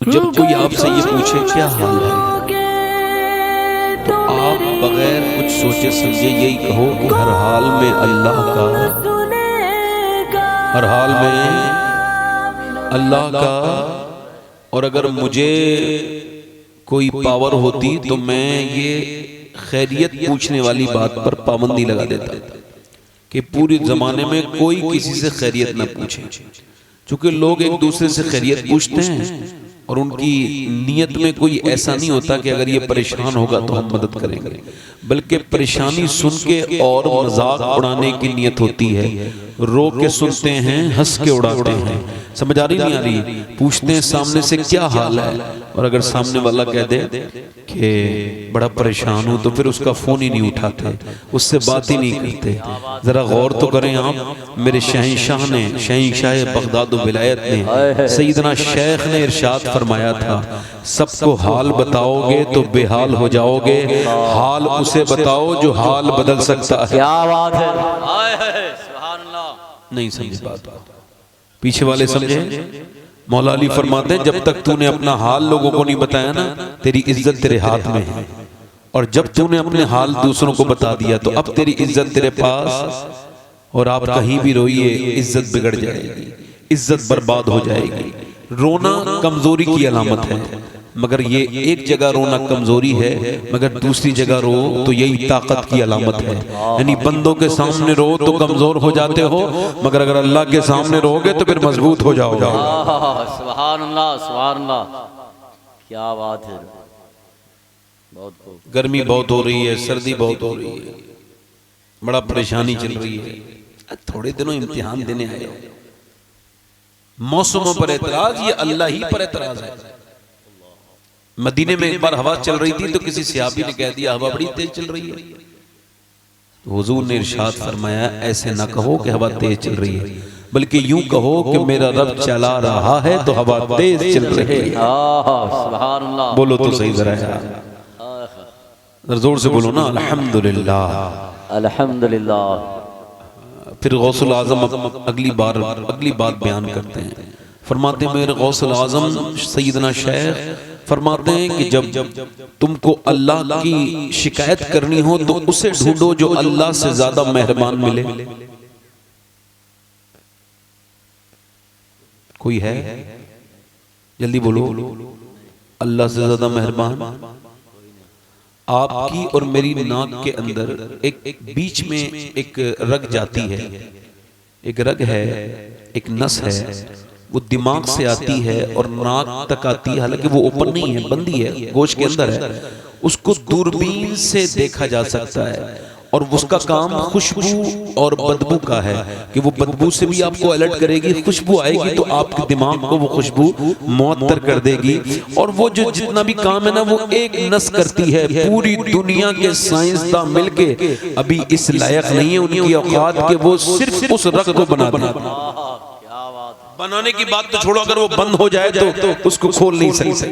जब कोई आपसे ये पूछे क्या हाल है, तो आप बगैर कुछ सोचे समझे यही कहो कि हर हाल में अल्लाह का, हर हाल में अल्लाह का। और अगर मुझे कोई पावर होती तो मैं ये खैरियत पूछने वाली बात पर पाबंदी लगा देता कि पूरे जमाने में कोई किसी से खैरियत ना पूछे, क्योंकि लोग एक दूसरे से खैरियत पूछते हैं और उनकी नीयत में कोई ऐसा नहीं होता कि अगर ये परेशान होगा तो हम मदद करेंगे, बल्कि परेशानी सुन के और मजाक उड़ाने की नीयत होती है। रो के सुनते हैं, हंस के उड़ाते हैं। समझ आ रही नहीं आ रही? पूछते हैं सामने से क्या हाल है, और अगर सामने वाला कह दे कि बड़ा परेशान हूं तो फिर उसका फोन ही नहीं उठाते, उससे बात ही नहीं करते। जरा गौर तो करें आप, मेरे शहंशाह ने, शहंशाह बगदाद व विलायत ने, सैयदना शेख ने इरशाद फरमाया था, सबको हाल बताओगे तो बेहाल हो जाओगे, हाल उसे बताओ जो हाल बदल सकता है। क्या बात है, नहीं समझ बात, पीछे वाले समझे? मौला अली फरमाते हैं जब तक तूने अपना हाल लोगों को नहीं बताया ना, तेरी इज्जत तेरे हाथ में है, और जब तूने अपने हाल दूसरों को बता दिया तो अब तेरी इज्जत तेरे पास, और आप कहीं भी रोइए इज्जत बिगड़ जाएगी, इज्जत बर्बाद हो जाएगी। रोना कमजोरी की अलामत है, मगर ये एक जगह रोना कमजोरी है, मगर दूसरी जगह रो तो यही ताकत की अलामत है। यानी बंदों के सामने रो तो कमजोर हो जाते हो, मगर अगर अल्लाह के सामने रोगे तो फिर मजबूत हो जाओगे। सुभान अल्लाह, सुभान अल्लाह, क्या बात है। बहुत गर्मी बहुत हो रही है, सर्दी बहुत हो रही है, बड़ा परेशानी चल रही है। थोड़े दिनों इम्तिहान देने आए हो, मौसमों पर एतराज, ये अल्लाह ही पर एतराज है। मदीने में एक बार हवा चल रही थी तो किसी सहाबी ने कह दिया हवा बड़ी तेज चल रही है, तो हुजूर ने इरशाद फरमाया ऐसे ना कहो कि हवा तेज चल रही है, बल्कि यूं कहो कि मेरा रब चला रहा है तो हवा तेज चल रही है। सुभान अल्लाह, बोलो तो सही जरा यार, जोर से बोलो ना, अल्हम्दुलिल्लाह, अल्हम्दुलिल्लाह। फिर गौसुल आजम अगली बात बयान करते हैं, फरमाते हैं मेरे गौसुल आजम सैयदना शेख फरमाते हैं कि जब तुमको अल्लाह की शिकायत करनी हो तो उसे ढूंढो जो अल्लाह से ज्यादा मेहरबान मिले। कोई है? जल्दी बोलो, अल्लाह से ज्यादा मेहरबान। आपकी और मेरी नाक के अंदर एक बीच में एक रग जाती है, एक रग है, एक नस है, वो दिमाग से आती है और नाक तक आती है, हालांकि वो ओपन नहीं है, बंदी है, गोश्त के अंदर है। उसको दूरबीन से देखा जा सकता है, और उसका काम खुशबू और बदबू का है कि वो बदबू से भी आपको अलर्ट करेगी, खुशबू आएगी तो आपके दिमाग को वो खुशबू मुअत्तर कर देगी। और वो जो जितना भी काम है ना, वो एक नस करती है। पूरी दुनिया के साइंसदान मिलके अभी इस लायक नहीं है उनकी औकात के वो सिर्फ उस रग को बना दें। बनाने की बात तो छोड़ो, अगर वो बंद हो जाए तो उसको खोल नहीं सकते।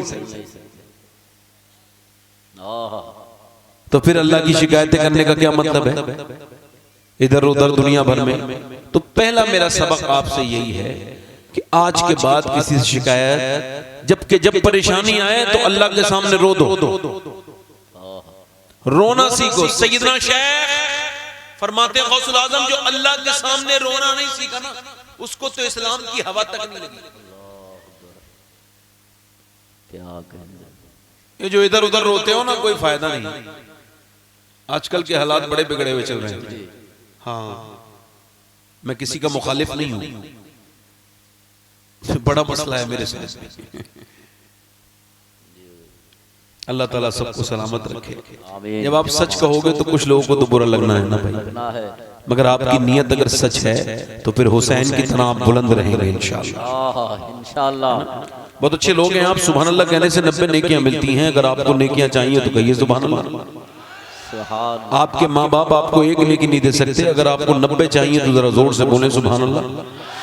तो फिर अल्लाह की शिकायतें करने का क्या मतलब है इधर उधर दुनिया भर में? तो पहला मेरा सबक आपसे यही है कि आज के बाद किसी से शिकायत, जब परेशानी आए तो अल्लाह के सामने रो दो, रोना सीखो। सैयदना शेख फरमाते हैं गौसुल आजम जो अल्लाह के सामने रोना नहीं सीखा ना, उसको तो इस्लाम की हवा तक नहीं लगी। क्या ये जो इधर उधर रोते हो ना, कोई फायदा नहीं। आजकल के हालात बड़े बिगड़े हुए चल रहे हैं। हाँ, मैं किसी का मुखालिफ नहीं हूं, बड़ा मसला है मेरे साथ। अल्लाह ताला सबको सलामत रखे। जब आप सच कहोगे तो कुछ लोगों को तो बुरा लगना है ना भाई, मगर आपकी नीयत अगर सच है तो फिर हुसैन की तरह आप बुलंद रहेंगे इंशाअल्लाह। इंशाअल्लाह। बहुत अच्छे लोग हैं आप, सुभान अल्लाह कहने से 90 नेकियां मिलती हैं। अगर आपको नेकियां चाहिए तो कहिए सुभान अल्लाह। आपके माँ बाप आपको एक नेकी नहीं दे सकते, अगर आपको 90 चाहिए तो जरा जोर से बोले सुभान अल्लाह।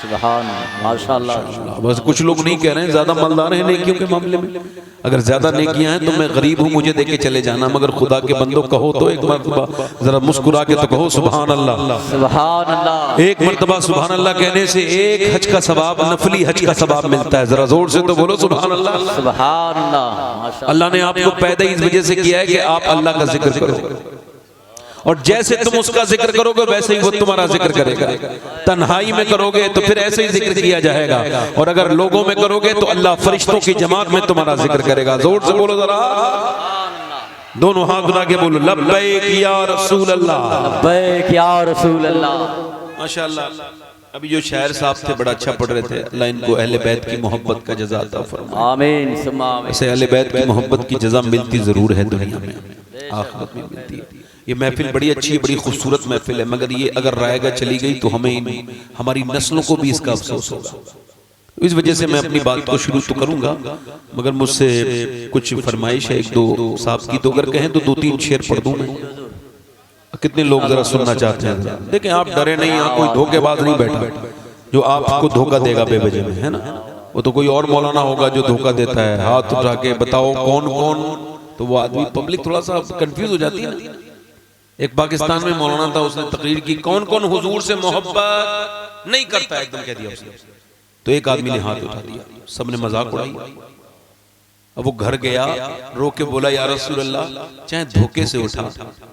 सुभान माशाल्लाह। बस कुछ लोग नहीं कह रहे हैं ज्यादा मालदार हैं नेकियों के मामले में। अगर ज्यादा नेकियां हैं तो मैं गरीब हूं, मुझे देके चले जाना। मगर खुदा के बंदो कहो तो एक मरतबा जरा मुस्कुरा के तो कहो सुभान अल्लाह। सुभान अल्लाह। एक मरतबा सुभान अल्लाह कहने से एक हज का सवाब, नफली हज का सवाब मिलता है। जरा जोर से तो बोलो सुभान अल्लाह। सुभान अल्लाह। अल्लाह ने आपको पैदा इस वजह से किया है कि आप अल्लाह का जिक्र करो, और जैसे तुम उसका जिक्र करोगे वैसे ही वो तुम्हारा जिक्र करेगा। तन्हाई में करोगे तो फिर ऐसे ही जिक्र किया जाएगा, और अगर लोगों में करोगे तो अल्लाह फरिश्तों की जमात में तुम्हारा जिक्र करेगा। जोर से बोलो जरा, दोनों हाथ उठा के बोलो लब्बैक या रसूल अल्लाह, लब्बैक या रसूल अल्लाह। माशाअल्लाह। अभी जो शायर साहब थे बड़ा अच्छा पढ़ रहे थे, अल्लाह इनको अहले बैत की मोहब्बत का जज़ा अता फरमाए। आमीन सुम्मा आमीन। ऐसे अहले बैत की मोहब्बत की जज़ा मिलती जरूर है दुनिया में, आखिरत में मिलती है। ये महफिल बड़ी अच्छी है, बड़ी खूबसूरत महफिल है, मगर ये अगर रायगा चली गई तो हमें, हमारी नस्लों को भी इसका अफसोस होगा। इस वजह से मैं अपनी बात को शुरू तो करूंगा, मगर मुझसे कुछ फरमाइश है एक दो साहब की, तो अगर कहें तो 2-3 शेर पढ़ दूं मैं। कितने लोग जरा सुनना चाहते हैं? देखें आप डरे नहीं, यहाँ कोई धोखेबाज नहीं बैठा जो आपको धोखा देगा बेवजह में, है ना। वो तो कोई और मौलाना होगा जो धोखा देता है। हाथ उठा के बताओ कौन कौन, तो वो आदमी, पब्लिक थोड़ा सा कंफ्यूज हो जाती है ना। एक पाकिस्तान में मौलाना था, उसने तकरीर की कौन कौन हुजूर से मोहब्बत नहीं करता है, एकदम कह दिया उसने। तो एक आदमी ने हाथ उठा दिया, सबने मजाक उड़ाई। अब वो घर गया, रो के बोला या रसूल अल्लाह, चाहे धोखे से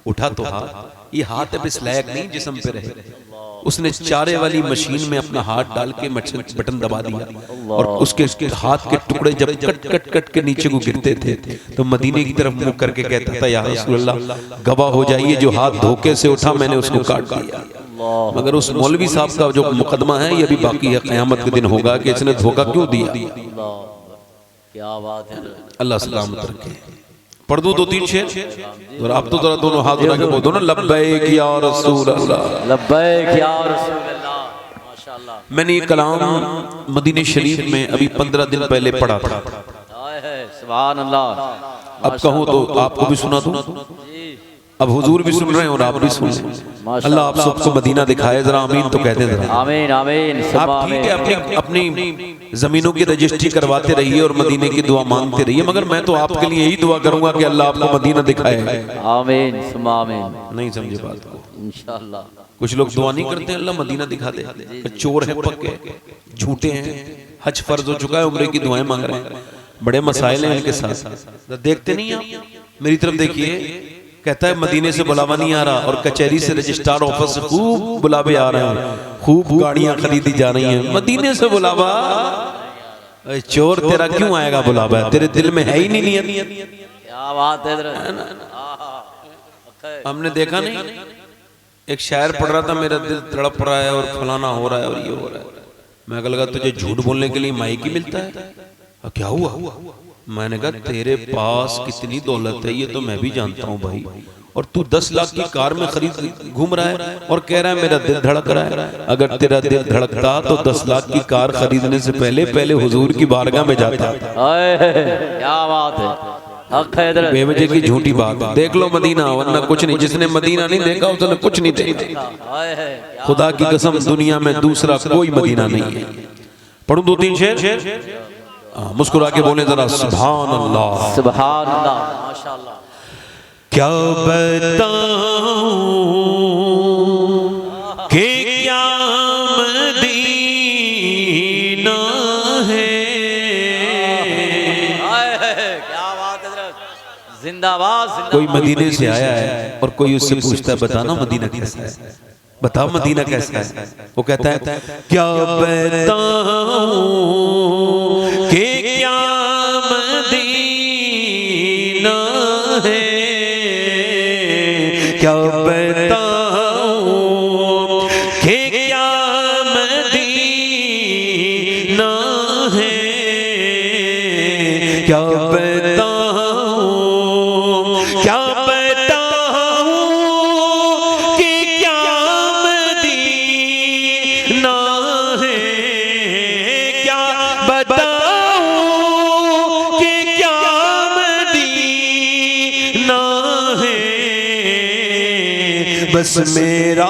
उठा तो हाथ, ये हाथ अब इस लायक नहीं जिस्म पे रहे। उसने चारे वाली मशीन में अपना हाथ डाल के बटन दबा दिया, और उसके हाथ के टुकड़े जब कट कट कट के नीचे को गिरते थे तो मदीने की तरफ मुंह करके कहता था या रसूल अल्लाह, गवाह हो जाइए जो हाथ धोखे से उठा मैंने उसको काट दिया। मगर उस मौलवी साहब का जो मुकदमा है ये भी बाकी है, क़यामत के दिन होगा कि इसने धोखा क्यों दिया। क्या बात है। अल्लाह सलामत रखे। पढ़ दूं 2-3 शेर, और आप तो जरा दोनों हाथ उठा के बोल दो ना लब्बैक या रसूल अल्लाह, लब्बैक या रसूल अल्लाह। माशाअल्लाह। मैंने ये कलाम मदीने शरीफ में अभी 15 दिन पहले पढ़ा था। सुभान अल्लाह। अब कहूँ तो आपको भी सुना दूं, अब हुजूर भी सुन रहे हैं और आप भी सुन रहे हैं। अल्लाह आप सबको मदीना दिखाए, जरा आमीन तो कहते जरा। आमीन आमीन। आप ठीक है अपनी जमीनों की रजिस्ट्री करवाते रहिए और मदीने की दुआ मांगते रहिए, मगर मैं तो आपके लिए यही दुआ करूंगा कि अल्लाह आपको मदीना दिखाए। आमीन सुम्मा आमीन। नहीं समझे बात को? इंशाअल्लाह। कुछ लोग दुआ नहीं करते अल्लाह मदीना दिखा दे, चोर हैं पक्के, झूठे हैं, हज फर्ज हो चुका है, उम्रे की दुआएं मांग रहे हैं, बड़े मसाइल हैं इनके साथ। देखते नहीं आप, मेरी तरफ देखिए, कहता है मदीने से बुलावा नहीं आ रहा, और कचहरी से रजिस्ट्रार ऑफिस से खूब बुलावे आ रहे हैं, खूब गाड़ियां खरीदी जा रही हैं, मदीने से बुलावा। चोर तेरा क्यों आएगा बुलावा, तेरे दिल में है ही नहीं नियत। क्या बात है। हमने देखा नहीं, एक शायर पढ़ रहा था, मेरा दिल तड़प रहा है और फलाना हो रहा है और ये हो रहा है। मैं लगा तुझे झूठ बोलने के लिए माइक ही मिलता है, क्या हुआ? मैंने कहा तेरे पास कितनी दौलत है ये तो मैं भी जानता हूँ भाई, और तू 10 लाख की कार में खरीद घूम रहा है और कह रहा है मेरा दिल धड़क रहा है। अगर तेरा दिल धड़कता तो 10 लाख की कार खरीदने से पहले हुजूर की बारगाह में जाता। क्या बात है, हक है इधर। बेवजह की झूठी बात, देख लो मदीना, वरना कुछ नहीं। जिसने मदीना नहीं देखा उसने कुछ नहीं देखा। खुदा की कसम दुनिया में दूसरा कोई मदीना नहीं है। पढ़ूं 2-3 शेर, मुस्कुरा के बोले जरा सुभान अल्लाह। सुभान अल्लाह। माशाअल्लाह। क्या बताऊं कि क्या मदीना है। क्या बात है, जिंदाबाद। कोई मदीने से आया है और कोई उससे पूछता है बताना मदीना कैसा है, बताओ मदीना कैसा है। वो कहता है क्या बताऊं कि क्या मदीना है, क्या बताऊं कि क्या मदीना है, क्या बताऊं, क्या बस मेरा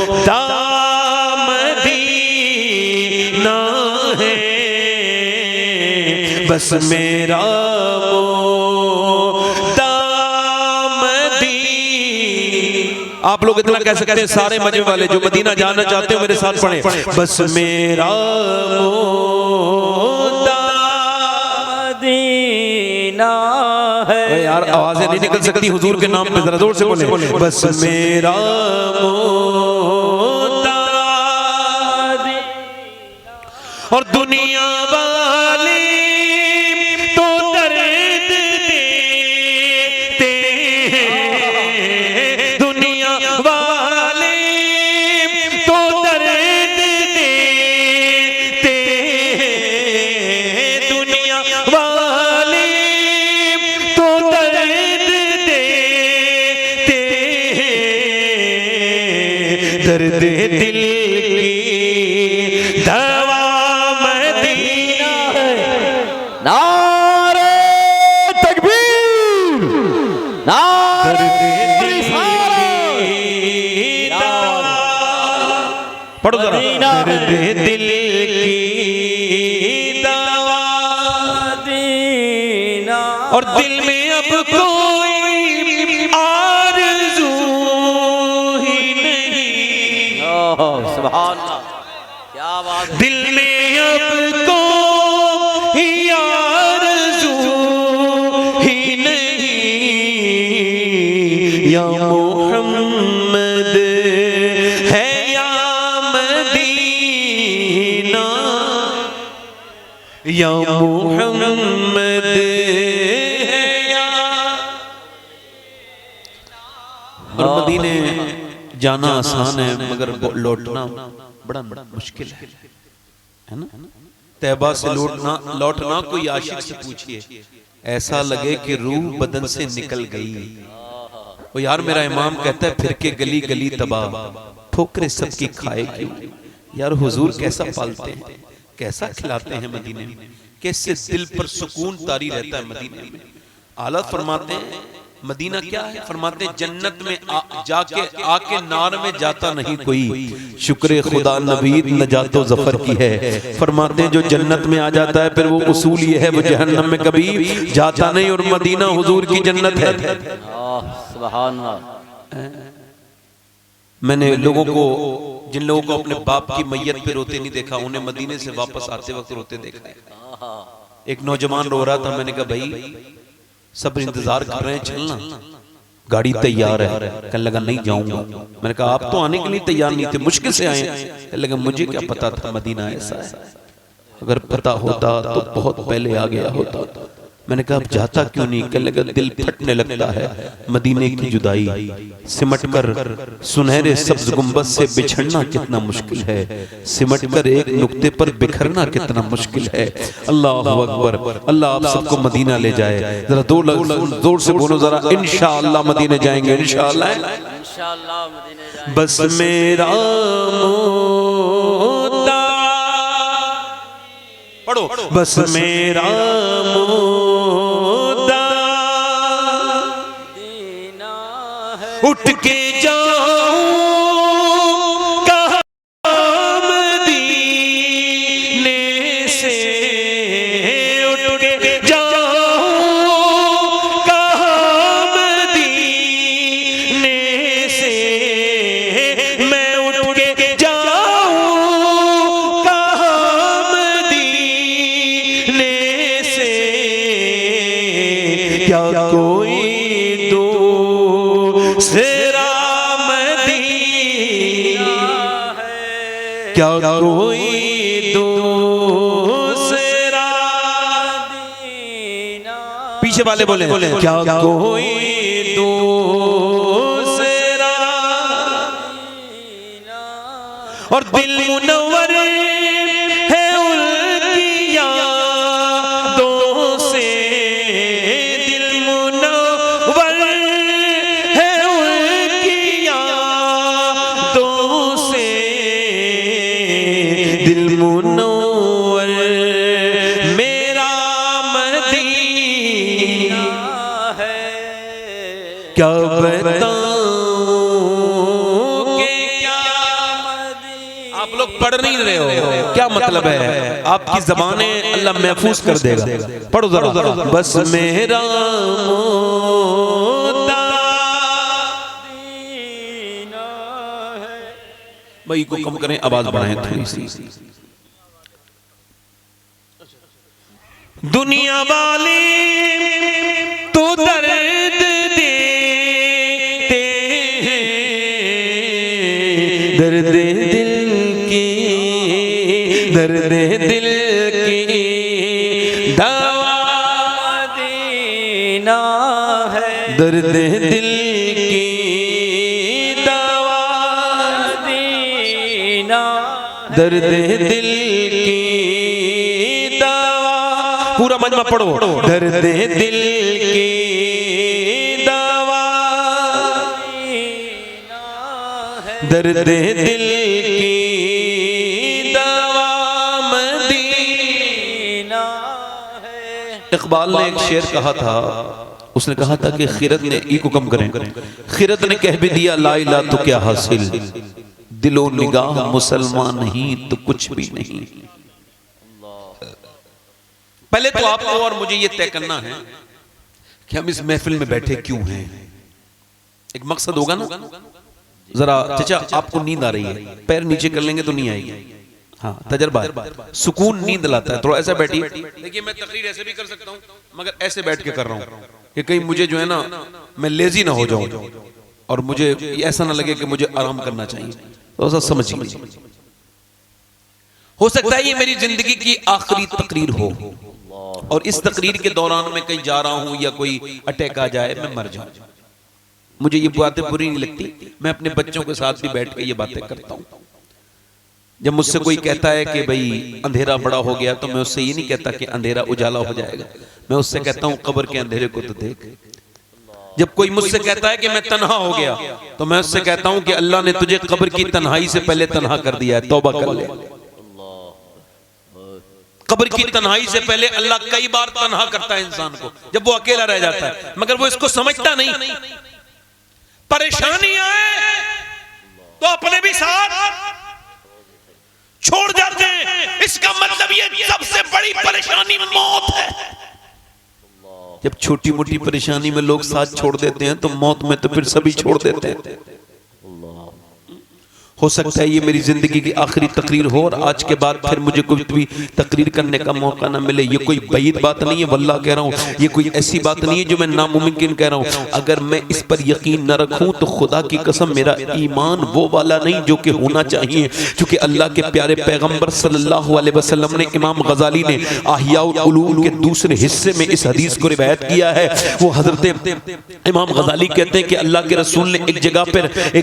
मोहताज बस मेरा आप लोग इतना कह सकते हैं सारे मजे वाले जो मदीना जाना चाहते हो मेरे साथ पढ़े, बस मेरा मदीना है। यार आवाजें नहीं निकल सकती हुजूर के नाम पे, जरा जोर से बोले, बस मेरा और दुनिया वाले तो दर्द देते हैं, दुनिया वाले तो दर्द देते हैं, दुनिया वाले तो दर्द देते हैं, दर्द दिल की दवा नारे तकबीर, नारे पढ़ो जरा, दर्द दिल की दवा दीना, और दिल में अब कोई आरज़ू ही नहीं। सुभान अल्लाह, क्या बात है। दिल में अब कोई आरज़ू ही नहीं, या मोहम्मद है या मदीना, या मोहम्मद है या। और मदीने जाना आसान है मगर लौटना बड़ा मुश्किल है ना। तैबा से लौटना कोई आशिक से पूछिए, ऐसा लगे कि रूह बदन से निकल गई। वो यार मेरा इमाम कहता है फिर के गली गली तबाह, ठोकरे सबकी खाए क्यों। यार हुजूर कैसा पालते हैं, कैसा खिलाते हैं मदीने में, कैसे दिल पर सुकून तारी रहता है मदीने में। आला फरमाते हैं मदीना क्या है, फरमाते जन्नत में जाके आके नार में जाता नहीं कोई, शुक्र खुदा नबीद नजातो जफर की है। फरमाते हैं जो जन्नत में आ जाता है फिर वो उसूल ये है वो जहन्नम में कभी जाता नहीं, और मदीना हुजूर की जन्नत है। सुभान अल्लाह। मैंने लोगों को, जिन लोगों को अपने बाप की मैयत पे रोते नहीं देखा, उन्हें मदीने से वापस आते वक्त रोते देखा। एक नौजवान रो रहा था, मैंने कहा भाई सब इंतजार कर रहे हैं, चलना, गाड़ी तैयार है। कहने लगा नहीं जाऊंगा। मैंने कहा आप तो आने के लिए तैयार नहीं थे, मुश्किल से आए। कहने लगा मुझे क्या पता था मदीना ऐसा है, अगर पता होता तो बहुत पहले आ गया होता। मैंने कहा अब जाता क्यों नहीं। कहने लगा दिल फटने लगता है, मदीने की जुदाई सिमट कर सुनहरे सब्ज गुंबद से बिछड़ना कितना मुश्किल है, सिमट कर एक नुक्ते पर बिखरना कितना मुश्किल है। अल्लाह अकबर। अल्लाह आप सबको मदीना ले जाए। जरा जोर से बोलो जरा, इंशाअल्लाह मदीने जाएंगे, इंशाअल्लाह इंशाअल्लाह मदीने जाएंगे। बस मेरा मोदा, पढ़ो, बस मेरा मोदा दीना है। उठ के जाऊं कहाँ मदीने से, उठ के जाऊं कहाँ मदीने से, मैं उठ के जाऊं कहाँ मदीने से, क्या कोई दूसरा मदीना है, क्या कोई दूसरा दीना। पीछे वाले बोले क्या कोई दूसरा दीना। और दिल मुनव्वर है उनकी यादों से, दिल मुनव्वर है उनकी यादों से, दिल मुनव्वर मेरा मदीना है। क्या बताऊं कि क्या। आप लोग पढ़ नहीं रहे हो, क्या मतलब है? आपकी ज़बानें अल्लाह महफूज कर देगा। पढ़ो जरा, बस मेरा भाई को कम करें, आवाज बढ़ाएं थोड़ी सी। दुनिया वाले तो दर्द देते हैं, दर्द दिल की, दर्द दिल की दवा देना है, दर्द दिल की दवा देना, दर्द दिल की दवा। पूरा मजमा पढ़ो, दर्द दिल की दवा, दर्द दिल की दवा मदीना है। इकबाल ने एक शेर कहा था, उसने कहा था कि खिरत ने, ई को कम करें, खिरत ने कह भी दिया ला इला तो क्या हासिल, दिलो निगाह मुसलमान नहीं तो कुछ भी नहीं। पहले तो आपको और मुझे ये तय करना है कि हम इस महफिल में बैठे क्यों हैं। एक मकसद होगा ना। जरा चाचा, आपको नींद आ रही है, पैर नीचे कर लेंगे तो नहीं आएगी। हाँ, तजर्बा है, सुकून नींद लाता है। थोड़ा ऐसा बैठिए। देखिए, मैं तकरीर ऐसे भी कर सकता हूँ, मगर ऐसे बैठ के कर रहा हूँ कि कहीं मुझे जो है ना, मैं लेजी ना हो जाऊं और मुझे ऐसा ना लगे कि मुझे आराम करना चाहिए। तो ऐसा समझिए, हो सकता है ये मेरी जिंदगी की आखिरी तकरीर हो और इस तकरीर के दौरान मैं कहीं जा रहा हूं या कोई अटैक आ जाए, मैं मर जाऊं। मुझे ये बातें बुरी नहीं लगती। मैं अपने बच्चों के साथ भी बैठ के ये बातें करता हूं। जब मुझसे कोई कहता है कि भाई अंधेरा बड़ा हो गया, तो मैं उससे ये नहीं कहता कि अंधेरा उजाला हो जाएगा, मैं उससे कहता हूं कब्र के अंधेरे को तो देख। जब कोई मुझसे कहता है कि मैं तन्हा हो गया, तो मैं उससे कहता हूं कि अल्लाह ने तुझे कब्र की तन्हाई से पहले तन्हा कर दिया है, तौबा कर ले। कब्र की तन्हाई से पहले अल्लाह कई बार तन्हा करता है इंसान को, जब वो अकेला रह जाता है, मगर वो इसको समझता नहीं। परेशानी आए तो अपने भी साथ छोड़ जाते हैं। इसका मतलब ये सबसे बड़ी परेशानी मौत है। जब छोटी मोटी परेशानी में लोग साथ छोड़ देते हैं, तो मौत में तो फिर सभी छोड़ देते हैं। हो सकता है ये मेरी जिंदगी की आखिरी तकरीर हो और आज के बाद फिर मुझे कुछ भी तकरीर करने का मौका ना मिले। ये कोई बईद बात नहीं है, वल्लाह कह रहा हूँ, ये कोई ऐसी बात नहीं है जो मैं नामुमकिन कह रहा हूँ। अगर मैं इस पर यकीन न रखूँ तो खुदा की कसम मेरा ईमान वो वाला नहीं जो कि होना चाहिए। क्योंकि अल्लाह के प्यारे पैगम्बर सल्लल्लाहु अलैहि वसल्लम ने, इमाम गजाली ने अहयाउल उलूम के दूसरे हिस्से में इस हदीस को रिवायत किया है। वो हजरत इमाम गजाली कहते हैं कि अल्लाह के रसूल ने एक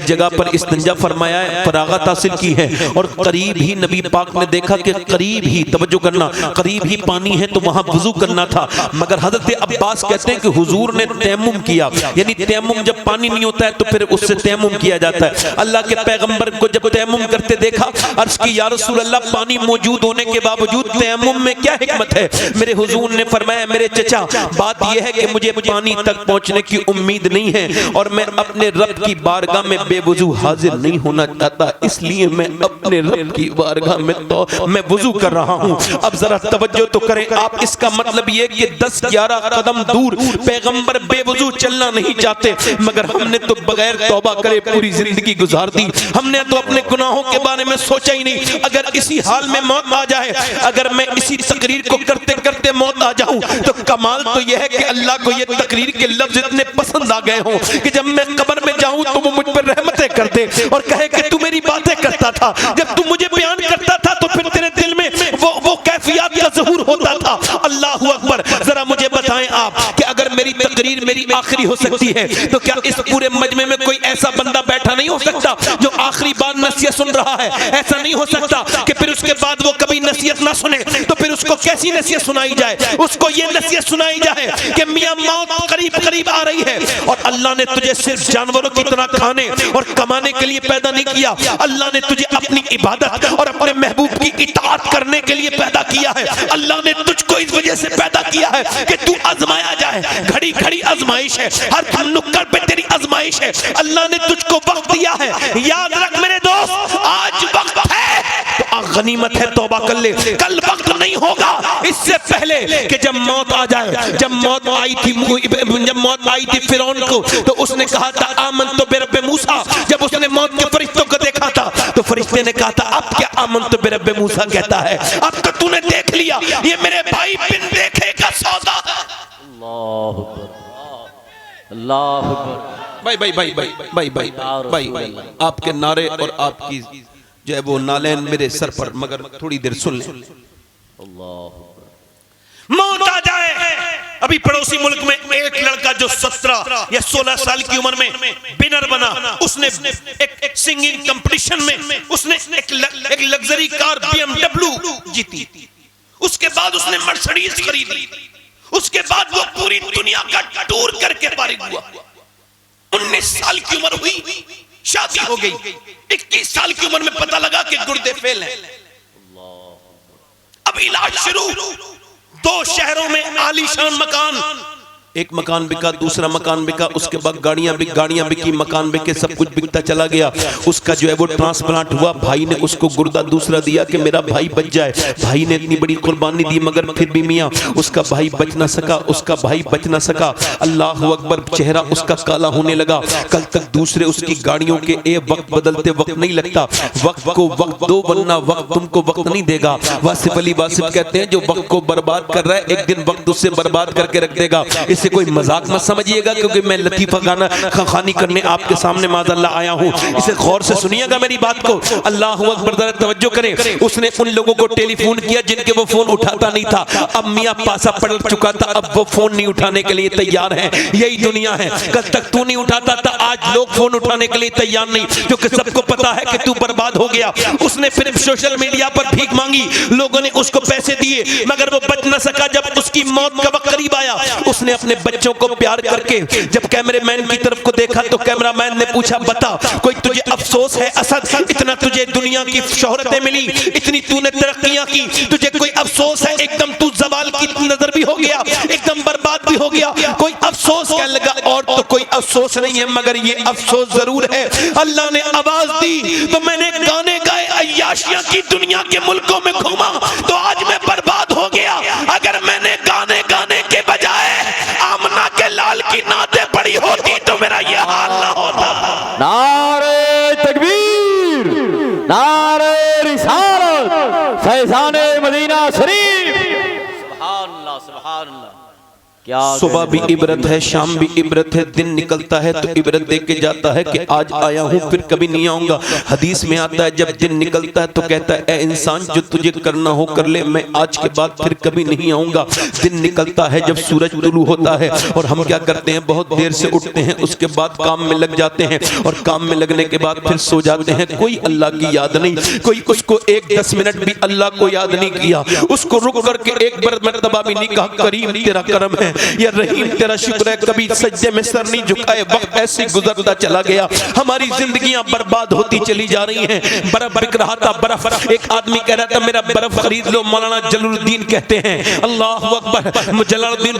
जगह पर इस्तिंजा फरमाया है, फरागत हासिल की है, और करीब ही नबी पाक ने देखा कि करीब ही, तवज्जो करना, करीब ही पानी है तो वहां वुजू करना था। मगर हजरत अब्बास कहते हैं कि हुजूर ने तयम्मुम किया, यानी तयम्मुम जब पानी नहीं होता है तो फिर उससे तयम्मुम किया जाता है। अल्लाह के पैगंबर को जब तयम्मुम करते देखा, अर्ज की या रसूल अल्लाह, पानी मौजूद होने के बावजूद तयम्मुम में क्या हिकमत है? मेरे हुजूर ने फरमाया, मेरे चचा, बात यह है कि मुझे पानी तक पहुंचने की उम्मीद नहीं है और मैं अपने रब की बारगाह में बेवुजू हाजिर नहीं होना चाहता, इसलिए मैं अपने रब की बारगाह में तो मैं वुजू कर रहा हूं। अब जरा तवज्जो तो करें आप। इसका मतलब ये कि 10-11 कदम दूर पैगंबर बेवुजू चलना नहीं चाहते, मगर हमने तो बगैर तौबा करे पूरी जिंदगी गुजार दी। हमने तो अपने गुनाहों के बारे में सोचा ही नहीं। अगर इसी हाल में मौत आ जाए, अगर मैं इसी तकरीर को करते करते मौत आ जाऊं, तो कमाल तो यह है कि अल्लाह को ये तकरीर के लफ्ज इतने पसंद आ गए हों कि जब मैं कब्र में जाऊं तो वो मुझ पर रहमतें कर दे और कहे कि तू मेरी बातें करता था, जब तू मुझे बयान करता था तो फिर तेरे दिल में वो कैफियत का ज़हूर होता था। अल्लाह अकबर। जरा मुझे बताएं आप कि अगर मेरी तकरीर मेरी आखिरी हो सकती है, तो क्या इस पूरे मजमे में कोई ऐसा बंदा बैठा नहीं हो सकता जो आखिरी बार नसीहत सुन रहा है? ऐसा नहीं हो सकता कि फिर उसके बाद वो कभी नसीहत ना सुने, तो फिर उसको कैसी नसीहत सुनाई जाए? उसको ये नसीहत सुनाई जाए कि मियां मौत करीब करीब आ रही है और अल्लाह ने तुझे सिर्फ जानवरों की तरह खाने और कमाने के लिए पैदा नहीं किया। अल्लाह ने तुझे अपनी इबादत और अपने महबूब की इताअत करने के लिए पैदा किया है। अल्लाह ने तुझको इस वजह से पैदा किया है कि तू आजमाया जाए। घड़ी घड़ी आजमाइश है, हर नुक्कड़ पे तेरी आजमाइश है। अल्लाह ने तुझको वक्त दिया है। याद रख मेरे दोस्त, आज वक्त है तो गनीमत है, तौबा कर ले, कल वक्त नहीं होगा इससे पहले कि जब मौत आ जाए। जब मौत आई थी फिरौन को, तो उसने कहा था आमन तो बेरब्बे मूसा। जब उसने मौत के फरिश्तों को देखा था तो फरिश्ते ने कहा था अब क्या आमन तो बेरब्बे मूसा कहता है, अब तो तूने देख लिया, ये मेरे भाई बिन देखे का सौदा है। अल्लाह अकबर, अल्लाह अकबर। भाई भाई भाई भाई भाई भाई भाई आपके नारे और आपकी जो है वो नालैन मेरे सर पर, मगर थोड़ी देर सुन लें। मौत आ जाए, अभी पड़ोसी मुल्क में एक लड़का जो 17 या 16 साल की उम्र में विनर बना, उसने एक सिंगिंग कंपटीशन में उसने एक लग्जरी कार BMW जीती। उसके बाद उसने मर्सिडीज खरीदी। उसके बाद वो पूरी दुनिया का टूर करके फारिग हुआ। 19 साल की उम्र हुई, शादी हो गई। 21 साल की उम्र में पता लगा कि गुर्दे फेल हैं। अब इलाज शुरू। 2 शहरों में आलीशान मकान, एक मकान बिका, दूसरा मकान बिका, उसके बाद गाड़ियां बिकी, मकान बिके, सब कुछ बिकता चला गया। उसका जो है वो ट्रांसप्लांट हुआ। भाई ने उसको गुर्दा दूसरा दिया कि मेरा भाई बच जाए। भाई ने इतनी बड़ी कुर्बानी दी, मगर फिर भी मियां उसका भाई बच ना सका। अल्लाह अकबर, चेहरा उसका काला होने लगा। कल तक दूसरे उसकी गाड़ियों के वक्त बदलते वक्त नहीं लगता, वक्त को वक्त दो वरना वक्त तुमको वक्त नहीं देगा। वासिफ अली वासिफ कहते हैं जो वक्त को बर्बाद कर रहा है एक दिन वक्त उससे बर्बाद करके रख देगा। इसे कोई मजाक मत समझिएगा, क्योंकि मैं लतीफा खानी करने आपके सामने माज़अल्लाह आया हूँ। इसे गौर से सुनिएगा मेरी बात को। अल्लाह अकबर, जरा तवज्जो करें। उसने उन लोगों को टेलीफोन किया जिनके वो फोन उठाता नहीं था। अब मियां पासा पलट चुका था, अब वो फोन नहीं उठाने के लिए तैयार है। यही दुनिया है। कल तक तू नहीं उठाता था, आज लोग फोन उठाने के लिए तैयार नहीं, क्योंकि सबको पता है कि तू बर्बाद हो गया। उसने फिर सोशल मीडिया पर भीख मांगी, लोगों ने उसको पैसे दिए, मगर वो बच न सका। जब उसकी मौत का वक्त करीब आया, उसने अपने बच्चों को प्यार करके जब कैमरामैन की तरफ को देखा तो कैमरामैन ने पूछा बता कोई तुझे अफसोस है असद, इतना तुझे दुनिया की शोहरतें मिली, इतनी तूने तरक्कियां की, तुझे कोई अफसोस है? एकदम तू जवाल की नजर भी हो गया, एकदम बर्बाद भी हो गया, कोई अफसोस? कहने लगा और तो कोई अफसोस नहीं है, मगर ये अफसोस जरूर है, अल्लाह ने आवाज दी तो मैंने गाने गाए, अय्याशियां की दुनिया के मुल्कों में घूमा तो आज मैं बर्बाद हो गया। अगर मैंने गाने गाने के बजाय आमना के लाल की नाते पड़ी होती तो मेरा ये हाल ना होता। नारे तकबीर, नारे रिसालत, फैज़ाने मदीना शरीफ। सुभान अल्लाह, सुभान अल्लाह। सुबह भी इबरत है, शाम भी इबरत है, दिन निकलता है तो इबरत दे के जाता है कि आज आया हूँ फिर कभी नहीं आऊंगा। हदीस में आता है जब दिन निकलता है तो कहता है ए इंसान जो तुझे करना हो कर ले, मैं आज के बाद फिर कभी नहीं आऊंगा। दिन निकलता है जब सूरज तुलू होता है और हम क्या करते हैं, बहुत देर से उठते हैं, उसके बाद काम में लग जाते हैं और काम में लगने के बाद फिर सो जाते हैं। कोई अल्लाह की याद नहीं, कोई उसको 1-10 मिनट भी अल्लाह को याद नहीं किया, उसको रुक करके एक बार मर्तबा भी नहीं कहा करीम तेरा करम है या रहीम तेरा शुक्र है, कभी सज्जे में सर नहीं झुकाए। वक्त ऐसे गुजरता चला गया, हमारी जिंदगियां बर्बाद होती चली जा रही हैं। बर्फ बिक रहा था, बर्फ, एक आदमी कह रहा था मेरा बर्फ खरीद लो, मौलाना जलालुद्दीन कहते हैं, अल्लाह अकबर, जलालुद्दीन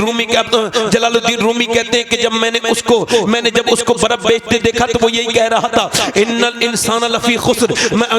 रूमी कहते हैं कि जब मैंने जब उसको बर्फ बेचते देखा तो वो यही कह रहा था इन्नल इंसान लफी खुस्र।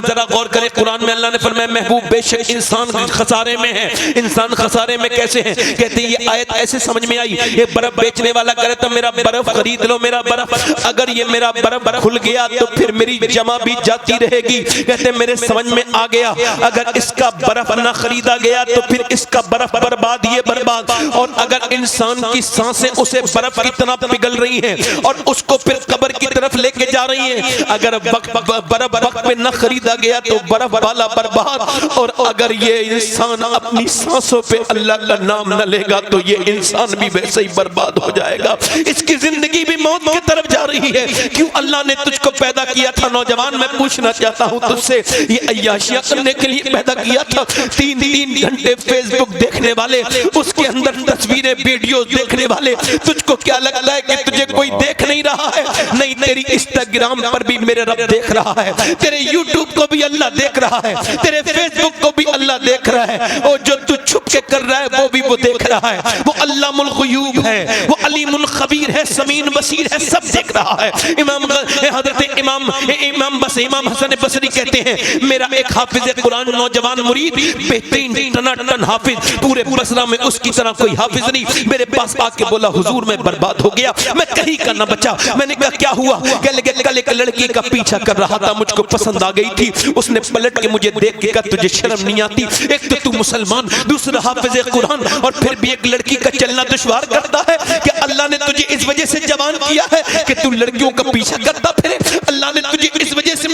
जरा गौर करें, कुरान में अल्लाह ने फरमाया महबूब बेशक इंसान खसारे में है। इंसान खसारे में कैसे है? कहते ये आयत ऐसे समझ में आई, ये बर्फ बेचने वाला करे तो मेरा बर्फ खरीद लो, मेरा बर्फ, अगर ये मेरा बर्फ खुल गया तो फिर मेरी जमा भी जाती रहेगी। कहते मेरे समझ में आ गया, अगर इसका बर्फ ना खरीदा गया तो फिर इसका बर्फ बर्बाद, ये बर्बाद। और अगर इंसान की सांसें उसे बर्फ की तरह पिघल रही हैं और उसको फिर कब्र की तरफ लेके जा रही हैं, अगर बर्फ वक्त पे न खरीदा गया तो बर्फ वाला बर्बाद। और अगर ये इंसान अपनी सांसों पे अल्लाह का नाम न लेगा तो ये इंसान भी वैसे ही बर्बाद हो जाएगा। इसकी जिंदगी भी मौत की तरफ जा रही है। क्यों अल्लाह ने तुझको पैदा किया था नौजवान? मैं पूछना चाहता हूँ तुझसे, ये अय्याशियां करने के लिए पैदा किया था? 3 घंटे फेसबुक देखने वाले, उसके अंदर तस्वीरें वीडियोस देखने वाले, तुझको क्या लगता है कि तुझे कोई देख नहीं रहा है? नहीं, तेरी इंस्टाग्राम पर भी मेरे रब देख रहा है, तेरे यूट्यूब को भी अल्लाह देख रहा है, तेरे फेसबुक को भी अल्लाह देख रहा है, और जो तू छुप के कर रहा है वो भी वो देख रहा है। वो अल्लाह अल्लामुल गुयूब है, वो अलीमुल खबीर है, समीन बसीर है, सब देख रहा है। इमाम हसन बसरी कहते हैं मेरा एक हाफिज कुरान नौजवान मुरीद बेहतरीन टनाटन हाफिज, पूरे बसरा में उसकी तरह कोई हाफिज नहीं, मेरे पास आके बोला हुजूर मैं बर्बाद हो गया, मैं कहीं का ना बचा। मैंने कहा क्या हुआ? कल एक लड़की का पीछा कर रहा था, मुझको पसंद आ गई थी, उसने पलट के मुझे देख के कहा तुझे शर्म नहीं आती? एक तो तू मुसलमान, दूसरा हाफिज कुरान, और फिर भी एक लड़की का चलना दुश्वार करता है कि अल्लाह ने तुझे इस वजह से जवान किया है कि तू लड़कियों का पीछा करता फिरे? अल्लाह ने तुझे इस वजह से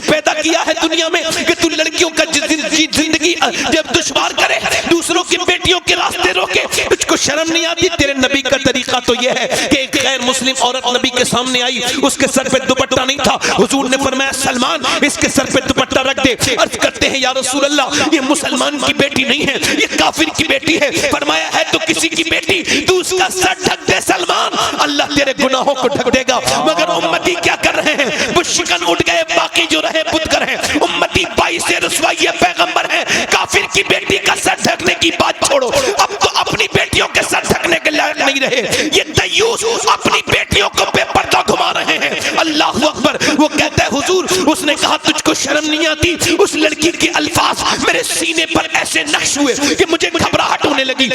पैदा किया है दुनिया में कि तू लड़कियों का जिंदगी जब दुश्वार करे, दूसरों की बेटियों के रास्ते रोके, तुझको शर्म नहीं आती? तेरे नबी का तरीका तो यह है कि एक गैर मुस्लिम औरत नबी के सामने आई, उसके सर पे दुपट्टा नहीं था, हुजूर ने फरमाया सलमान इसके सर पे दुपट्टा रख दे। अर्ज करते हैं या रसूल अल्लाह ये मुसलमान की बेटी नहीं है, ये काफिर की बेटी है। फरमाया है तो किसी की बेटी, तू उसका सर ढक दे सलमान, अल्लाह तेरे गुनाहों को ढक देगा। मगर उम्मती क्या कर रहे हैं? बुशिकन उठ गए, बाकी जो रहे बुतकर हैं। उम्मती 22 से रसवाई पैगंबर है, काफिर की बेटी का सर ढकने की बात छोड़ो, अब तो अपनी बेटियों के सर ढकने के लायक नहीं रहे। ये दयूस अपनी बेटियों को बेपर्दा घुमा रहे हैं। अल्लाह अकबर। वो कहता है हुजूर उसने कहा तुझको शर्म नहीं आती? उस लड़की के अल्फाज मेरे सीने पर ऐसे नक्श हुए कि मुझे घबराहट होने लगी,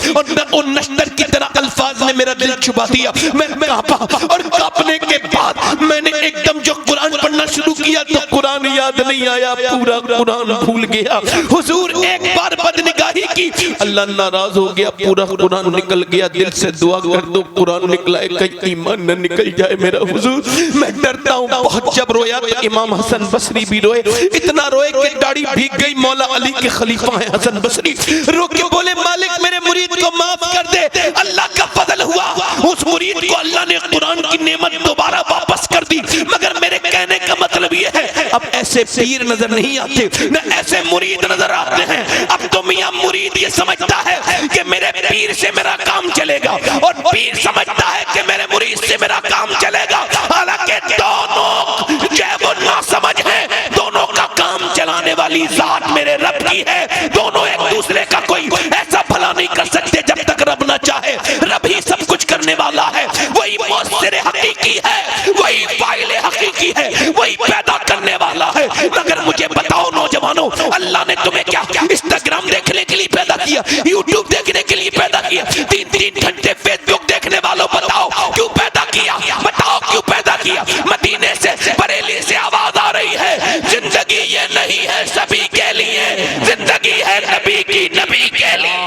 और नश्तर की तरह अल्फाज ने मेरा दिल छुपा दिया। मैं कांपा, और कांपने के बाद मैंने एकदम जो कुरान पढ़ना शुरू किया तो कुरान याद नहीं आया, पूरा कुरान भूल गया। हुजूर एक बार बदनिगाही की, अल्लाह नाराज हो गया, पूरा कुरान निकल गया। दिल से दुआ कर दो कुरान निकला है, कहीं ईमान न निकल जाए मेरा हुजूर। मैं डरता हूँ बहुत। जब रोया तो इमाम हसन बसरी भी रोए, इतना रोए कि दाढ़ी भीग गई। मौला अली के खलीफा है हसन बसरी, रो के बोले मालिक मेरे मुरीद को माफ कर दे। अल्लाह का फजल हुआ, उस मुरीद को अल्लाह ने कुरान की नेमत दोबारा वापस कर दी। मगर मेरे कहने का मतलब ये है अब ऐसे पीर नजर नहीं आते, न ऐसे मुरीद नजर आते हैं। अब तो मियां मुरीद ये समझता है कि मेरे पीर से मेरा काम चलेगा, और पीर समझता है कि मेरे मुरीद से मेरा काम चलेगा। हालांकि दोनों जय वो ना समझ है, दोनों का काम चलाने वाली जात मेरे रब की है। दोनों एक दूसरे का कोई ऐसा भला नहीं कर सकते जब तक रब ना चाहे। रब ही सब कुछ करने वाला है, वही मौसर हकीकी है, वही फाइल हकीकी है, वही पैदा करने वाला है। मगर मुझे बताओ नौजवानों, अल्लाह ने तुम्हें क्या इंस्टाग्राम देखने के लिए पैदा किया, यूट्यूब देखने के लिए पैदा किया, 3-3 घंटे फेसबुक देखने वालों बताओ क्यों पैदा किया? बताओ क्यों पैदा किया? मदीने से बरेली से आवाज आ रही है, जिंदगी ये नहीं है सभी के लिए, जिंदगी है नबी की, नबी के लिए।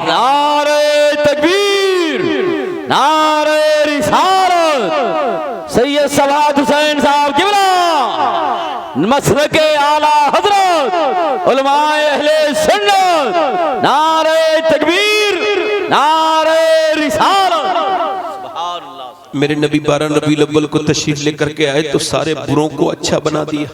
नारे तकबीर, नारे रिसालत, सैयद सवाद हुसैन साहब किबला, मसलके आला हजरत, उलमाए अहले सुन्नत, नारे तकबीर, नारे रिसालत। मेरे नबी 12 रबीउल अव्वल को तशरीफ लेकर के आए तो सारे बुरों को अच्छा बना दिया।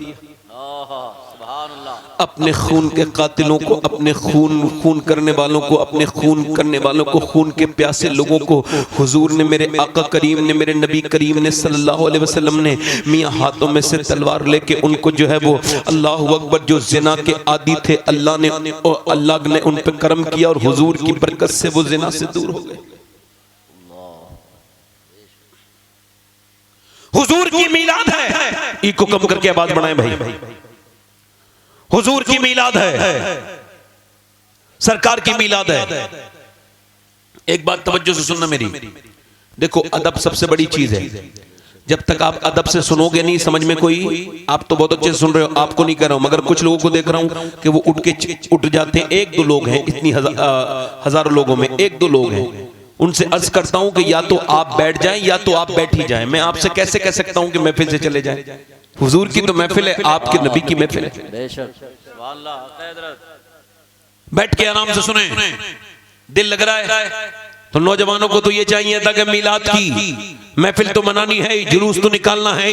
अपने खून के कातिलों को, अपने खून करने वालों को, अपने खून करने वालों को, खून के प्यासे लोगों को हुजूर ने, मेरे आका करीम ने, मेरे नबी करीम ने सल्लल्लाहु अलैहि वसल्लम ने मियाँ हाथों में से तलवार लेके उनको जो है वो अल्लाह अकबर, जो जिना के आदी थे, अल्लाह ने उन पर करम किया और हुजूर की बरकत से वो जिना से दूर हो गए। हुजूर की मीलाद है, इको कम करके आवाज बढ़ाएं भाई। हुजूर की मीलाद है, सरकार की मीलाद है। एक बात तवज्जो से सुनना मेरी, देखो अदब सबसे बड़ी चीज है। जब तक आप अदब से सुनोगे नहीं समझ में कोई, आप तो बहुत अच्छे से सुन रहे हो, आपको नहीं कह रहा हूं, मगर कुछ लोगों को देख रहा हूं कि वो उठ जाते हैं। 1-2 लोग हैं, इतनी हजारों लोगों में 1-2 लोग हैं। उनसे अर्ज करता हूं कि या तो आप बैठ जाएं या तो आप बैठ ही जाएं। मैं आपसे कैसे कह सकता हूं कि महफिल से चले जाएं? हुजूर की तो महफिल है, आपके नबी की महफिल है। बैठ के आराम से सुने, दिल लग रहा है तो नौजवानों को तो ये चाहिए था कि मिलाद की महफिल तो मनानी है, जुलूस तो निकालना है,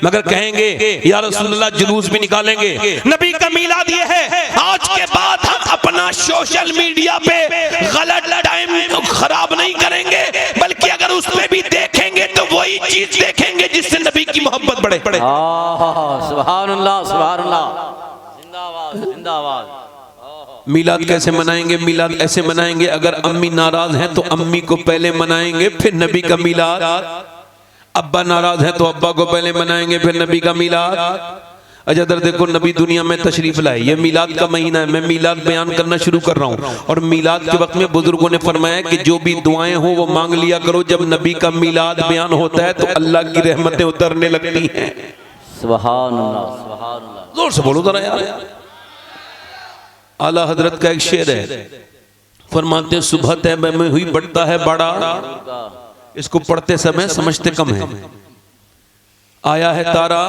मगर कहेंगे या रसूलुल्लाह जुलूस भी निकालेंगे। नबी का मिलाद ये है, आज के बाद हम अपना सोशल मीडिया पे गलत टाइम खराब नहीं करेंगे, बल्कि अगर उस पे भी देखेंगे तो वही चीज देखेंगे जिससे नबी की मोहब्बत बढ़े। सुभान अल्लाह, सुभान अल्लाह, जिंदाबाद, जिंदाबाद। मीलाद कैसे मनाएंगे? मीलाद ऐसे मनाएंगे, अगर अम्मी नाराज हैं तो अम्मी को पहले मनाएंगे फिर नबी का मीलाद। अब्बा नाराज हैं तो अब्बा को पहले मनाएंगे फिर नबी का मीलाद। अच्छा इधर देखो, नबी दुनिया में तशरीफ लाए, ये मीलाद का महीना है, मैं मीलाद बयान करना शुरू कर रहा हूँ। और मीलाद के वक्त में बुजुर्गों ने फरमाया कि जो भी दुआएं हो वो मांग लिया करो, जब नबी का मीलाद बयान होता है तो अल्लाह की रहमतें उतरने लगती हैं। सुभान अल्लाह, सुभान अल्लाह। जोर से बोलो जरा यार। आला हजरत का एक शेर है, फरमाते हैं सुबह तैबा में हुई बढ़ता है बड़ा, इसको पढ़ते समय समझते कम है। आया है तारा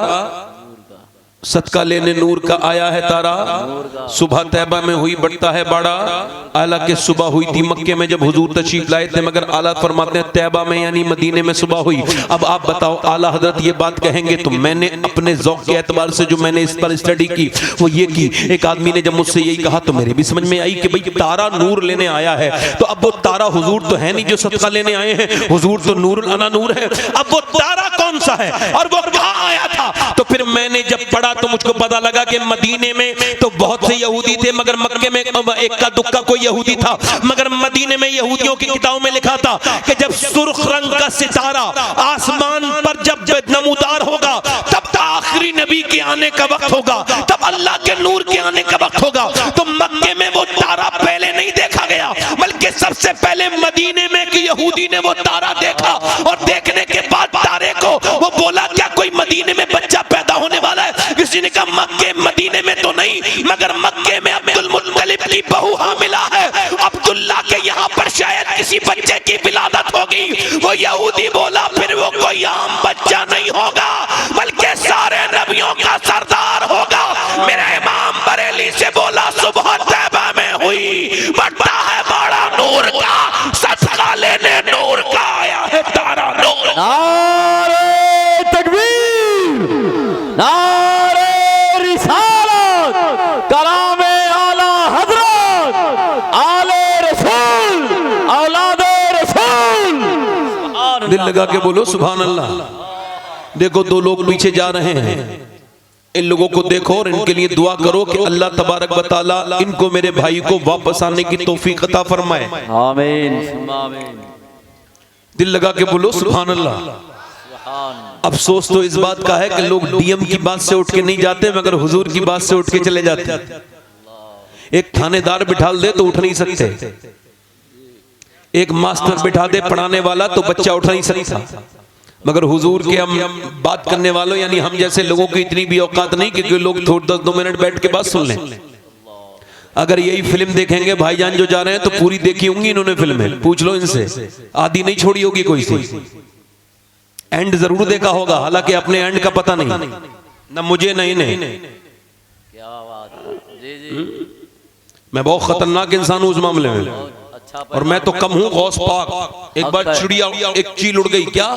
सदका लेने नूर का, आया है तारा सुबह तैबा में हुई बढ़ता है बड़ा। आला के सुबह हुई थी मक्के में जब हुजूर तशरीफ लाए थे, मगर आला फरमाते हैं तैबा में यानी मदीने में सुबह हुई। अब आप बताओ आला हजरत ये बात कहेंगे तो मैंने अपने ज़ौक़ के एतबार से जो मैंने इस पर स्टडी की वो ये की, एक आदमी ने जब मुझसे यही कहा तो मेरे भी समझ में आई कि भाई तारा नूर लेने आया है, तो अब वो तारा हुजूर तो है नहीं जो सदका लेने आए हैं, हुजूर तो नूरुल अना नूर है। अब वो तारा कौन सा है और वो कहाँ आया था? तो फिर मैंने जब पढ़ा तो मुझको पता लगा कि मदीने में तो बहुत से यहूदी थे, मगर मक्के में इक्का दुक्का कोई यहूदी था, मगर मदीने में यहूदियों की किताबों में लिखा था कि जब सुर्ख रंग का सितारा आसमान पर जब नमूदार होगा तब आखिरी नबी के आने का वक्त होगा, तब अल्लाह के नूर के आने का वक्त होगा। तो मक्के में वो तारा पहले नहीं देखा गया, बल्कि सबसे पहले मदीने में कि यहूदी ने वो तारा देखा, और देखने के बाद तारे को वो बोला क्या कोई मदीने में बच्चा पैदा होने वाला है? किसी ने कहा मक्के मदीने में तो नहीं, मगर मक्के में अब्दुल मुत्तलिब की बहू हामिला है, अब्दुल्ला के यहाँ पर शायद किसी बच्चे की विलादत होगी। वो यहूदी बोला फिर वो कोई आम बच्चा नहीं होगा, बल्कि सारे नबियों का सरदार होगा। मेरा इमाम बरेली से बोला सुबह तैबा में हुई बढ़ता है बड़ा नूर का, सदका लेने नूर का आया है तारा नूर। नारे तकबीर, नारे रिसालत, कलामे आला हजरत, आले रसूल, औलादे रसूल। दिल लगा के बोलो सुभान अल्लाह। देखो दो लोग पीछे जा रहे हैं, इन लोगों को देखो और इनके लिए दुआ करो कि अल्लाह तबारक व तआला इनको मेरे भाई को वापस आने की तौफीक अता फरमाए। आमीन आमीन। दिल लगा के बोलो सुभान अल्लाह। अफसोस तो इस बात का है कि लोग डीएम की बात से उठ के नहीं जाते, मगर हुजूर की बात से उठ के चले जाते। एक थानेदार बिठा दे तो उठ नहीं सकते, एक मास्टर बिठा दे पढ़ाने वाला तो बच्चा उठ नहीं सकता, मगर हुजूर के हम बात करने वालों यानी हम जैसे लोगों की इतनी भी औकात नहीं कि लोग थोड़ी 10-2 मिनट बैठ के बात सुन लें। अगर यही फिल्म देखेंगे भाईजान जो जा रहे हैं तो पूरी देखी होंगी इन्होंने फिल्में, पूछ लो इनसे, आधी नहीं छोड़ी होगी कोई सी। एंड जरूर देखा होगा, हालांकि अपने एंड का पता नहीं, न मुझे नहीं नहीं। क्या बात है जी जी। मैं बहुत खतरनाक इंसान हूं उस मामले में, और मैं तो कम हूं गौस पाक। एक बार चिड़िया, एक चील उड़ गई, क्या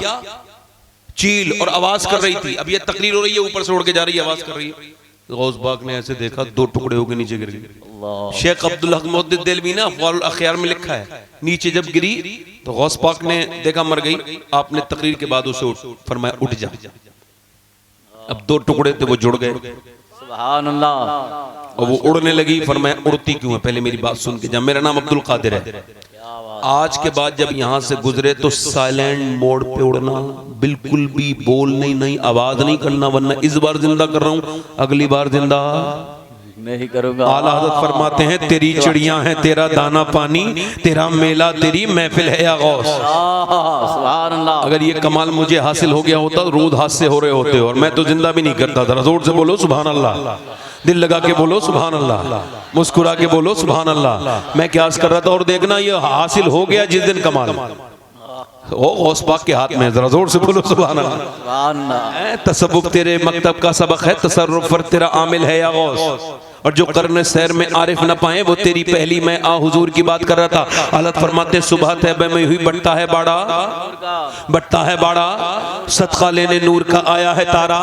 चील, और आवाज कर रही थी। अब ये तकरीर हो रही है, ऊपर से उड़ के जा रही है, आवाज कर रही है। गौस पाक ने ऐसे देखा, 2 टुकड़े होकर नीचे गिर गई। शेख अब्दुल हक मुहद्दिद देलवी ने अफ़वाल अख़यार में लिखा है, नीचे जब गिरी तो गौस पाक ने देखा मर गई, आपने तकरीर के बाद उसे फरमाया उठ जा। अब 2 टुकड़े थे वो जुड़ गए, सुभान अल्लाह। और वो उड़ने लगी। फरमाया उड़ती क्यों है, पहले मेरी बात सुन के जा। मेरा नाम अब्दुल कादिर है, आज के बाद जब यहाँ से गुजरे तो साइलेंट मोड पे उड़ना, बिल्कुल भी बोल नहीं, आवाज नहीं करना, वरना इस बार जिंदा कर रहा हूँ, अगली बार जिंदा नहीं करूंगा। आला हज़रत फरमाते हैं तेरी चिड़ियां हैं तेरा दाना पानी, तेरा मेला तेरी महफिल है या गौस। सुभान अल्लाह। अगर ये कमाल मुझे हासिल हो गया होता तो रोज हादसे हो रहे होते, और मैं तो जिंदा भी नहीं करता था। जोर से बोलो सुभान अल्लाह, दिल लगा के बोलो सुभान अल्लाह, मुस्कुरा के बोलो सुभान अल्लाह। मैं क्या कर रहा था, और देखना ये हासिल हो गया जिस दिन कमाल ओ गौस पाक के हाथ में। जरा जोर से बोलो सुभान अल्लाह। तसव्वुफ तेरे मकतब का सबक है, तसर्रुफ पर तेरा आमिल है या गौस। और जो करने सैर में आरिफ न पाए वो तेरी पहली मैं आ हुजूर की बात कर रहा था। हालत फरमाते सुबह तैबा में हुई बढ़ता है बाड़ा, बढ़ता है बाड़ा, सदका लेने नूर का आया है तारा।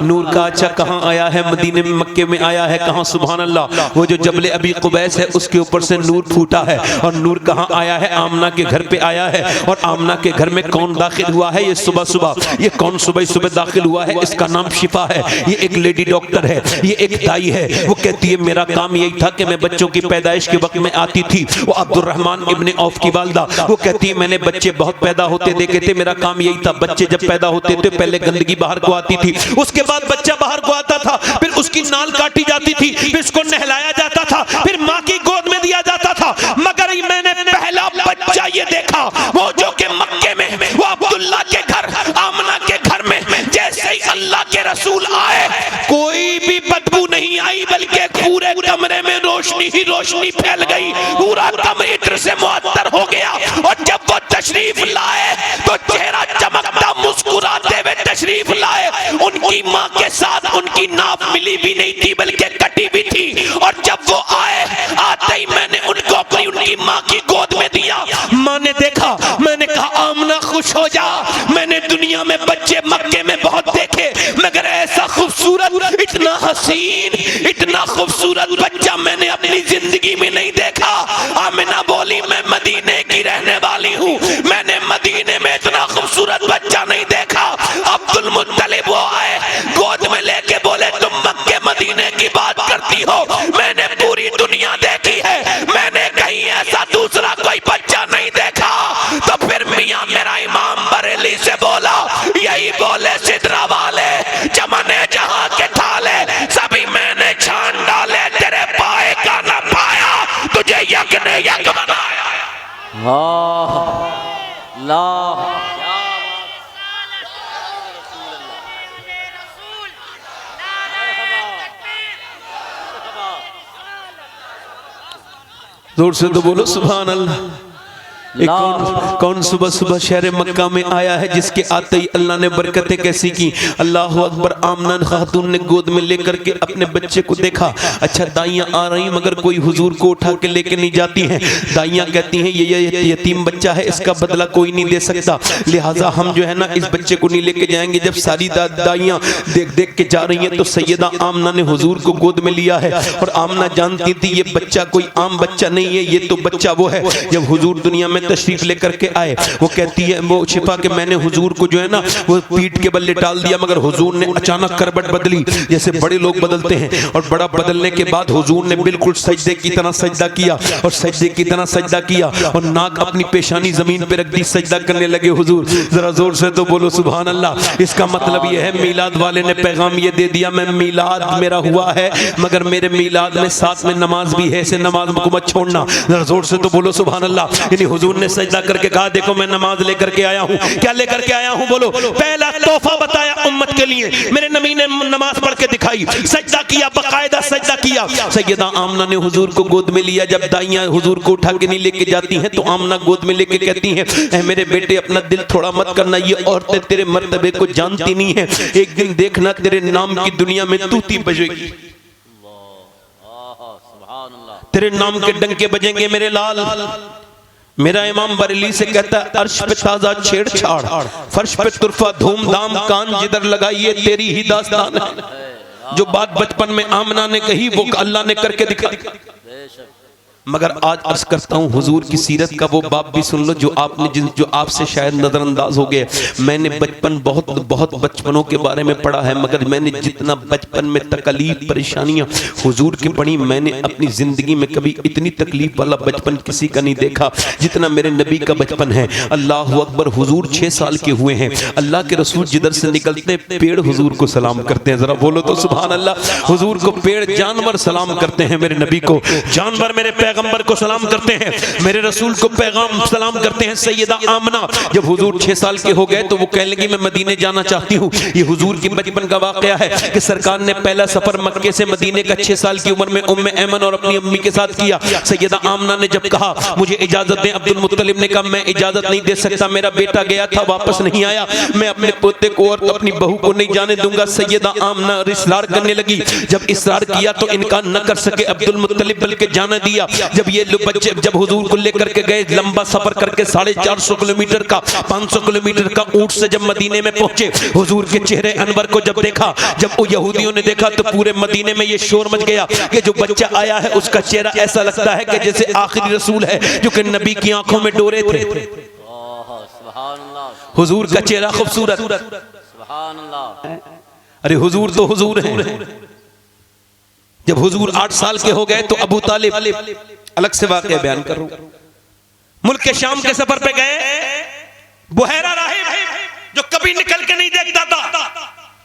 नूर का अच्छा कहाँ आया है, मदीने में मक्के में आया है कहाँ, सुभान अल्लाह। वो जो जबले अबी कुबैस है उसके ऊपर से नूर फूटा है, और नूर कहाँ आया है, आमना के घर पे आया है। और आमना के घर में कौन दाखिल हुआ है, ये सुबह सुबह, ये कौन सुबह सुबह दाखिल हुआ है, इसका नाम शिफा है। ये एक लेडी डॉक्टर है, ये एक दाई है। वो कहती कहती है मेरा काम यही था कि मैं बच्चों की पैदाइश के वक्त में आती थी। वो अब्दुर्रहमान इब्ने औफ की वालिदा वो कहती है मैंने बच्चे बहुत पैदा होते देखे थे, मेरा काम यही था बच्चे जब पैदा होते थे पहले गंदगी बाहर को आती थी, उसके बाद बच्चा बाहर को आता था, फिर उसकी नाल काटी जाती थी, फिर उसको नहलाया जाता था, फिर माँ की गोद में दिया जाता था। मगर मैंने पहला बच्चा ये देखा वो जो कि मक्के में वो अब्दुल्ला के घर आमना के घर में जैसे ही अल्लाह के रसूल आए कोई भी बदबू नहीं आई, बल्कि पूरे कमरे में रोशनी ही रोशनी फैल गई, पूरा कमरा इत्र से मुअत्तर हो गया। और जब वो तशरीफ लाए तो चेहरा चमकता मुस्कुराते हुए तशरीफ लाए। उनकी माँ के साथ उनकी नाप मिली भी नहीं थी बल्कि कटी भी थी। और जब वो आए आते ही मैंने उनको अपनी उनकी माँ की गोद में दिया। माँ ने देखा, मैंने कहा आमना खुश हो जा, मैंने दुनिया में बच्चे मक्के में बहुत देखे मगर ऐसा खूबसूरत इतना हसीन इतना खूबसूरत बच्चा मैंने अपनी जिंदगी में नहीं देखा। आमिना बोली मैं मदीने की रहने वाली हूँ, मैंने मदीने में इतना खूबसूरत बच्चा नहीं देखा। अब्दुल मुत्तलिब वो आए गोद में लेके बोले तुम मक्के मदीने की बात करती हो, मैंने पूरी दुनिया देखी है, मैंने कहीं ऐसा दूसरा कोई बच्चा नहीं देखा। तो फिर मियां मेरा इमाम बरेली से बोला यही बोले सिदरा वाले चमने जहां के थाले सभी मैंने छान डाले, तेरे पाए का न पाया तुझे यज्ञ ने यज्ञ बनाया। जोर से तो बोलो सुभान अल्लाह। कौन सुबह सुबह शहर मक्का में आया है जिसके आते ही अल्लाह ने बरकतें कैसी की। अल्लाह अकबर। आमना खातून ने गोद में लेकर के अपने बच्चे को देखा। अच्छा दाइयाँ आ रही मगर कोई हुजूर को उठा के लेके नहीं जाती हैं। दाइयाँ कहती हैं ये यतीम बच्चा है, इसका बदला कोई नहीं दे सकता, लिहाजा हम जो है ना इस बच्चे को नहीं लेके जाएंगे। जब सारी दाइयाँ देख देख के जा रही हैं तो सैयदा आमना ने हुजूर को गोद में लिया है। और आमना जानती थी ये बच्चा कोई आम बच्चा नहीं है, ये तो बच्चा वो है। जब हुजूर दुनिया में तशरीफ लेकर के आए वो कहती है वो छिपा के मैंने हुजूर को जो है ना वो पीठ के बल लेटाल दिया, मगर हुजूर ने अचानक करवट बदली जैसे बड़े लोग बदलते हैं। और बड़ा बदलने के बाद हुजूर ने बिल्कुल सजदे की तरह सजदा किया और सजदे की तरह सजदा किया और नाक अपनी पेशानी जमीन पे रख दी, सजदा करने लगे हुजूर। जरा जोर से तो बोलो सुभान अल्लाह। इसका मतलब ये है मीलाद वाले ने पैगाम ये दे दिया मैं मीलाद मेरा हुआ है मगर मेरे मीलाद में साथ में नमाज भी है, इसे नमाज को मत छोड़ना। जरा जोर से तो बोलो सुभान अल्लाह। यानी हुजूर ने सजदा करके कहा देखो मैं नमाज लेकर के आया हूँ। क्या लेकर के आया हूँ बोलो? पहला तोहफा बताया उम्मत के लिए, मेरे नबी ने नमाज पढ़ के दिखाई, सजदा किया, बाकायदा सजदा किया। सैयदा आमना ने हुजूर को गोद में लिया। जब दाइयां हुजूर को उठा के नहीं लेके जाती हैं तो आमना गोद में लेके कहती हैं ऐ मेरे बेटे अपना दिल थोड़ा मत करना, ये औरतें तेरे मर्तबे को जानती नहीं है, एक दिन देखना तेरे नाम की दुनिया में तूती बजेगी, तेरे नाम के डंके बजेंगे मेरे लाल। मेरा इमाम बरेली से कहता है अर्श पे ताजा छेड़छाड़, फर्श पे तुरफा धूमधाम, कान जिधर लगाइए तेरी ही दास्तान है। जो बात बचपन में आमना ने कही वो अल्लाह ने करके दिखा। मगर आज अर्ज करता हूँ हुजूर की सीरत का वो बाप भी सुन लो जो आपने जो आपसे शायद नजरअंदाज हो गए। मैंने बचपन बहुत बचपनों के बारे में पढ़ा है मगर मैंने जितना बचपन में तकलीफ परेशानियां हुजूर की पढ़ी मैंने अपनी जिंदगी में कभी इतनी तकलीफ वाला बचपन किसी का नहीं देखा जितना मेरे नबी का बचपन है। अल्लाह अकबर। हुजूर 6 साल के हुए हैं, अल्लाह के रसूल जिधर से निकलते पेड़ हुजूर को सलाम करते हैं। जरा बोलो तो सुभान अल्लाह। हुजूर को पेड़ जानवर सलाम करते हैं, मेरे नबी को जानवर मेरे पैगंबर को सलाम करते हैं, मेरे रसूल को पैगाम सलाम करते हैं। सैयदा आमना जब हुजूर 6 साल के हो गए तो वो कहने लगी मैं मदीने जाना चाहती हूँ। ये हुजूर की बचपन का वाकया है कि सरकार ने पहला सफर मक्के से मदीने का 6 साल की उम्र में उम्मे ऐमन और अपनी अम्मी के साथ किया। सैयदा आमना ने जब कहा मुझे इजाजत दें, अब्दुल मुत्तलिब ने कहा मैं इजाजत नहीं दे सकता, मेरा बेटा गया था वापस नहीं आया, मैं अपने पोते को और अपनी बहू को नहीं जाने दूंगा। सैयदा आमना इसरार करने लगी। जब इसरार किया तो इनकार न कर सके अब्दुल मुत्तलिब बल्कि जाने दिया। जब ये बच्चे जब हुजूर को लेकर के गए लंबा सफर करके 450 किलोमीटर का 500 किलोमीटर का ऊंट से जब मदीने में पहुंचे हुजूर के चेहरे अनवर को जब देखा, जब वो यहूदियों ने देखा तो पूरे मदीने में ये शोर मच गया कि जो बच्चा आया है उसका चेहरा ऐसा लगता है कि जैसे आखिरी रसूल है जो कि नबी की आंखों में डोरे थे। हुजूर का चेहरा खूबसूरत। अरे हुजूर तो हुजूर है। जब हुजूर 8 साल के हो गए तो अबू तालिब, अलग से वाक़या बयान कर रहा हूं, मुल्क के शाम के सफर पे गए। बुहैरा राहिब जो कभी निकल के नहीं देखता था,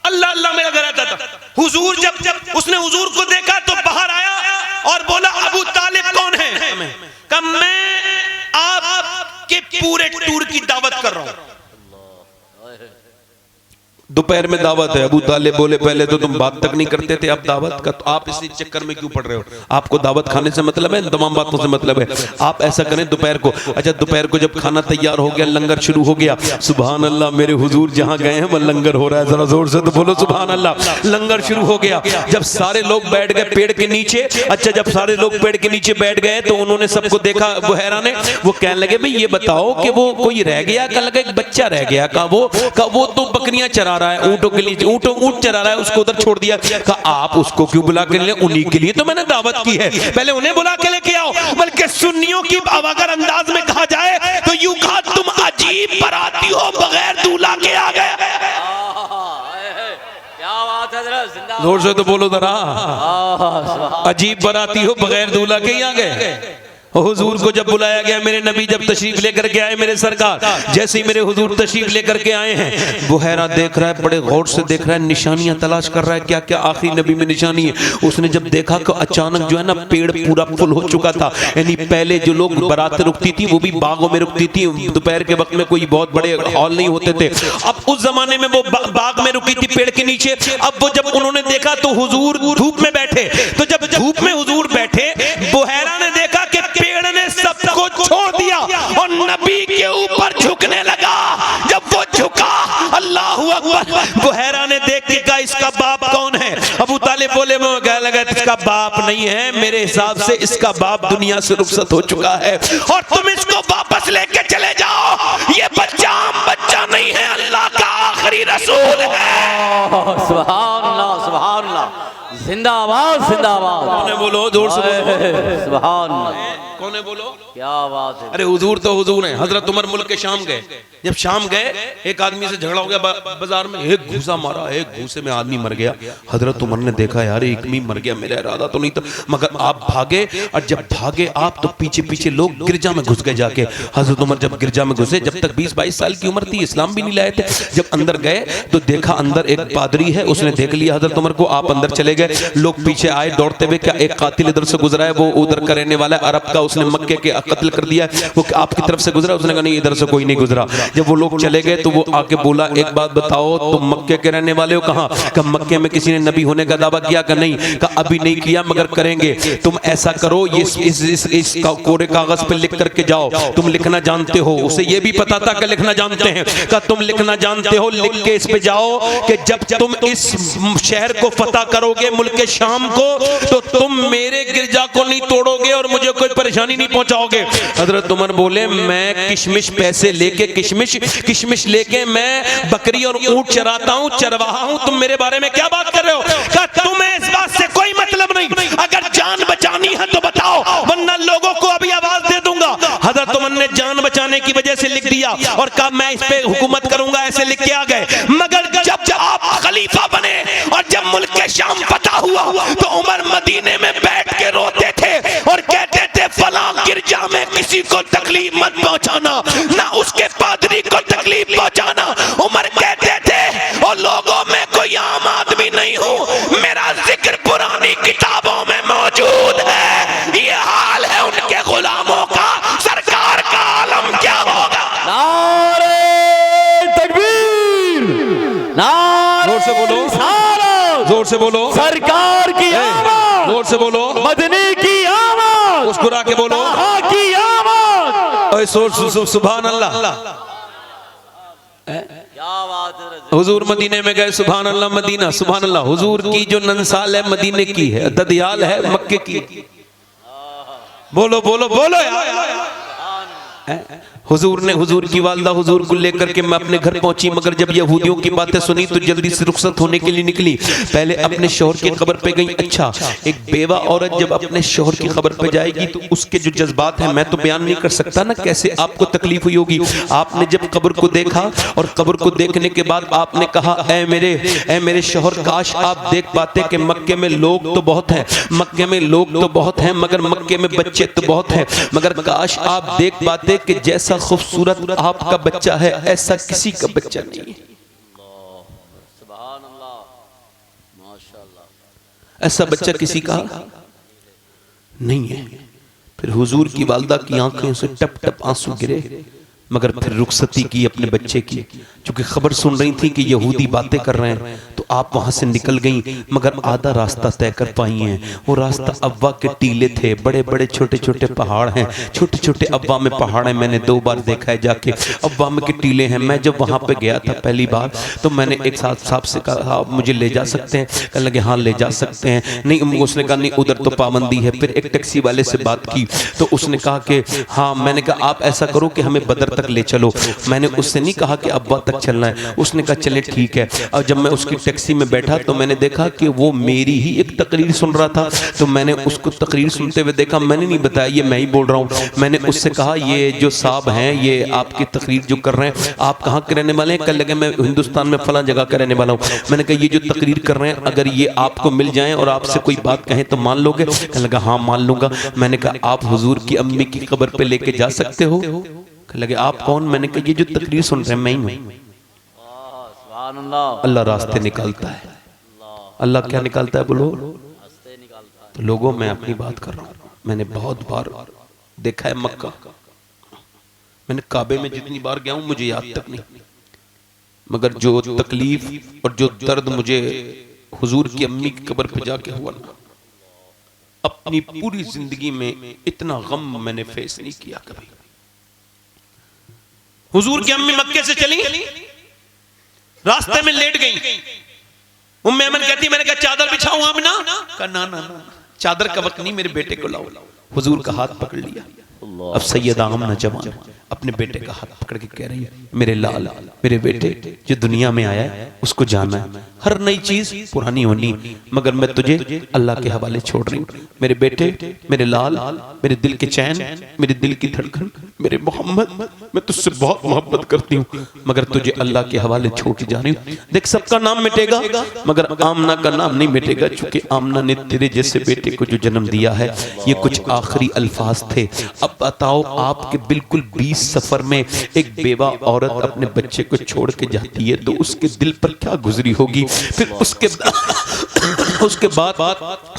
अल्लाह अल्लाह में लगा रहता था। हुजूर जब उसने हुजूर को देखा तो बाहर आया और बोला अबू तालिब कौन है? कहा मैं आपके पूरे टूर की दावत कर रहा हूं। दोपहर में दावत है। अबू तालिब बोले पहले तो तुम बात तक नहीं करते थे, अब दावत का, तो आप इसी चक्कर में क्यों पड़ रहे हो? आपको दावत खाने से मतलब है, तमाम बातों से मतलब है। आप ऐसा करें दोपहर को, अच्छा दोपहर को जब खाना तैयार हो गया, लंगर शुरू हो गया, सुभान अल्लाह, मेरे हुजूर जहां गए हैं वह लंगर हो रहा है, जरा जोर से तो बोलो सुभान अल्लाह। लंगर शुरू हो गया, जब सारे लोग बैठ गए पेड़ के नीचे, अच्छा जब सारे लोग पेड़ के नीचे बैठ गए तो उन्होंने सबको देखा बुहैरा ने, वो कहने लगे भाई ये बताओ कि वो कोई रह गया? कहा लगा एक बच्चा रह गया। कहा वो तो बकरियां चरा रहा है, ऊंटों के लिए, ऊंट चरा रहा है, उसको उधर छोड़ दिया। कहा आप उसको क्यों बुला के ले? उन्हीं के लिए तो मैंने दावत की है, पहले उन्हें बुला के लेके आओ। बल्कि सुन्नियों की अगर अंदाज में कहा जाए तो यूं कहा तुम अजीब बराती हो, बगैर दूल्हा के आ गए। क्या बात है, जरा जिंदाबाद। जोर से तो बोलो जरा, अजीब बराती हो बगैर दूल्हा के ही आ गए। हुजूर को जब बुलाया गया, मेरे नबी जब तशरीफ लेकर के आए, मेरे सरकार जैसे ही मेरे हुजूर तशरीफ लेकर के आए हैं, बुहैरा देख रहा है, बड़े गौर से देख रहा है, निशानियां तलाश कर रहा है, क्या क्या आखिरी नबी में निशानी है। उसने जब देखा कि अचानक जो है ना पेड़ पूरा फुल हो चुका था, यानी पहले जो लोग बारातें रुकती थी वो भी बागों में रुकती थी, दोपहर के वक्त में कोई बहुत बड़े हॉल नहीं होते थे। अब उस जमाने में वो बाग में रुकी थी पेड़ के नीचे। अब वो जब उन्होंने देखा तो हुजूर धूप में बैठे, तो जब धूप में हुजूर बैठे, बुहैरा ने देखा कि पेड़ ने सबको छोड़ दिया और नबी के ऊपर झुकने लगा। जब वो झुका, अल्लाहू अकबर, बुहैरा ने देख के कहा इसका बाप कौन है? अबू तालिब बोले मैं कहने लगा इसका बाप नहीं है, मेरे हिसाब से इसका बाप दुनिया से रुखसत हो चुका है और तुम इसको वापस लेके चले जाओ। ये बच्चा आम बच्चा नहीं है, अल्लाह का आखिरी रसूल है। सुभान अल्लाह, सुभान अल्लाह, जिंदाबाद जिंदाबाद। कौन है बोलो, जोर से बोलो, सुभान अल्लाह। कौन है बोलो, क्या बात है। अरे हुजूर तो हुजूर हैं। हजरत उमर मुल्क के शाम गए, जब शाम गए एक आदमी से झगड़ा हो गया बाजार में, एक घूसा मारा, एक घूसे में आदमी मर गया। हजरत उमर ने देखा यार एक भी मर गया, मेरा इरादा तो नहीं था, मगर आप भागे, और जब भागे आप तो पीछे पीछे लोग गिरजा में घुस गए जाके। हजरत उमर जब गिरजा में घुसे, जब तक 20-22 साल की उम्र थी, इस्लाम भी नहीं लाए थे, जब अंदर गए तो देखा अंदर एक पादरी है, उसने देख लिया हजरत उमर को, आप अंदर चले गए। लोग पीछे आए दौड़ते हुए, क्या एक कातिल इधर से गुजरा है, वो उधर का रहने वाला अरब का, उसने मक्के के कत्ल कर दिया, वो आपकी तरफ से गुजरा? उसने कहा नहीं इधर से कोई नहीं गुजरा। जब वो लोग चले गए तो वो आके बोला एक बात बताओ, तुम मक्के के रहने वाले हो? कहां? कहा मक्के में किसी ने नबी होने का दावा किया? कि नहीं। कहा अभी नहीं किया मगर करेंगे। तुम ऐसा करो, ये इस कोरे कागज पे लिख करके जाओ, तुम लिखना जानते हो। उसे ये भी पता था कि लिखना जानते हैं। कहा तुम लिखना जानते हो, लिख के इस पे जाओ कि जब तुम इस शहर को फतह करोगे, मुल्क शाम को, तो तुम मेरे गिरजा को नहीं तोड़ोगे और मुझे कोई परेशानी नहीं पहुंचाओगे। हजरत उमर बोले मैं किशमिश पैसे लेके किशमिश लेके मैं बकरी और ऊंट चराता हूं, चरवाहा हूं, तुम मेरे बारे में क्या बात कर रहे हो? कहा तुम्हें इस बात से कोई मतलब नहीं, अगर जान बचानी है तो बताओ, वरना लोगों को अभी आवाज दे दूंगा। हजरत उमर ने जान बचाने की वजह से लिख दिया और कहा मैं इस पे हुकूमत करूंगा, ऐसे लिख के आ गए। मगर जब आप खलीफा बने और जब मुल्क के शाम फतह हुआ तो उमर मदीने में बैठ के रोते थे और कहते थे फलां गिरजा में किसी को तकलीफ मत पहुंचाना, ना उसके पादरी को तकलीफ पहुंचाना। उमर कहते थे और लोगों में कोई आम आदमी नहीं हूं, मेरा जिक्र पुरानी किताबों में मौजूद है। ये हाल है उनके गुलामों का, सरकार का आलम क्या होगा? नारे तकबीर, नारे जोर से बोलो, रिसालत, जोर से बोलो, सरकार की आवाज, जोर से बोलो, मदनी की आवाज, मुस्कुरा के बोलो की आवाज। सुभान अल्लाह। क्या बात है। हुजूर मदीने में गए, सुभान अल्लाह, मदीना सुभान अल्लाह। हुजूर की जो नंसाल है मदीने की है, ददियाल है मक्के की। बोलो बोलो बोलो यार। हुजूर ने हुजूर की वालदा हुजूर को लेकर के मैं अपने घर पहुंची, मगर जब यहूदियों की बातें सुनी तो जल्दी से रुखसत होने के लिए निकली। पहले अपने शौहर की खबर पे गई। अच्छा, एक बेवा औरत जब अपने शौहर की खबर पे जाएगी तो उसके जो जज्बात हैं मैं तो बयान नहीं कर सकता ना, कैसे आपको तकलीफ हुई होगी। आपने जब कब्र को देखा और कब्र को देखने के बाद आपने कहा, ऐ मेरे शौहर, काश आप देख पाते कि मक्के में लोग तो बहुत हैं, मक्के में लोग तो बहुत हैं, मगर मक्के में बच्चे तो बहुत हैं, मगर काश आप देख पाते कि जैसा खूबसूरत आपका बच्चा है ऐसा किसी का बच्चा नहीं है। सुभान अल्लाह, माशाअल्लाह। ऐसा बच्चा किसी का नहीं है। फिर हुजूर की वालदा की आंखें से टप टप आंसू गिरे, मगर फिर रुखसती की अपने बच्चे की, क्योंकि खबर सुन रही थी कि यहूदी बातें कर रहे हैं। तो आप वहां से निकल गई, मगर आधा रास्ता तय कर पाई हैं। वो रास्ता अव्वा के टीले थे, बड़े बड़े छोटे छोटे पहाड़ हैं, छोटे छोटे अव्वा में पहाड़ हैं। मैंने 2 बार देखा है जाके, अव्वा में के टीले हैं। मैं जब वहां पे गया था पहली बार तो मैंने एक साहब से कहा, आप मुझे ले जा सकते हैं? कहने लगे हाँ ले जा सकते हैं। नहीं, उसने कहा नहीं उधर तो पाबंदी है। फिर एक टैक्सी वाले से बात की तो उसने कहा कि हाँ। मैंने कहा आप ऐसा करो कि हमें बदर तक ले चलो। मैंने उससे नहीं कहा कि अब्बा तक चलना है, उसने कहा चले ठीक है। और जब मैं उसकी टैक्सी में बैठा तो मैंने देखा कि वो मेरी ही एक तकरीर सुन रहा था। तो मैंने उसको तकरीर सुनते हुए देखा, मैंने नहीं बताया ये मैं ही बोल रहा हूँ। मैंने उससे कहा ये जो साहब हैं ये आपकी तकरीर जो कर रहे हैं, आप कहाँ के रहने वाले हैं? कल लगे मैं हिंदुस्तान में फला जगह का रहने वाला हूँ। मैंने कहा ये जो तकरीर कर रहे हैं अगर ये आपको मिल जाएं और आपसे कोई बात कहें तो मान लोगे? कहने लगा हाँ मान लूंगा। मैंने कहा आप हुजूर की अम्मी की कब्र पे लेके जा सकते हो? लगे आप कौन? मैंने कहा ये जो तकरीर सुन रहे हैं मैं ही हूं। अल्लाह रास्ते निकालता है। अल्लाह क्या निकालता है बोलो? तो लोगों मैं अपनी बात कर रहा हूं। मैंने बहुत बार देखा है मक्का, मैंने काबे में जितनी बार गया हूं मुझे याद तक नहीं, मगर जो तकलीफ और जो दर्द मुझे हुजूर की अम्मी की कब्र पे जाके हुआ ना, अपनी पूरी जिंदगी में इतना गम मैंने फेस नहीं किया कभी। हुजूर की अम्मी मक्के से चली, रास्ते में लेट गई। उम्मे ऐमन कहती मैंने कहा चादर बिछाऊं आमिना? कहा ना ना ना, चादर का वक्त नहीं, मेरे बेटे को लाओ। हुजूर का हाथ पकड़ लिया। अब सैयदा आमना जवान अपने बेटे का हाथ पकड़ के कह रही है मेरे लाल, मेरे बेटे जो दुनिया में आया है उसको जाना है। हर नई चीज पुरानी होनी, मगर मैं तुझे अल्लाह के हवाले छोड़ रही हूँ। मेरे बेटे, मेरे लाल, मेरे दिल के चैन, मेरे दिल की धड़कन, मेरे मोहम्मद, मैं तुझसे बहुत मोहब्बत करती हूँ, मगर तुझे अल्लाह के हवाले छोड़ के जा रही हूँ। देख सबका नाम मिटेगा मगर आमना का नाम नहीं मिटेगा, क्योंकि आमना ने तेरे जैसे बेटे को जो जन्म दिया है। ये कुछ आखिरी अल्फाज थे। अब बताओ आपके बिल्कुल 20 सफर में एक बेवा औरत अपने बच्चे को छोड़ के जाती है तो उसके दिल पर क्या गुजरी होगी। फिर उसके बाद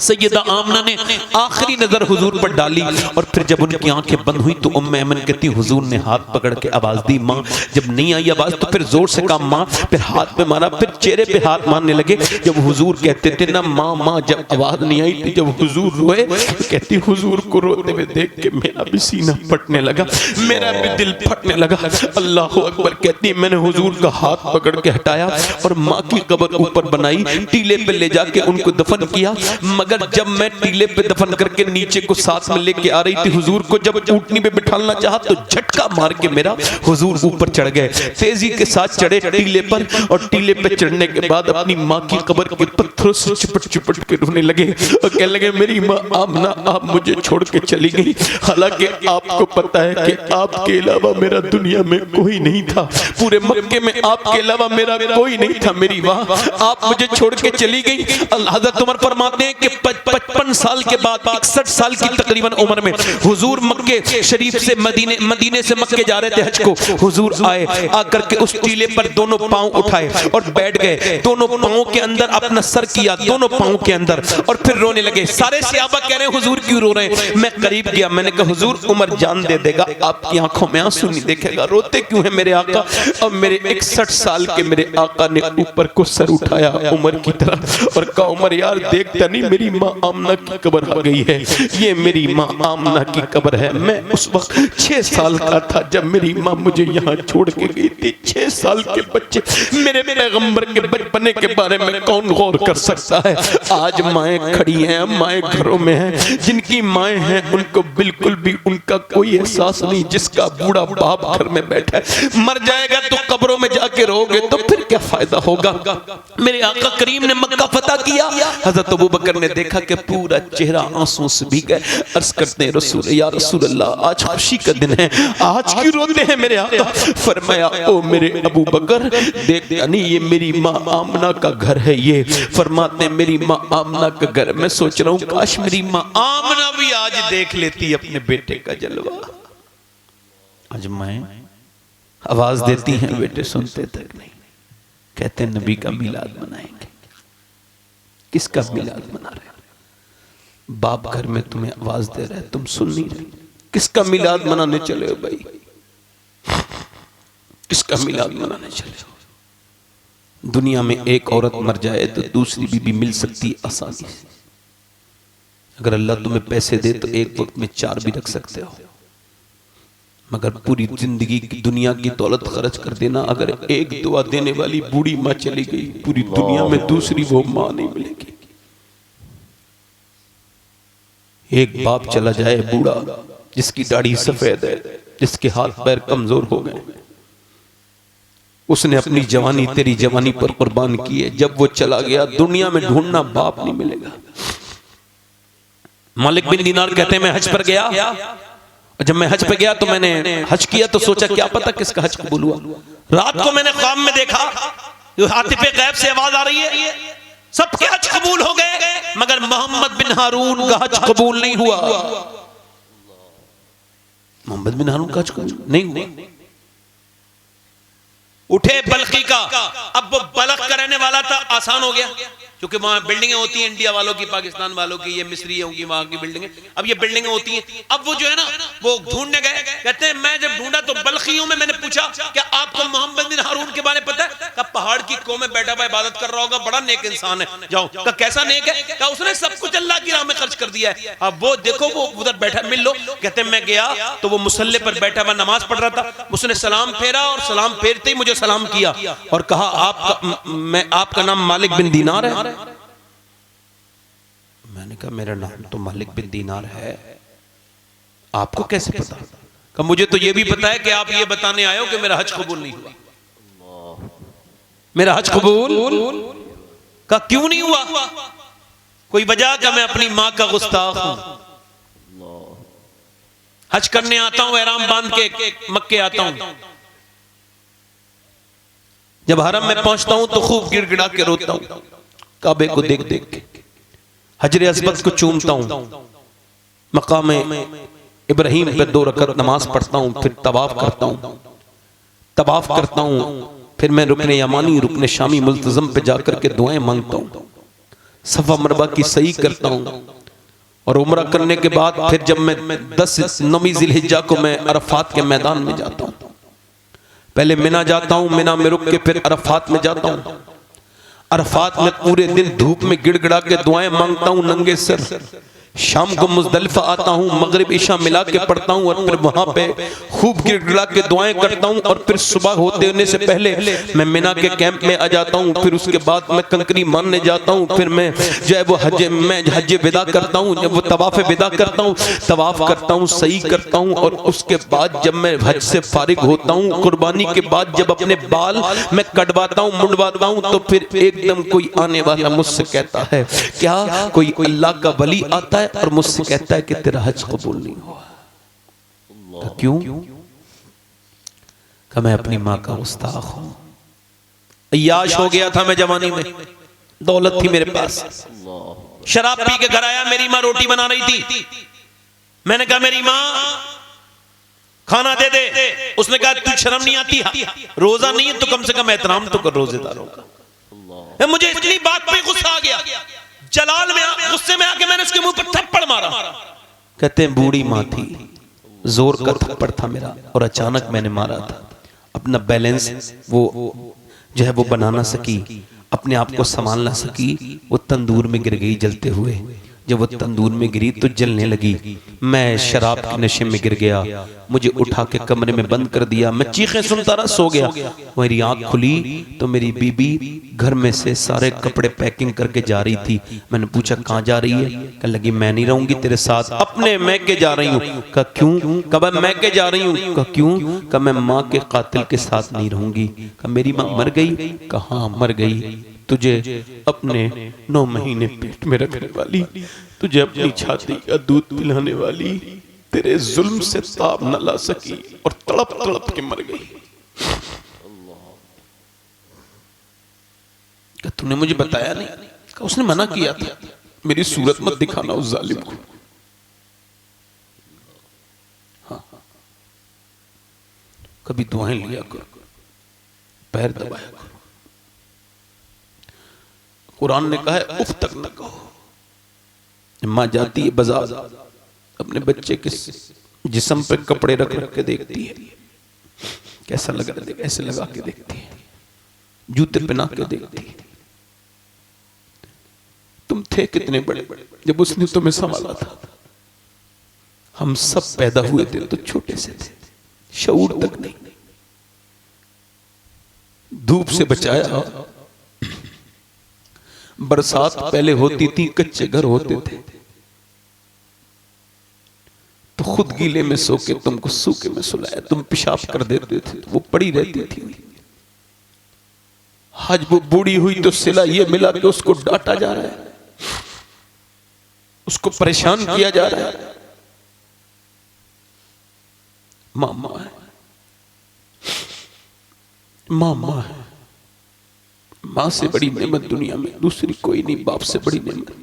सैयदा आमना ने आखिरी नजर हुजूर पर डाली और फिर जब उनकी आंखें बंद हुई तो उम्मे ऐमन कहती हुजूर ने हाथ पकड़ के आवाज दी माँ। जब नहीं आई आवाज तो फिर जोर से कहा माँ, फिर हाथ पे मारा, फिर चेहरे पे हाथ मारने लगे। जब हुजूर कहते थे ना माँ माँ, जब आवाज नहीं आई थी, जब हुजूर रोए, कहती हुजूर को रोते हुए देख के मेरा भी सीना फटने लगा, मेरा भी दिल फटने लगा। अल्लाह अकबर कहती मैंने हुजूर का हाथ पकड़ के हटाया और माँ की कब्र ऊपर बनाई, टीले पे ले जाके उनको दफन किया। मगर जब मैं टीले पे दफन करके नीचे को साथ में लेके आ रही थी हुजूर को, जब ऊंटनी पे बिठाना चाहा तो झटका मार के मेरा हुजूर ऊपर चढ़ गए। तेजी के साथ चढ़े टीले पर और टीले पे चढ़ने के बाद अपनी माँ की कब्र के पत्थरों से चिपट चिपट के रोने लगे और कहने लगे मेरी माँ आमना आप मुझे छोड़ के चली गई, हालांकि आपको पता है कि आपके अलावा मेरा दुनिया में कोई नहीं था, पूरे मक्के में आपके अलावा मेरा कोई नहीं था। मेरी माँ आप मुझे छोड़ के चली गई। हज़रत उमर फरमाते हैं कि 55 साल के बाद 61 साल की तकरीबन उम्र में हुजूर मक्के शरीफ से मदीने से मक्के जा रहे थे हज को। हुजूर आए, आकर के उस टीले पर दोनों पांव उठाए और बैठ गए, दोनों पांवों के अंदर अपना सर किया, दोनों पांवों के अंदर, और फिर रोने लगे। सारे सहाबा कह रहे हैं हुजूर क्यों रो रहे हैं? मैं करीब गया, मैंने कहा हुजूर उमर जान दे देगा, आपकी आंखों में आंसू नहीं देखेगा, रोते क्यों है मेरे आका? और मेरे 61 साल के मेरे आका ने ऊपर को सर उठाया उमर की तरफ और कहा उमर उमर यार देखता नहीं मेरी माँ आमना की कब्र आ गई है, ये मेरी माँ आमना की कब्र है। मैं उस वक्त 6 साल का था जब मेरी माँ मुझे यहाँ छोड़ के गई थी। 6 साल के बच्चे मेरे पैगंबर के बचपने के बारे में कौन गौर कर सकता है। आज माएँ खड़ी हैं, माएँ घरों में हैं, जिनकी माएँ हैं उनको बिल्कुल भी उनका कोई एहसास नहीं। जिसका बूढ़ा बाप घर में बैठा है, मर जाएगा तो कब्रों में जाके रोगे तो फिर क्या फायदा होगा। मेरे आका करीम ने मक्का फतह किया, हजरत अबू बकर ने देखा कि पूरा चेहरा आंसुओं से भीग गया। अर्ज करते हैं रसूल या रसूल अल्लाह आज खुशी का दिन है, आज क्यों रोते हैं मेरे आका। फरमाया ओ मेरे अबू बकर देखता नहीं ये मेरी माँ आमना का घर है। ये फरमाते हैं मेरी माँ आमना का घर, मैं सोच रहा हूँ काश मेरी माँ आमना भी आज देख लेती अपने बेटे का जलवा। आज माएँ आवाज देती हैं, बेटे सुनते तक नहीं। कहते हैं नबी का मिलाद मनाएंगे। किसका मिलाद मना रहे? बाप घर में तुम्हें आवाज दे रहा है, तुम सुन नहीं रहे। किसका मिलाद मनाने चले हो भाई? किसका मिलाद मनाने चले हो? दुनिया में एक औरत मर जाए तो दूसरी बीवी मिल सकती है आसानी से। अगर अल्लाह तुम्हें पैसे दे तो एक वक्त में 4 भी रख सकते हो, मगर पूरी जिंदगी की दुनिया की दौलत खर्च कर देना। अगर एक दुआ देने वाली बूढ़ी माँ चली गई, पूरी दुनिया में दूसरी वो माँ नहीं मिलेगी। एक बाप चला जाए बूढ़ा, जिसकी दाढ़ी सफेद है, जिसके हाथ पैर कमजोर हो गए, उसने अपनी जवानी तेरी जवानी पर कुर्बान की है। जब वो चला गया दुनिया में ढूंढना बाप नहीं मिलेगा। मालिक बिन दीनार कहते हैं मैं हज पर गया, जब मैं हज पे गया तो मैंने हज किया तो सोचा क्या पता किसका हज कबूल हुआ। रात को मैंने ख्वाब में देखा आतिफे गैब से आवाज आ रही है सबके हज कबूल हो गए, मगर मोहम्मद बिन हारून का हज कबूल नहीं हुआ। मोहम्मद बिन हारून का हज कबूल नहीं हुआ। उठे बल्खी का, अब वो बलख का रहने वाला था, आसान हो गया क्योंकि वहां बिल्डिंगें होती हैं इंडिया वालों की, पाकिस्तान वालों की, ये मिस्रियों की वहां की बिल्डिंगें। अब ये बिल्डिंगें होती हैं। अब वो जो है ना वो ढूंढने गए, कहते हैं मैं जब ढूंढा तो बल्खियों में मैंने पूछा क्या आपको मोहम्मद बिन हारून के बारे में पता है? कहा पहाड़ की कौम में बैठा हुआ इबादत कर रहा होगा, बड़ा नेक इंसान है। जाओ। कहा कैसा नेक है? कहा उसने सब कुछ अल्लाह की राह में खर्च कर दिया है। अब वो देखो वो उधर बैठा, मिल लो। कहते मैं गया तो वो मुसल्ले पर बैठा हुआ नमाज पढ़ रहा था। उसने सलाम फेरा और सलाम फेरते ही मुझे सलाम किया और कहा आपका नाम मालिक बिन दीनार है? मैंने कहा मेरा नाम तो मालिक बिन दीनार है, आपको कैसे पता? कहा मुझे तो ये भी पता है कि आप ये बताने आए हो कि मेरा हज कबूल नहीं हुआ। मेरा हज कबूल? कहा क्यों नहीं हुआ? कोई वजह? का मैं अपनी मां का गुस्ताख हूं। हज करने आता हूं, एहराम बांध के मक्के आता हूं। जब हरम में पहुंचता हूं तो खूब गिड़गिड़ा के रोता हूं, काबे को देख देख के हजरे अस्वद को चूमता हूं, मकाम इब्राहिम पे 2 रकअत नमाज पढ़ता हूं, फिर तवाफ करता हूं, फिर मैं रुकने यमानी रुकने शामी मुल्तजम पे जाकर के दुआएं मांगता हूं, सफा मरवा की सही करता हूं और उम्रा करने के बाद फिर जब मैं 9 जिलहिज्जा को मैं अरफात के मैदान में जाता हूं, पहले मिना जाता हूं, मिना में रुक के फिर अरफात में जाता हूं। अरफात में पूरे दिन धूप में गिड़गिड़ा के दुआएं मांगता हूं नंगे सर। शाम को मुज़दलिफा आता हूं, मगरिब इशा मिला के पढ़ता हूं और फिर वहां पे खूब गिड़गिड़ा के दुआएं करता हूं और फिर सुबह होने से पहले मैं मिना के कैंप में आ जाता हूं। फिर उसके बाद मैं कंकरी मारने जाता हूं, फिर मैं जो है वो हज विदा करता हूं, जब वो तवाफ विदा करता हूं, तवाफ करता हूं, सही करता हूं और उसके बाद जब मैं हज से फारिग होता हूं, कुर्बानी के बाद जब अपने बाल मैं कटवाता हूं, मुंडवाता हूं, तो फिर एकदम कोई आने वाला मुझसे कहता है क्या कोई अल्लाह का वली आता है और मुझसे कहता है कि तेरा हज कबूल नहीं हुआ। क्यों? कि मैं अपनी मां का गुस्ताख हूं। अय्याश हो गया था मैं जवानी में, दौलत थी मेरे पास, शराब पी के घर आया, मेरी मां रोटी बना रही थी। मैंने कहा मेरी मां खाना दे दे। उसने कहा तुझे शर्म नहीं आती? रोजा नहीं है तो कम से कम एहतराम तो कर रोजेदारों का। मुझे इतनी बात पे गुस्सा आ गया, जलाल में गुस्से में आके मैंने उसके मुंह पर थप्पड़ मारा। कहते हैं बूढ़ी मां थी, जोर का थप्पड़ था मेरा और अचानक मैंने मारा था। अपना बैलेंस वो जो है वो बना ना सकी, अपने आप को संभाल ना सकी, वो तंदूर में गिर गई जलते हुए। जब वो तंदूर में गिरी तो जलने लगी। मैं शराब के नशे में गिर गया, मुझे उठा के कमरे में बंद कर दिया। मैं चीखें सुनता रहा, सो गया। मेरी आंख खुली तो मेरी बीबी घर में से सारे कपड़े पैकिंग करके जा रही थी। मैंने पूछा कहाँ जा रही है? कहने लगी मैं नहीं रहूंगी तेरे साथ, अपने मैके जा रही हूँ। कहा क्यों? कहा मैं मैके जा रही हूँ। कहा क्यों? कहा मैं माँ के कातिल के साथ नहीं रहूंगी। कहा मेरी माँ मर गई? कहा हाँ मर गई। तुझे अपने 9 महीने पेट में रखने वाली, तुझे अपनी छाती का दूध पिलाने वाली तेरे जुल्म से ताब न ला सकी और तड़प तड़प के मर गई। क्या तूने मुझे बताया नहीं? क्या उसने मना किया था? मेरी सूरत मत दिखाना उस जालिम को। हाँ, कभी दुआएं लिया करो, पैर दबाया करो। कुरान ने कहा है उफ तक न कहो। माँ जाती है बाजार, अपने बच्चे के जिस्म पे कपड़े रख रख के देखती है, कैसा लग रहा है, ऐसे लगा के देखती है, जूते पहना के देखती है। तुम थे कितने बड़े जब उसने तुम्हें संभाला था? हम सब पैदा हुए थे तो छोटे से थे, शऊर तक नहीं। धूप से बचाया, बरसात पहले होती थी, कच्चे घर होते थे, तो खुद गीले में सो के तुमको सूखे में सुलाया, तुम पेशाब कर देते थे तो वो पड़ी रहती थी। आज वो बूढ़ी हुई तो सिला ये मिला के उसको डांटा जा रहा है, उसको परेशान किया जा रहा है। मामा है, मामा है। माँ से बड़ी नेमत दुनिया में दूसरी कोई नहीं, बाप से बड़ी नेमत।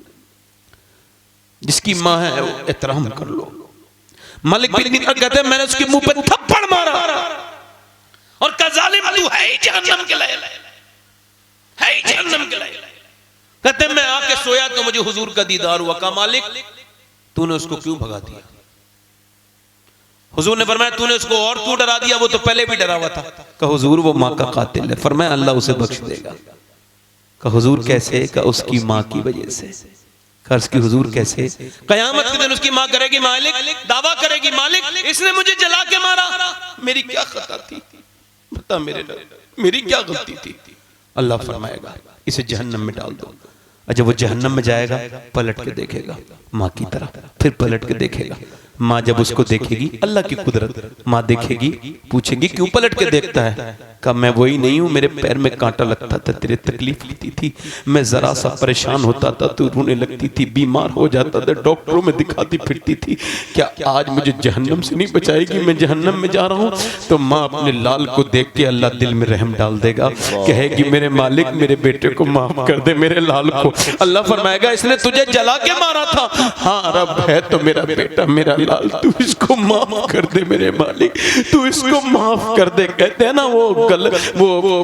जिसकी माँ है वो एहतराम कर लो। मालिक बिन दिनार कहते हैं मैंने उसके मुंह पे थप्पड़ मारा और कहा जालिम तू है ही जहन्नम के लायक, है ही जहन्नम के लायक। कहते हैं मैं आके सोया तो मुझे हुजूर का दीदार हुआ। कहा मालिक तूने उसको क्यों भगा दिया? हुजूर ने फरमाया तूने उसको और क्यों डरा दिया? वो तो पहले भी डरा हुआ था। कहा हुजूर वो माँ का कातिल है। फरमाया अल्लाह उसे बख्श देगा। कहा हुजूर कैसे? कहा उसकी माँ की वजह से। कर्ज की हुजूर कैसे? कयामत के दिन उसकी माँ करेगी मालिक, दावा करेगी मालिक इसने मुझे जला के मारा, मेरी क्या खता थी? बता मेरी क्या गलती थी? अल्लाह फरमाएगा इसे जहन्नम में डाल दो। और जब वो जहन्नम में जाएगा पलट के देखेगा माँ की तरह, फिर पलट के देखेगा। माँ जब उसको देखेगी, अल्लाह की कुदरत, माँ देखेगी, पूछेगी क्यों पलट के देखता है? कहा मैं वही नहीं हूँ, मेरे पैर में कांटा लगता था, तेरे तकलीफ लेती थी, मैं जरा सा परेशान होता था तो रोने लगती थी, बीमार हो जाता था, डॉक्टरों में दिखाती फिरती थी। क्या आज मुझे जहन्नम से नहीं बचाएगी? मैं जहन्नम में जा रहा हूँ। तो माँ अपने लाल को देख के अल्लाह दिल में रहम डाल देगा, कहेगी मेरे मालिक मेरे बेटे को माफ कर दे, मेरे लाल को। अल्लाह फरमाएगा इसने तुझे जला के मारा था। हाँ रब है तो मेरा बेटा, मेरा लाल, तू इसको माफ कर दे मेरे मालिक, तू इसको माफ कर दे। कहते हैं ना वो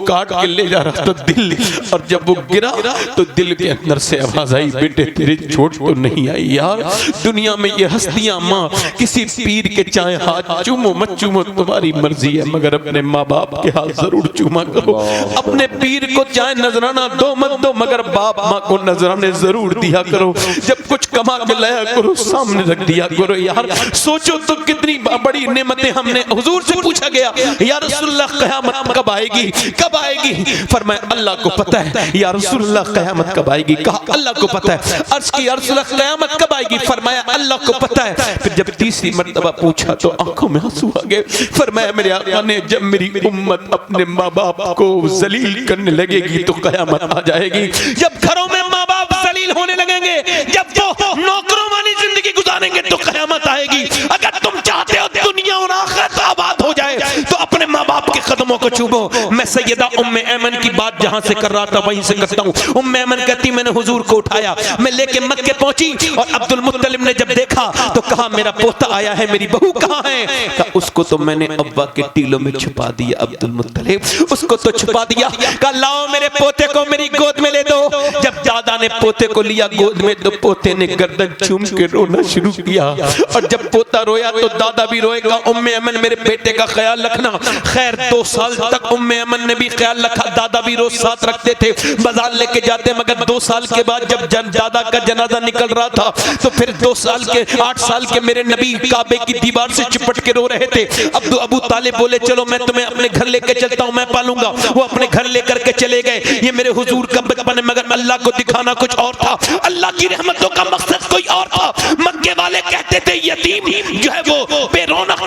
काट के ले जा रहा था दिल, और जब वो गिरा तो दिल के अंदर से आवाज आई बेटे तेरी चोट तो नहीं आई यार। दुनिया में ये हस्तियां माँ किसी पीर के चाहे हाथ चूमो मत चूमो तुम्हारी मर्जी है, मगर अपने माँ बाप के हाथ जरूर चूमा करो। अपने पीर को चाहे नजराना दो मत दो, मगर बाप माँ को नजराने जरूर दिया करो। जब कुछ कमा के लाया करो सामने रख दिया करो। यार सोचो तो कितनी बड़ी नेमतें हमने। हुजूर से पूछा गया या रसूलुल्लाह क़यामत कब आएगी, कब आएगी? फरमाया अल्लाह को पता है। या रसूलुल्लाह क़यामत कब आएगी? कहा अल्लाह को पता है। अर्ज की या रसूलुल्लाह क़यामत कब आएगी? फरमाया अल्लाह को पता है। फिर जब तीसरी मर्तबा पूछा तो आंखों में आंसू आ गए। फरमाया मेरे आका ने जब मेरी उम्मत अपने माँ बाप को जलील करने लगेगी तो क़यामत आ जाएगी। जब घरों में माँ बाप जलील होने लगेंगे, जब वो नौकरों वाली जिंदगी गुजारेंगे तो क़यामत आएगी। अगर तुम चाहते हो दुनिया और आखिरत आबाद हो जाए तो अपने माँ बाप के कदमों को चूमो। मैं सैयदा उम्मे ऐमन की बात जहां से कर रहा था वहीं से करता हूँ। उम्मे ऐमन कहती मैंने हुजूर को उठाया, मैं लेके मक्के पहुंची और अब्दुल मुत्तलिब ने जब देखा तो कहा मेरा पोता आया है, मेरी बहू कहाँ है? कहा उसको तो मैंने अब्बा के टीलों में छुपा दिया अब्दुल मुत्तलिब, उसको तो छुपा दिया। कहा लाओ मेरे पोते को मेरी गोद में ले दो। जब दादा ने पोते को लिया गोद में तो पोते ने गर्दन चूम के रोना शुरू किया, और जब पोता रोया तो दादा भी रोएगा। उम्मे ऐमन मेरे बेटे का ख्याल रखना, खैर 2 साल तक उम्मे अमन ने भी ख्याल रखा, दादा भी रोज साथ रखते थे, बाजार लेके जाते। मगर 2 साल के बाद जब दादा का जनाजा निकल रहा था तो फिर 8 साल के मेरे नबी काबे की दीवार से चिपट के रो रहे थे। अबू तालिब बोले चलो मैं तुम्हें अपने घर लेके चलता हूं, मैं पालूंगा। वो अपने घर लेकर के चले गए। ये मेरे हुजूर का बचपन है, मगर अल्लाह को दिखाना कुछ और था, अल्लाह की रहमतों का मकसद कोई और था। मक्के वाले कहते थे यतीम जो है वो बेरौनक,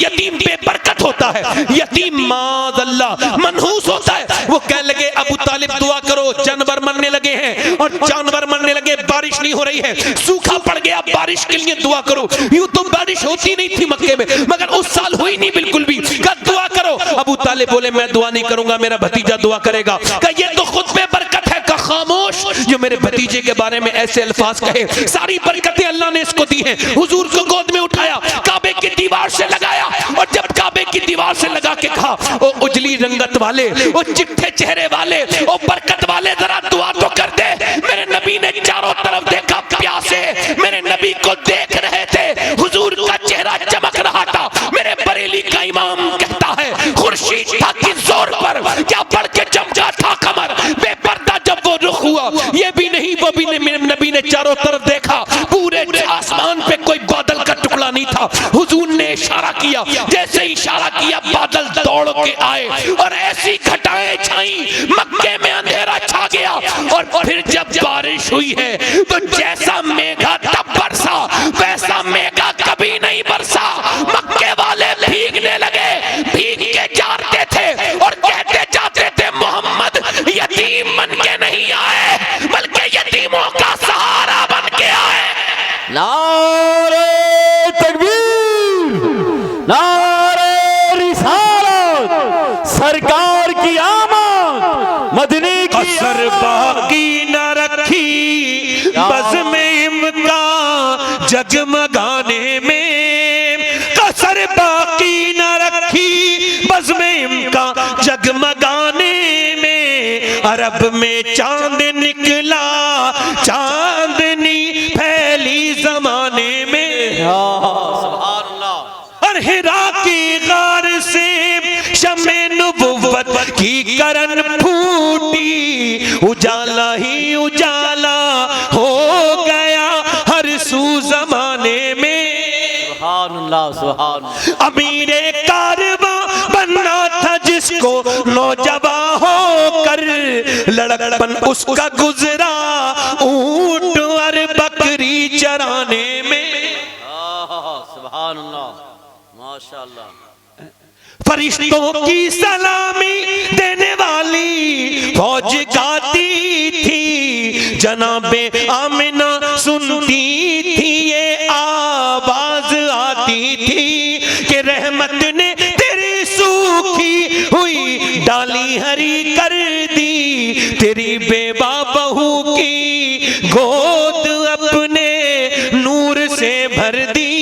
यतीम बेबरकत होता है, यतीम माज़अल्लाह मनहूस होता है। वो कहने लगे अबू तालिब दुआ करो, जानवर मरने लगे हैं। और जानवर मरने लगे, बारिश नहीं हो रही है, सूखा पड़ गया, बारिश के लिए दुआ करो। यूं तो बारिश होती नहीं थी मक्के में, मगर उस साल हुई नहीं बिल्कुल भी। कहा दुआ करो। अबू तालिब बोले मैं दुआ नहीं करूंगा, मेरा भतीजा दुआ करेगा। कहा ये तो खुद में बरकत है। कहा खामोश, जो मेरे भतीजे के बारे में ऐसे अल्फाज कहे, सारी बरकतें अल्लाह ने इसको दी हैं। हुजूर को गोद में उठाया, काबे की दीवार से लगाया, और जब काबे की दीवार से लगा के कहा ओ उजली रंगत वाले, ओ चिट्ठे चेहरे वाले, ओ बरकत वाले, जरा दुआ तो कर दे। मेरे नबी ने चारों तरफ देखा, प्यासे मेरे नबी को देख रहे थे। हुजूर का चेहरा चमक रहा था। मेरे बरेली का इमाम कहता है खुर्शीद था कि जोर पर क्या बढ़ के चमका था कमर, बेपर्दा जब वो रुख हुआ, ये भी नहीं वो भी नहीं। मेरे नबी ने चारों तरफ देखा, पूरे आसमान पे कोई बादल का टुकड़ा नहीं था। हुजूर ने इशारा किया, जैसे इशारा किया बादल दौड़ के आए और ऐसी घटाएं छाई, मक्के में अंधेरा छा गया। और फिर जब बारिश हुई है तो जैसा मेघा तब बरसा, वैसा मेघा कभी नहीं बरसा। मक्के वाले भीगने लगे, भीग के जाते थे और कहते जाते थे मोहम्मद यतीम बन के नहीं आए, बल्कि यतीमों का सहारा बन के आए। नारे तकबीर, नारे रिसालत, सरकार की आमद, मदनी की कसर बाकी न रखी बज़ में इम्का जगमगाने में, कसर बाकी न रखी बज़ में इम्का जगमगाने में। अरब में चांद निकला, चांदनी फैली जमाने में। और हिरा की गार से शमे नुबुव्वत की करन फूटी, उजाला ही उजाला हो गया हर सू जमाने में। सुभान अल्लाह। अमीरे कारवां बनना था जिसको नौजवां होकर, लड़कपन उसका गुजरा ऊंट और बकरी चराने में। सुभान अल्लाह, माशाअल्लाह। फरिश्तों की सलामी देने वाली फौज गाती थी, जनाबे आमिना सुनती थी, ये आवाज आती थी कि रहमत ने तेरी सूखी हुई डाली हरी कर दी, तेरी बेवा बहू की गोद अपने नूर से भर दी।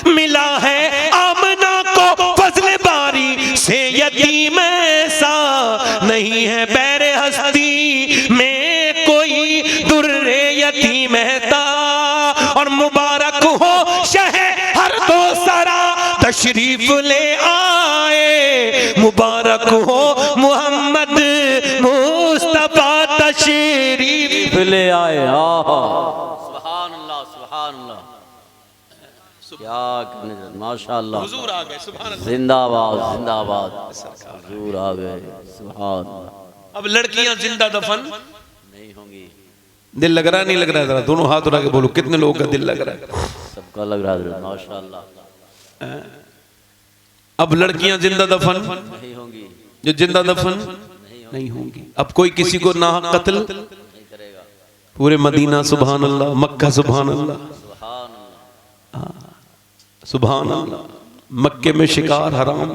मिला है आमना को फजल बारी से यतीम ऐसा, नहीं है बैरे हस्ती में कोई दुर्रे यतीम महता। और मुबारक हो शहर दो सरा तशरीफ ले आए, मुबारक हो मोहम्मद मुस्तफा तशरीफ ले आए। सुभान अल्लाह, सुभान अल्लाह, क्या कहने, माशाअल्लाह। हुजूर आ गए, सुभान अल्लाह, जिंदाबाद जिंदाबाद, हुजूर आ गए, सुभान अल्लाह। अब लड़कियां जिंदा दफन नहीं होंगी। दिल लग रहा नहीं लग रहा है? जरा दोनों हाथ उठा के बोलो कितने लोगों का दिल लग रहा है? सबका लग रहा है, माशाअल्लाह। अब लड़कियां जिंदा दफन नहीं होंगी, जो जिंदा दफन नहीं होंगी। अब कोई किसी को ना कत्ल नहीं करेगा। पूरे मदीना सुभान अल्लाह, मक्का सुभान अल्लाह, सुभान अल्लाह, सुभान अल्लाह। मक्के में शिकार हराम,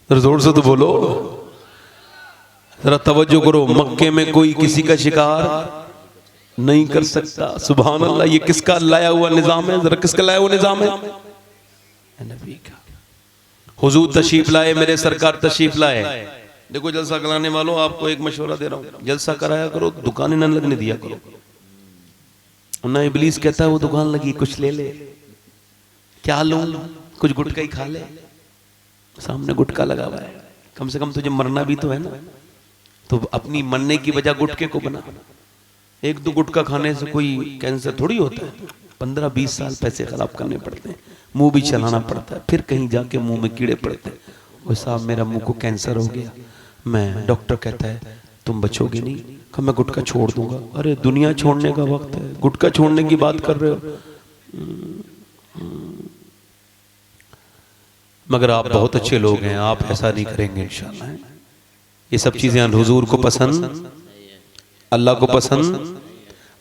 जोर से तो बोलो, जरा तवज्जो करो। मक्के में कोई किसी का शिकार नहीं कर सकता। सुभान अल्लाह। ये किसका लाया हुआ निजाम है? जरा किसका लाया हुआ निजाम है? नबी का। हुजूर तशरीफ लाए, मेरे सरकार तशरीफ लाए। देखो जलसा कराने वालों, आपको एक मशवरा दे रहा हूँ, जलसा कराया करो, दुकानें न लगने दिया करो। ना इबलीस कहता है वो दुकान लगी कुछ ले ले, क्या लूं, कुछ गुटखा ही खा ले, सामने गुटखा लगा हुआ है, कम से कम तुझे मरना भी तो है ना, तो अपनी मरने की वजह गुटखे को बना। एक दो गुटखा खाने से कोई कैंसर थोड़ी होता है, 15-20 साल पैसे खराब करने पड़ते हैं, मुंह भी चलाना पड़ता है, फिर कहीं जाके मुंह में कीड़े पड़ते हैं। वो साहब मेरा मुंह को कैंसर हो गया, मैं डॉक्टर कहता है तुम बचोगे नहीं, कहा मैं गुटखा छोड़ दूंगा। अरे दुनिया छोड़ने का वक्त है, गुटखा छोड़ने की बात कर रहे हो। मगर आप बहुत अच्छे लोग हैं, आप ऐसा नहीं करेंगे इंशाल्लाह। ये सब चीजें हुजूर को पसंद, अल्लाह को पसंद।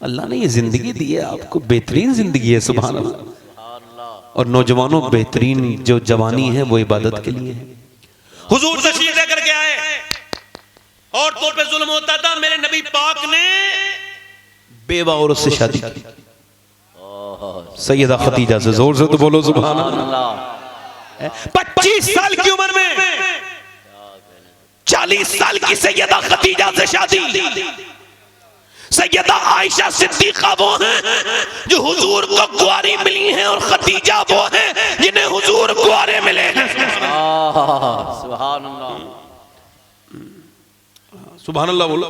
अल्लाह ने ये जिंदगी दी है आपको, बेहतरीन जिंदगी है, सुभान अल्लाह। और नौजवानों, बेहतरीन जो जवानी है वो इबादत के लिए है। हुजूर तशरीफ लेकर के आए, औरतों पे जुल्म होता था, मेरे नबी पाक ने बेवा औरत से शादी की, सैयदा खदीजा से। जोर से तो बोलो सुभान अल्लाह। 25 साल की उम्र में 40 साल की सैयदा खदीजा से शादी। सैयदा आयशा सिद्दीका वो हैं जो हुजूर को कुंवारी मिली हैं, और खदीजा वो हैं जिन्हें हुजूर कुंवारे मिले हैं। सुभान अल्लाह, सुभान अल्लाह बोलो।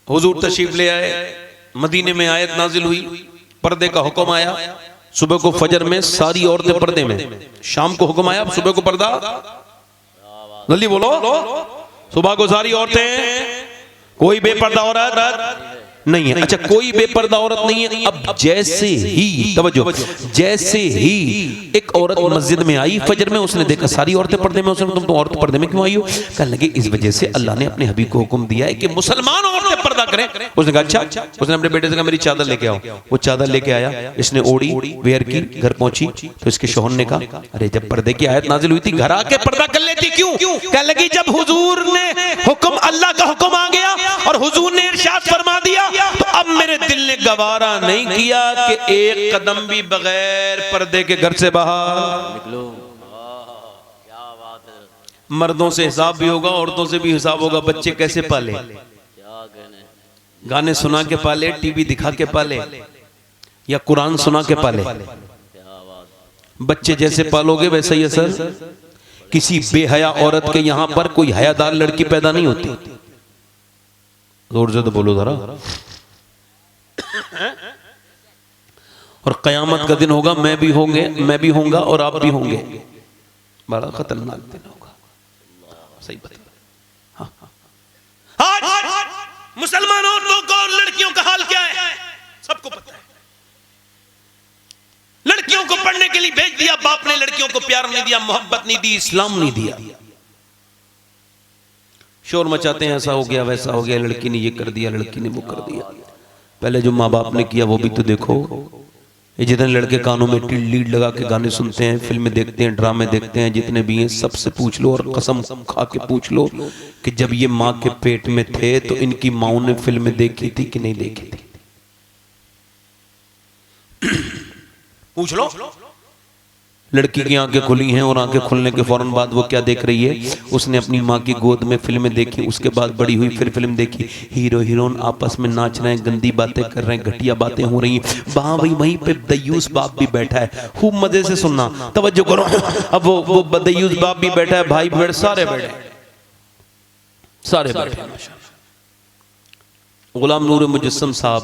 हुजूर तशरीफ ले आए, मदीने में आयत नाजिल हुई, पर्दे का हुक्म आया। सुबह को फजर में सारी औरतें पर्दे में, शाम को हुक्म आया सुबह को पर्दा। जल्दी बोलो, सुबह को सारी औरतें, कोई बेपर्दा औरत नहीं है। अच्छा, कोई बेपर्दा औरत नहीं है। अब जैसे ही, तवज्जो, जैसे ही एक औरत मस्जिद में आई फजर में, उसने देखा सारी औरतें पर्दे में। उसने, तुम तो औरत पर्दे में क्यों आई हो? कहने लगे इस वजह से अल्लाह ने अपने हबीब को हुक्म दिया है कि मुसलमान औरतें पर्दा करें। उसने कहा अच्छा। उसने अपने बेटे से कहा मेरी चादर लेके आओ। वो चादर लेके आया, इसने ओढ़ी, वेयर की, घर पहुंची तो इसके शौहर ने कहा अरे जब पर्दे की आयत नाजिल हुई थी घर आके पर्दा कर लेती क्यों? कहने लगी जब हुजूर ने हुक्म, अल्लाह का हुक्म आ गया और हुजूर ने इरशाद फरमा दिया, तो अब मेरे दिल ने गवारा नहीं किया कि एक कदम भी बगैर पर्दे के घर से बाहर निकलो। क्या बात है। मर्दों से हिसाब भी होगा, औरतों से भी हिसाब होगा। बच्चे कैसे पाले? क्या कहने, गाने सुना के पाले, टीवी दिखा के पाले, या कुरान सुना के पाले? क्या बात। बच्चे जैसे पालोगे वैसा ही असर। किसी बेहया औरत के यहां पर कोई हयादार लड़की पैदा नहीं होती। जोर से तो बोलो जरा। और कयामत का दिन होगा, मैं भी मैं भी होऊंगा और आप भी होंगे। बड़ा खतरनाक दिन होगा, सही बता। आज मुसलमान औरतों को और लड़कियों का हाल क्या है सबको पता है। लड़कियों को पढ़ने के लिए भेज दिया बाप ने, लड़कियों को प्यार नहीं दिया, मोहब्बत नहीं दी, इस्लाम नहीं दिया। शोर मचाते हैं ऐसा हो गया वैसा हो गया, लड़की ने ये कर दिया, लड़की ने वो कर दिया। पहले जो माँ बाप ने किया वो भी तो देखो। ये जितने लड़के कानों में लीड लगा के गाने सुनते हैं, फिल्में देखते हैं, ड्रामे देखते हैं, जितने भी हैं सबसे पूछ लो और कसम खा के पूछ लो कि जब ये माँ के पेट में थे तो इनकी माओ ने फिल्में देखी थी कि नहीं देखी थी? पूछ लो। लड़की की आंखें खुली हैं और आंखें खुलने के फौरन बाद वो क्या देख रही है? उसने अपनी माँ की गोद में फिल्में देखी, उसके बाद बड़ी हुई फिर फिल्म देखी, हीरो हीरोइन आपस में नाच रहे हैं, गंदी बातें कर रहे हैं, घटिया बातें हो रही हैं। वहां वहीं पे दयूस बाप भी बैठा है, खूब मजे से सुनना, तवज्जो करो। अब वो दयूस बाप भी बैठा है, भाई बैठ, सारे बैठे, सारे बैठे। गुलाम नूर मुजस्सम साहब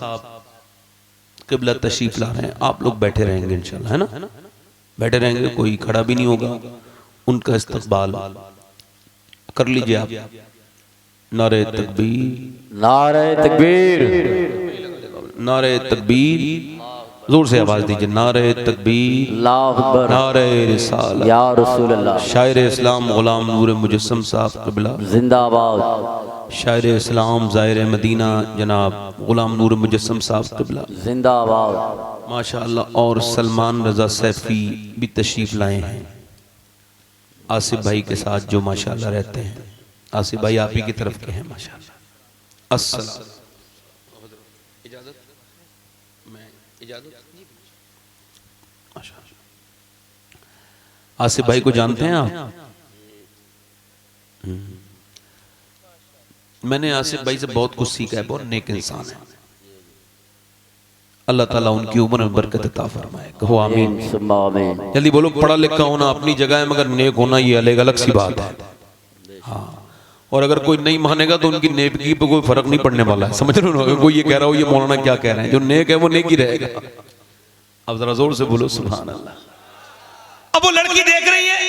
क़िबला तशरीफ ला रहे हैं, आप लोग बैठे रहेंगे इंशाल्लाह, है ना? बैठे रहेंगे, कोई खड़ा भी नहीं होगा। उनका इस्तकबाल कर लीजिए आप। नारे तकबीर, नारे तकबीर, नारे तकबीर, जोर से आवाज दीजिए, नारे तकबीर, अल्लाहु अकबर, नारे रिसालत, या रसूल अल्लाह। शायर इस्लाम गुलाम नूर मुजस्सम साहब क़िबला जिंदाबाद। शायर इस्लाम ज़ाहिर मदीना जनाब गुलाम नूर मुजस्सम साहब क़िबला जिंदाबाद। माशाअल्लाह। और सलमान रजा सैफी भी तशरीफ लाए हैं, आसिफ भाई के साथ जो माशाअल्लाह रहते हैं। आसिफ भाई आप ही की तरफ के हैं माशाअल्लाह। अस्सलाम, इजाज़त, मैं इजाज़त। माशाअल्लाह। आसिफ भाई को जानते हैं आप? मैंने आसिफ भाई से बहुत कुछ सीखा है, बहुत नेक इंसान है। अल्लाह ताला उनकी उम्र में बरकत अता फरमाए। कहो आमीन। सुम्मा आमीन। जल्दी बोलो। पढ़ा लिखा होना अपनी जगह है, मगर नेक होना ये अलग अलग सी बात है। हाँ, और अगर कोई नहीं मानेगा तो उनकी नेकी पे कोई फर्क नहीं पड़ने वाला है। समझ रहे हो? कोई ये कह रहा हो ये मौलाना क्या कह रहे हैं, जो नेक है वो नेक ही रहेगा। अब जरा जोर से बोलो सुभान अल्लाह। अब वो लड़की देख रही है,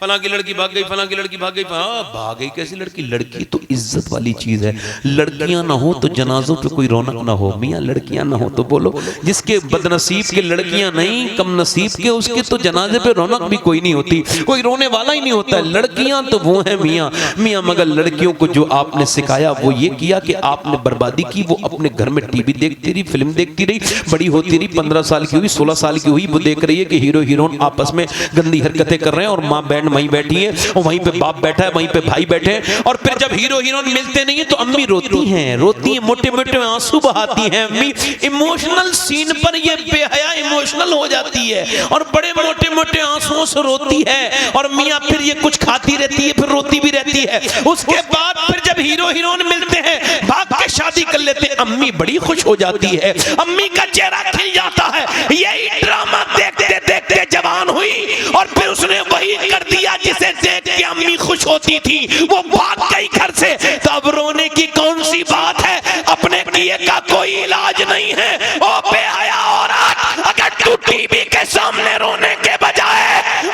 फलां की लड़की भाग गई, फलां की लड़की भाग गई। हाँ, भाग गई कैसी लड़की? लड़की तो इज्जत वाली चीज है। लड़कियां ना हो तो जनाजों पे कोई रौनक ना हो। मियाँ लड़कियां ना हो तो बोलो, जिसके बदनसीब के लड़कियां नहीं, कम नसीब के, उसके तो जनाजे पे रौनक भी कोई नहीं होती, कोई रोने वाला ही नहीं होता है। लड़कियां तो वो है मियाँ। मियाँ मगर लड़कियों को जो आपने सिखाया वो ये किया कि आपने बर्बादी की। वो अपने घर में टीवी देखती रही, फिल्म देखती रही, बड़ी होती रही, 15 साल की हुई, 16 साल की हुई, वो देख रही है कि हीरो हीरोइन आपस में गंदी हरकतें कर रहे हैं, और माँ बैंड वहीं बैठी है, और वहीं पे बाप बैठा है, वहीं पे भाई बैठे हैं। और फिर जब हीरो हीरोइन मिलते नहीं है तो अम्मी रोती हैं, मोटे मोटे आंसू बहाती हैं। अम्मी इमोशनल सीन पर ये बेहया इमोशनल हो जाती है और बड़े मोटे मोटे आंसुओं से रोती है। और मियाँ फिर ये कुछ खाती रहती है, फिर रोती भी रहती है। उसके बाद फिर जब हीरो हीरोइन मिलते हैं, भाग के शादी कर लेते हैं, अम्मी बड़ी खुश हो जाती है, अम्मी का चेहरा खिल जाता है। यही ड्रामा देखते देखते जवान हुई और फिर उसने वही कर दिया जिसे देख के अम्मी खुश होती थी। वो भाग गई घर से। तो अब रोने की कौन सी बात है? अपने किए का कोई इलाज नहीं है। ओ बेहया औरत, अगर तू टीवी के सामने रोने के बजाय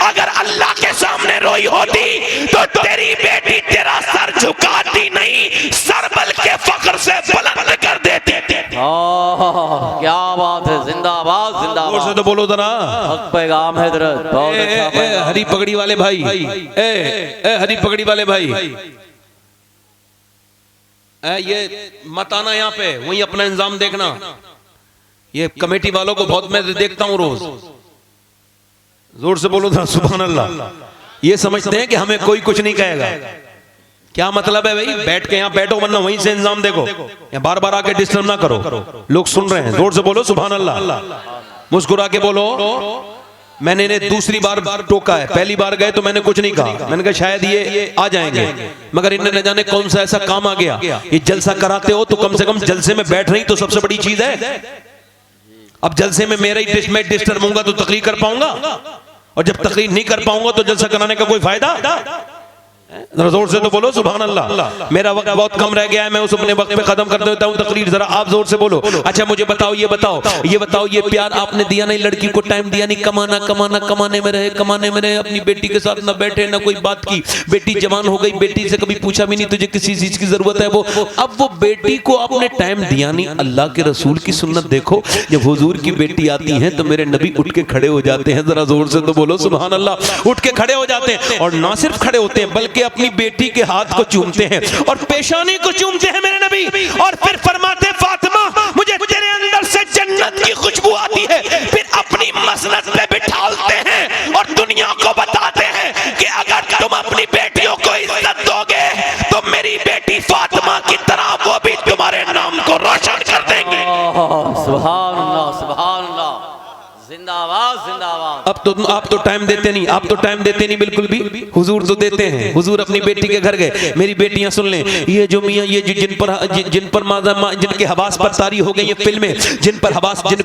अगर अल्लाह के सामने रोई होती तो तेरी बेटी तेरा सर झुकाती नहीं, सर बल के फख्र से बुलंद कर देती। क्या बात है। जिंदाबाद जिंदाबाद। से तो बोलो जरा। हक पैगाम है हजरत। बहुत अच्छा पैगाम। हरी पगड़ी वाले भाई, हरी पगड़ी वाले भाई, ये मत आना यहाँ पे, वही अपना इंतजाम देखना। ये कमेटी वालों को बहुत मैं देखता हूँ रोज। जोर से बोलो सुभान अल्लाह। ये समझते हैं कि हमें कोई कुछ नहीं कहेगा। क्या मतलब है भाई? बैठ के यहाँ बैठो, वरना वहीं से इंतजाम देखो, या बार बार आके डिस्टर्ब ना करो। लोग सुन रहे हैं। जोर से बोलो सुभान अल्लाह। मुस्कुरा के बोलो। मैंने इन्हें दूसरी बार टोका है, पहली बार गए तो मैंने कुछ नहीं कहा। मैंने कहा शायद ये आ जाएंगे, मगर इन्हें न जाने कौन सा ऐसा काम आ गया। ये जलसा कराते हो तो कम से कम जलसे में बैठ रही तो सबसे बड़ी चीज है। अब जलसे में मेरा ही मैं डिस्टर्ब होऊंगा तो तकरीर कर पाऊंगा, और जब तकरीर नहीं कर पाऊंगा तो जलसा कराने का कोई फायदा? जोर से तो बोलो सुभान अल्लाह। मेरा वक्त बहुत कम रह गया है, मैं उस अपने वक्त पे खत्म कर देता हूँ तकरीर। जरा आप जोर से बोलो। अच्छा मुझे बताओ, ये बताओ, ये प्यार आपने दिया नहीं, लड़की को टाइम दिया नहीं, कमाना कमाना कमाने में रहे, अपनी बेटी के साथ ना बैठे ना कोई बात की। बेटी जवान हो गई, बेटी से कभी पूछा भी नहीं तुझे किसी चीज की जरूरत है। वो अब वो बेटी को आपने टाइम दिया नहीं। अल्लाह के रसूल की सुन्नत देखो, जब हुजूर की बेटी आती है तो मेरे नबी उठ के खड़े हो जाते हैं। जरा जोर से तो बोलो सुभान अल्लाह। उठ के खड़े हो जाते हैं, और ना सिर्फ खड़े होते हैं बल्कि अपनी बेटी के हाथ को चूमते हैं और पेशानी को चूमते हैं मेरे नबी, और फिर फरमाते फातिमा मुझे तेरे अंदर से जन्नत की खुशबू आती है। फिर अपनी मसनद पे बिठाते हैं और दुनिया को बताते हैं कि अगर तुम अपनी बेटियों को इज्जत दोगे तो मेरी बेटी फातिमा की तरह वो भी तुम्हारे नाम को रोशन कर देंगे। सुभान अल्लाह सुभान अल्लाह। जिंदाबाद जिंदाबाद। आप तो टाइम देते नहीं, बिल्कुल भी। हुजूर तो देते हैं। हुजूर अपनी बेटी के घर गए। मेरी बेटियां सुन लें, ये जो मियाँ ये जिनके हवास पर तारी हो गई ये फिल्में, जिनके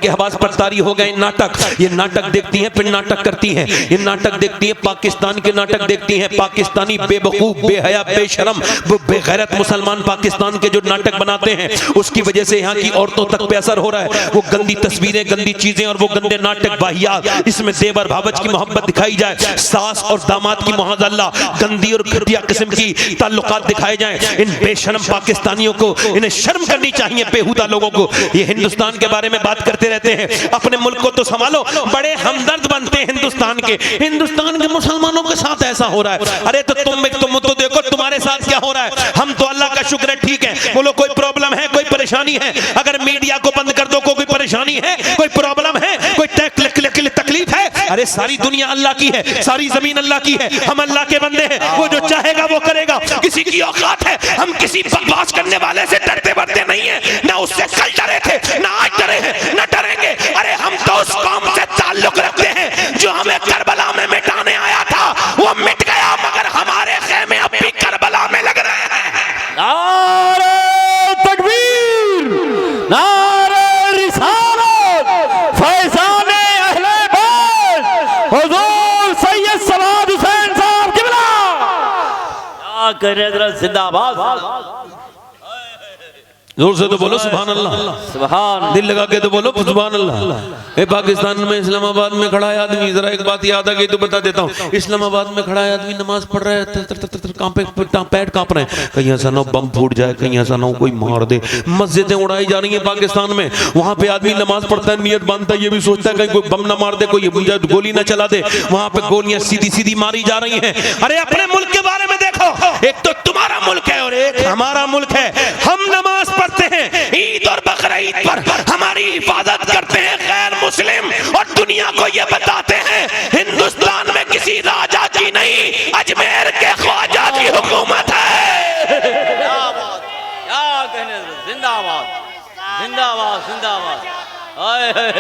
हवास पर तारी हो गए नाटक, ये नाटक देखती हैं, फिर नाटक करती हैं। ये नाटक देखती हैं, पाकिस्तान के नाटक देखती हैं। पाकिस्तानी बेवकूफ, बेहया, बेशरम, बेगैरत मुसलमान पाकिस्तान के जो नाटक बनाते हैं, उसकी वजह से यहाँ की औरतों तक पे असर हो रहा है। वो गंदी तस्वीरें, गंदी चीजें और वो गंदे नाटक वाहियात, इसमें देवर भावच की मोहब्बत दिखाई जाए, सास और दामाद की मोहल्ला गंदी और घटिया किस्म की ताल्लुकात दिखाए जाएं। इन बेशर्म पाकिस्तानियों को इन्हें शर्म करनी चाहिए, बेहुदा लोगों को। ये हिंदुस्तान के बारे में बात करते रहते हैं, अपने मुल्क को तो संभालो। बड़े हमदर्द बनते हैं हिंदुस्तान के मुसलमानों के साथ ऐसा हो रहा है। अरे तो तुम तो देखो तुम्हारे साथ क्या हो रहा है। हम तो अल्लाह का शुक्र है ठीक है। बोलो कोई प्रॉब्लम है, कोई परेशानी है? अगर मीडिया को बंद कर दो, कोई परेशानी है, कोई प्रॉब्लम है, कोई तकलीफ है? अरे सारी दुनिया अल्लाह की है, सारी जमीन अल्लाह की है, हम अल्लाह के बंदे हैं। वो जो चाहेगा वो करेगा। किसी की औकात है? हम किसी बकवास करने वाले से डरते बरते नहीं है, ना उससे कल डरे थे, ना आज डरे हैं, ना डरेंगे। अरे हम तो उस कौम से ताल्लुक रखते हैं जो हमें करबला में मिटाने आया था। वो मिट गया, मगर हमारे खेमे अब भी करबला में लग रहे हैं। नारे तकबीर, नारे रिसालत, हुजूर सैयद सलाद हुसैन साहब किबला। क्या करे हजरत, जिंदाबाद। जोर से तो बोलो सुभान अल्लाह, सुभान। दिल लगा के तो बोलो सुभान अल्लाह। ए पाकिस्तान में इस्लामाबाद में खड़ा है आदमी, जरा एक बात याद आ गई तो बता देता हूँ। इस्लामाबाद में खड़ा है आदमी, नमाज पढ़ रहा है, पैर कांप रहे हैं, कहीं ऐसा ना हो बम फूट जाए, कहीं ऐसा ना हो कोई मार दे। मस्जिदें उड़ाई जा रही है पाकिस्तान में, वहां पे आदमी नमाज पढ़ता है, नियत बांधता है, ये भी सोचता है कहीं कोई बम ना मार दे, कोई गोली ना चला दे, वहां पे गोलियां सीधी सीधी मारी जा रही हैं। अरे अपने मुल्क के बारे में देखो, एक तो तुम्हारा मुल्क है और एक हमारा मुल्क है। हम नमाज पढ़ते हैं, ईद और बकरा ईद पर हमारी हिफाजत करते हैं गैर मुस्लिम, और दुनिया को ये बताते हैं हिंदुस्तान में किसी राजा की नहीं, अजमेर के ख्वाजा की हुकूमत है। क्या बात, क्या कहने, जिंदाबाद जिंदाबाद जिंदाबाद। हाय हाय,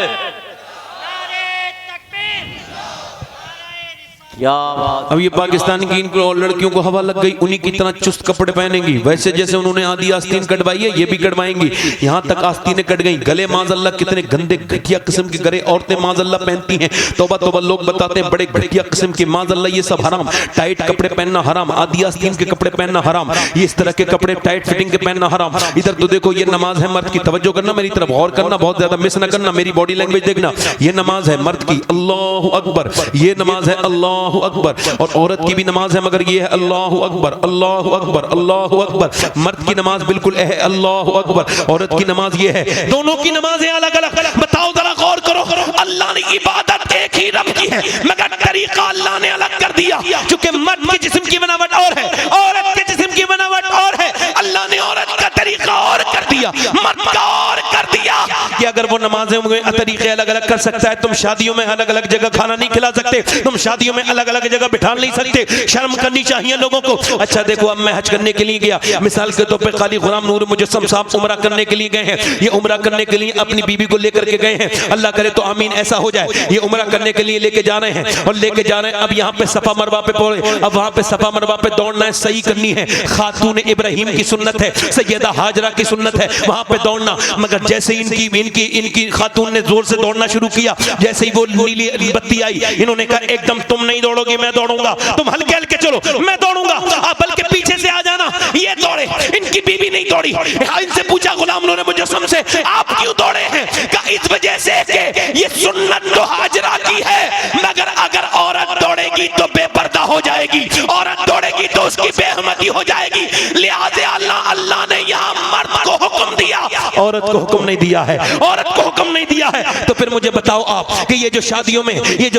क्या बात। अब ये पाकिस्तान की इनको लड़कियों को हवा लग गई, उन्हीं की तरह चुस्त कपड़े पहनेंगी, वैसे जैसे उन्होंने आधी आस्तीन कटवाई है ये भी कटवाएंगी। यहाँ तक आस्तीनें कट गई, गले माज़अल्लाह कितने गंदे घटिया किस्म के गले औरतें माज़अल्लाह पहनती हैं। तौबा तौबा, लोग बताते हैं बड़े घटिया किस्म के, माज़अल्लाह ये सब हराम। टाइट कपड़े पहनना हराम, आधी आस्तीन के कपड़े पहनना हराम, ये इस तरह के कपड़े टाइट फिटिंग के पहनना हराम। इधर तो देखो ये नमाज है मर्द की, तवज्जो करना मेरी तरफ, गौर करना, बहुत ज्यादा मिस न करना, मेरी बॉडी लैंग्वेज देखना। ये नमाज है मर्द की, अल्लाहु अकबर, ये नमाज है अल्लाहु अकबर। और औरत की भी नमाज है, मगर ये है अल्लाहु अकबर अल्लाहु अकबर अल्लाहु अकबर। मर्द की नमाज बिल्कुल है अल्लाहु अकबर, औरत की नमाज ये है। दोनों की नमाजें अलग अलग। बताओ जरा गौर करो, अल्लाह ने इबादत एक ही रब की है, मगर तरीका अल्लाह ने अलग कर दिया। क्योंकि मर्द के जिस्म की बनावट और है, औरत के जिस्म की बनावट और है। अल्लाह ने औरत का तरीका और कर दिया, मर्द का और कर दिया। कि अगर वो नमाजें तरीके अलग अलग कर सकता है, तुम शादियों में अलग अलग जगह खाना नहीं खिला सकते, तुम शादियों में अलग अलग जगह बिठा नहीं सकते, शर्म करनी चाहिए लोगों को। अच्छा देखो, अब मैं हज करने के लिए गया, मिसाल के तौर पे काली गुलाम नूर मुजस्सम साहब उम्रा करने के लिए गए हैं। ये उम्रा करने के लिए अपनी बीबी को लेकर के गए हैं, अल्लाह करे तो आमीन ऐसा हो जाए। ये उम्रा करने के लिए लेके जा रहे हैं और लेके जा रहे हैं। अब यहाँ पे सफा मरवा पे पहुंचे, अब वहां पे सफा मरवा पे दौड़ना है, सही करनी है, खातून इब्राहिम की सुन्नत है, सैयदा हाजरा की सुन्नत है वहां पे दौड़ना। मगर जैसे इनकी इनकी इनकी खातून ने जोर से दौड़ना शुरू किया, जैसे ही वो नीली बत्ती आई, इन्होंने कहा एकदम तुम नहीं दौड़ोगी, मैं दौड़ूंगा, तुम हल्के हल्के चलो, मैं दौड़ूंगा, आप बल्कि पीछे से आ जाना। ये दौड़े, इनकी बीवी नहीं दौड़ी। इनसे पूछा गुलाम नूर मुजस्सम से, आप क्यों दौड़े हैं? कहा इस वजह से कि ये सुन्नत तो हाजरा की है, मगर अगर औरत दौड़ेगी तो बेपर्दा हो जाएगी, औरत दौड़ेगी तो उसकी बेहमती हो जाएगी। लिहाजा अल्लाह ने यहाँ मर्द को हुक्म दिया, औरत को हुक्म नहीं दिया है, औरत को हुक्म नहीं दिया है। तो फिर मुझे बताओ आप कि ये जो शादियों में ये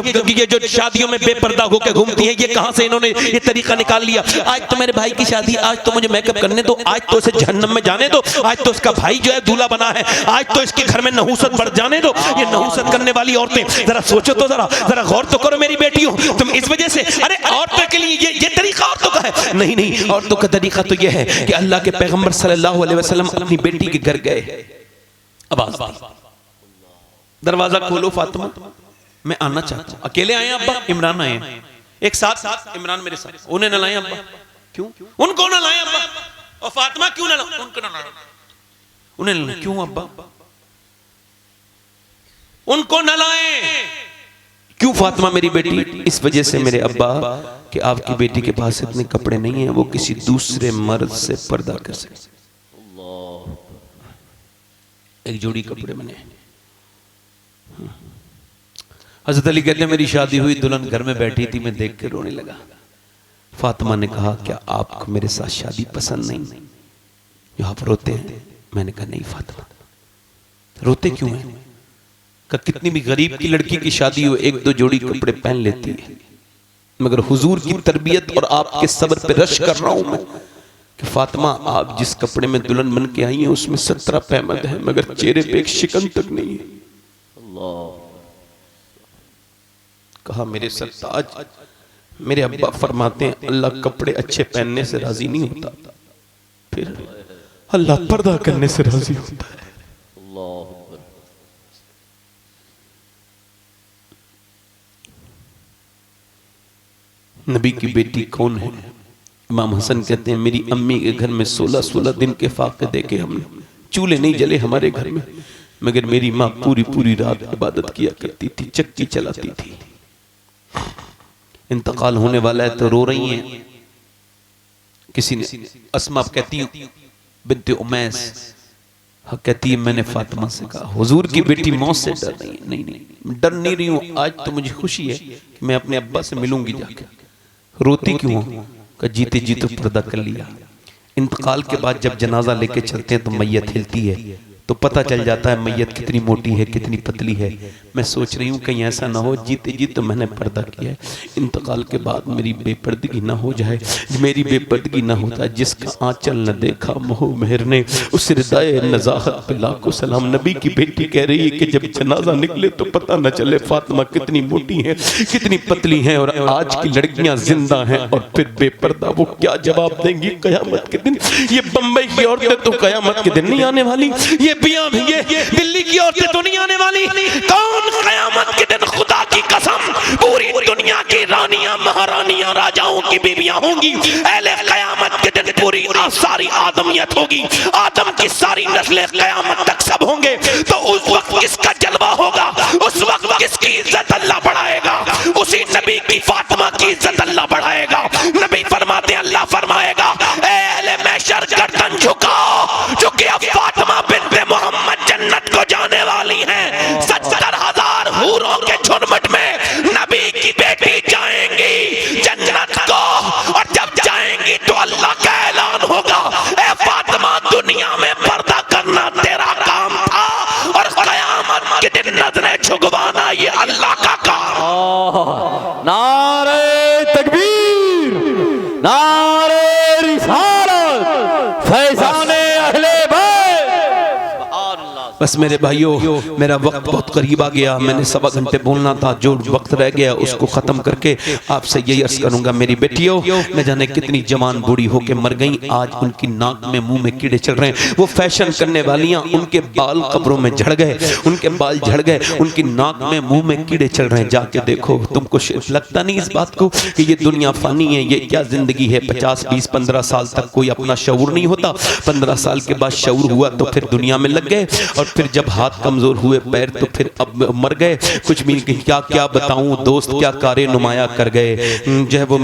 जो शादियों में बेपर्दा होकर घूमती है, ये कहां से इन्होंने ये तरीका निकाल लिया? आज तो मेरे भाई की शादी, आज तो मुझे मेकअप करने दो, आज तो इसे जहन्नम में जाने दो, आज तो इसका भाई जो है दूल्हा बना है, आज तो इसके घर में नहूसत बढ़ जाने दो। ये नहूसत करने वाली औरतें, जरा सोचो तो, जरा गौर तो करो मेरी बेटियों, तुम इस वजह से, अरे औरतों के लिए ये तरीका औरतों का है? नहीं नहीं, औरतों का तरीका तो ये है कि अल्लाह के पैगंबर सल्लल्लाहु अलैहि वसल्लम अपनी बेटी के घर गए, अब दरवाजा खोलो फातिमा, मैं आना चाहता हूं। अकेले आए अब्बा? इमरान आए, एक साथ इमरान मेरे साथ। उन्हें न लाए अब्बा? क्यों? उनको न लाए अब्बा? और फातिमा क्यों न लाए? उनको न लाए। उन्हें न लाए क्यों अब्बा? उनको न लाए क्यों फातिमा मेरी बेटी? इस वजह से मेरे अब्बा कि आपकी बेटी के पास इतने कपड़े नहीं है वो किसी दूसरे मर्द से पर्दा कर सके। एक जोड़ी कपड़े बने। हज़रत अली कहते हैं मेरी शादी हुई, दुल्हन घर में बैठी थी, मैं देख के रोने लगा। फातिमा ने कहा क्या आपको मेरे साथ शादी पसंद नहीं? जो आप रोते हैं? मैंने कहा नहीं फातिमा। रोते क्यों हैं? का कितनी भी गरीब की लड़की की शादी हो, एक दो जोड़ी कपड़े पहन लेती है, मगर हुजूर की तरबियत और आपके सब्र पे रश कर रहा हूं मैं कि फातिमा आप जिस कपड़े में दुल्हन बन के आई हैं उसमें 17 पैमद है, मगर चेहरे पे एक शिकन तक नहीं है। अल्लाह। कहा मेरे सरताज, मेरे अब्बा फरमाते हैं अल्लाह कपड़े अच्छे पहनने से राजी नहीं होता, फिर अल्लाह पर्दा करने से राजी होता है। नबी की बेटी कौन है? इमाम हसन कहते हैं मेरी अम्मी के घर में 16-16 दिन के फाके देखे हमने, चूल्हे नहीं जले हमारे घर में, मगर मेरी माँ पूरी पूरी रात इबादत किया करती थी, चक्की चलाती थी। इंतकाल होने वाला है तो रो रही हैं। किसी ने अस्मा कहती बिन्ते उमैस कहती है मैंने फातिमा से कहा हुजूर की बेटी मौत से डर रही है। नहीं नहीं डर नहीं रही हूँ, आज तो मुझे खुशी है कि मैं अपने अब्बा से मिलूंगी जाके। रोती क्यों हो? का जीते जी तो पर्दा कर लिया। इंतकाल के बाद जब जनाजा लेके चलते हैं तो मैयत हिलती है तो पता चल जाता है मैयत कितनी मोटी है कितनी पतली है। मैं सोच रही हूँ कहीं ऐसा ना हो जीते जी तो मैंने पर्दा किया है, इंतकाल के बाद मेरी बेपर्दगी ना हो जाए। मेरी बेपर्दगी ना होता, जिसका आंचल न देखा मोह मेहर ने उस हृदय नजाहत पे लाखों सलाम। नबी की बेटी कह रही है कि जब जनाजा निकले तो पता न चले फातिमा कितनी मोटी है कितनी पतली है। और आज की लड़कियां जिंदा हैं और फिर बेपर्दा, वो क्या जवाब देंगी कयामत के दिन? ये बंबई की औरतें तो कयामत के दिन नहीं आने वाली, ये दिल्ली की औरतें तो नहीं आने वाली। कौन कयामत के दिन खुदा की कसम पूरी दुनिया की रानियां महारानियां राजाओं की बीवियां होंगी। अहले कयामत के दिन पूरी सारी आदमियत होगी, आदम की सारी नस्लें कयामत तक सब होंगे। तो उस वक्त किसका जलवा होगा? उस वक्त किसकी इज्जत अल्लाह बढ़ाएगा? उसी नबी की फातिमा की इज्जत अल्लाह बढ़ाएगा। नबी फरमाते अल्लाह फरमाएगा अहले महशर गर्दन झुकाओ क्योंकि अब फातिमा बिन्ते मोहम्मद जन्नत को जाने वाली हैं। 70,000 हूरों के झुरमुट में नबी की बेटी जाएंगी जन्नत को। और जब जाएंगी तो अल्लाह का ऐलान होगा ए फातिमा दुनिया में पर्दा करना तेरा काम था और कयामत के दिन नजरें झुकवाना ये अल्लाह का काम। नारे तकबीर, नारे रिसालत, फैज़ाने अहले बस मेरे भाइयों मेरा वक्त बहुत करीब आ गया। मैंने 1.25 घंटे बोलना था, जो वक्त रह गया उसको ख़त्म करके आपसे यही अर्ज करूंगा मेरी बेटियों, न जाने कितनी जवान बूढ़ी होके मर गई, आज उनकी नाक में मुंह में कीड़े चल रहे हैं। वो फैशन करने वालियां उनके बाल कब्रों में झड़ गए, उनके बाल झड़ गए, उनकी नाक में मुंह में कीड़े चल रहे हैं। जाके देखो, तुमको लगता नहीं इस बात को कि ये दुनिया फानी है, ये क्या जिंदगी है? 50, 20, 15 साल तक कोई अपना शऊर नहीं होता, 15 साल के बाद शऊर हुआ तो फिर दुनिया में लग गए, और फिर जब हाथ कमजोर हुए पैर तो फिर अब मर गए। कुछ भी क्या क्या बताऊं, दोस्त क्या कारे नुमाया कर गए। जो है वो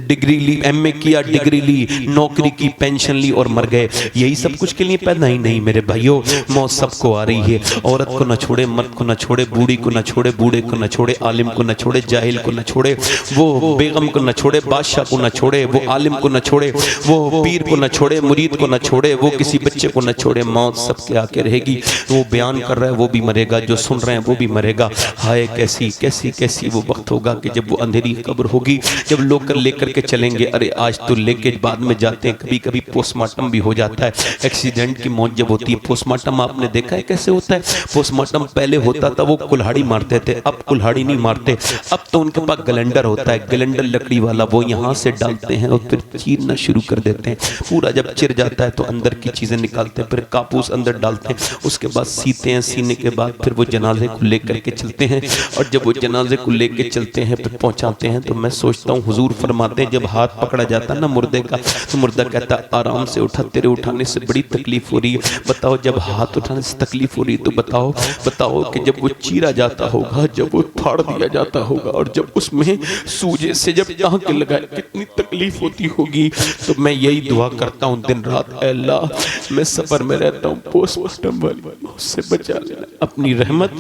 डिग्री ली, MA किया, डिग्री ली, नौकरी की, पेंशन ली और मर गए। यही सब कुछ के लिए पैदा ही नहीं मेरे भाइयों, मौत सबको आ रही है। औरत को न छोड़े, मर्द को न छोड़े, बूढ़ी को न छोड़े, बूढ़े को न छोड़े, आलिम को न छोड़े, जाहिल को न छोड़े, वो बेगम को न छोड़े, बादशाह को न छोड़े, वो आलिम को न छोड़े, वो पीर को न छोड़े, मुरीद को न छोड़े, वो किसी बच्चे को न छोड़े। मौत सबके आके रहेगी। वो बयान कर रहा है वो भी मरेगा, जो सुन रहे हैं वो भी मरेगा। हाय कैसी कैसी कैसी वो वक्त होगा कि जब वो अंधेरी कब्र होगी, जब लोग लेकर के चलेंगे। अरे आज तो लेके बाद में जाते हैं, कभी कभी पोस्टमार्टम भी हो जाता है। एक्सीडेंट की मौत जब होती है, पोस्टमार्टम आपने देखा है कैसे होता है? पोस्टमार्टम पहले होता था वो कुल्हाड़ी मारते थे, अब कुल्हाड़ी नहीं मारते, अब तो उनके पास गलेंडर होता है, गलेंडर लकड़ी वाला, वो यहाँ से डालते हैं और फिर चीरना शुरू कर देते हैं। पूरा जब चिर जाता है तो अंदर की चीजें निकालते हैं, फिर कापूस अंदर डालते हैं, उसके बाद सीते हैं। सीने के बाद फिर वो जनाजे को लेकर के चलते हैं, और जब वो जनाजे को लेके चलते हैं फिर पहुंचाते हैं। तो मैं सोचता हूँ हुजूर फरमाते हैं जब हाथ पकड़ा जाता है ना मुर्दे का, तो मुर्दा कहता आराम से उठा, तेरे उठाने से बड़ी तकलीफ हो रही है। बताओ जब हाथ उठाने से तकलीफ हो रही है तो बताओ बताओ कि जब वो चीरा जाता होगा, जब वो फाड़ दिया जाता होगा, और जब उसमें सूजे से जब टांके लगाए कितनी तकलीफ होती होगी। तो मैं यही दुआ करता हूँ दिन रात, अल्लाह मैं सफर में रहता हूँ, पोस्टमार्टम वाली मौत से बचा लेना, अपनी रहमत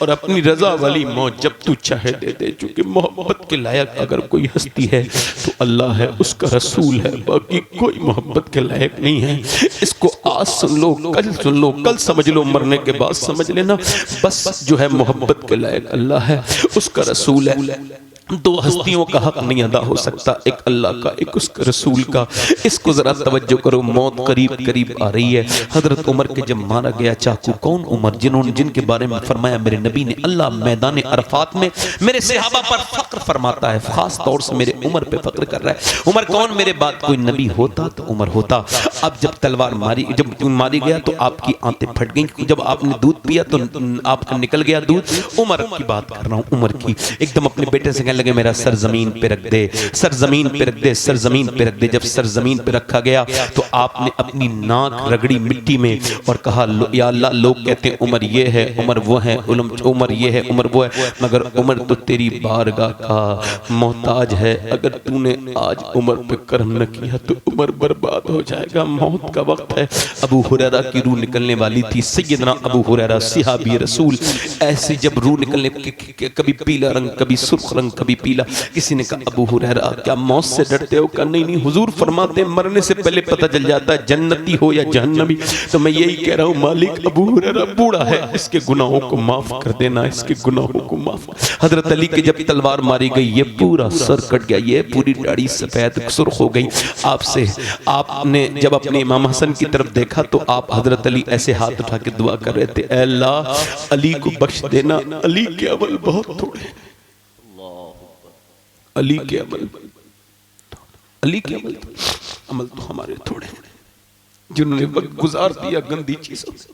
और अपनी रजा वाली मौत जब तू चाहे दे दे। क्योंकि मोहब्बत के लायक अगर कोई हस्ती है तो अल्लाह है, उसका रसूल है, बाकी कोई मोहब्बत के लायक नहीं है। इसको आज सुन लो, कल सुन लो, कल समझ लो, मरने के बाद समझ लेना। बस जो है मोहब्बत के लायक अल्लाह है, उसका रसूल है। दो हस्तियों का हक नहीं अदा हो सकता, एक अल्लाह का, एक उसके रसूल का। इसको जरा तवज्जो करो, मौत करीब करीब आ रही है। हजरत उमर के जब मारा गया चाकू, कौन उमर? जिन्होंने जिनके बारे में फरमाया मेरे नबी ने, अल्लाह मैदान अरफात में मेरे सहाबा पर फक्र फरमाता है, खास तौर से मेरे उमर पे फक्र कर रहा है। उमर कौन? मेरे बाद कोई नबी होता तो उमर होता। अब जब तलवार मारी, जब मारी गया तो आपकी आंतें फट गई, जब आपने दूध पिया तो आपका निकल गया दूध। उमर की बात कर रहा हूँ, उमर की। एकदम अपने बेटे से कहने लगे मेरा सर जमीन पे रख दे, सर जमीन पे रख दे, सर जमीन पे रख दे। जब सर जमीन पे रखा गया तो आपने अपनी नाक रगड़ी मिट्टी में और कहा या अल्लाह, लोग कहते हैं उमर ये है, उमर वो है, उमर ये है, उमर वो है, मगर उमर तो तेरी बारगाह का मोहताज है। अगर तूने आज उमर पे कर्म न किया तो उमर बर्बाद हो जाएगा, मौत का वक्त है। अबू हुरैरा की रूह निकलने वाली थी। सैयदना अबू हुरैरा सहाबी रसूल, ऐसे जब रूह निकलने, कभी पीला रंग, कभी सुर्ख रंग, कभी पीला। किसी ने कहा अबू हुरैरा क्या मौत से डरते हो? कहा नहीं नहीं, हुजूर फरमाते मरने से पहले पता चल जाता है जन्नती हो या जहन्नमी। तो मैं यही कह रहा हूँ मालिक, अबू हुरैरा बूढ़ा है, इसके गुनाहों को माफ कर देना, इसके गुनाहों को माफ। हजरत अली के जब तलवार मारी गई, ये पूरा सर कट गया, ये पूरी दाढ़ी सफेद सुर्ख हो गई। आपसे आपने जब अपने इमाम हसन की तरफ देखा तो आप हजरत अली ऐसे हाथ उठा के दुआ कर रहे थे, ऐ अल्लाह अली को बख्श देना, अली के अमल बहुत थोड़े, अली के अमल, अली के अमल तो हमारे थोड़े, जिन्होंने वक्त गुजार दिया गंदी चीजों से,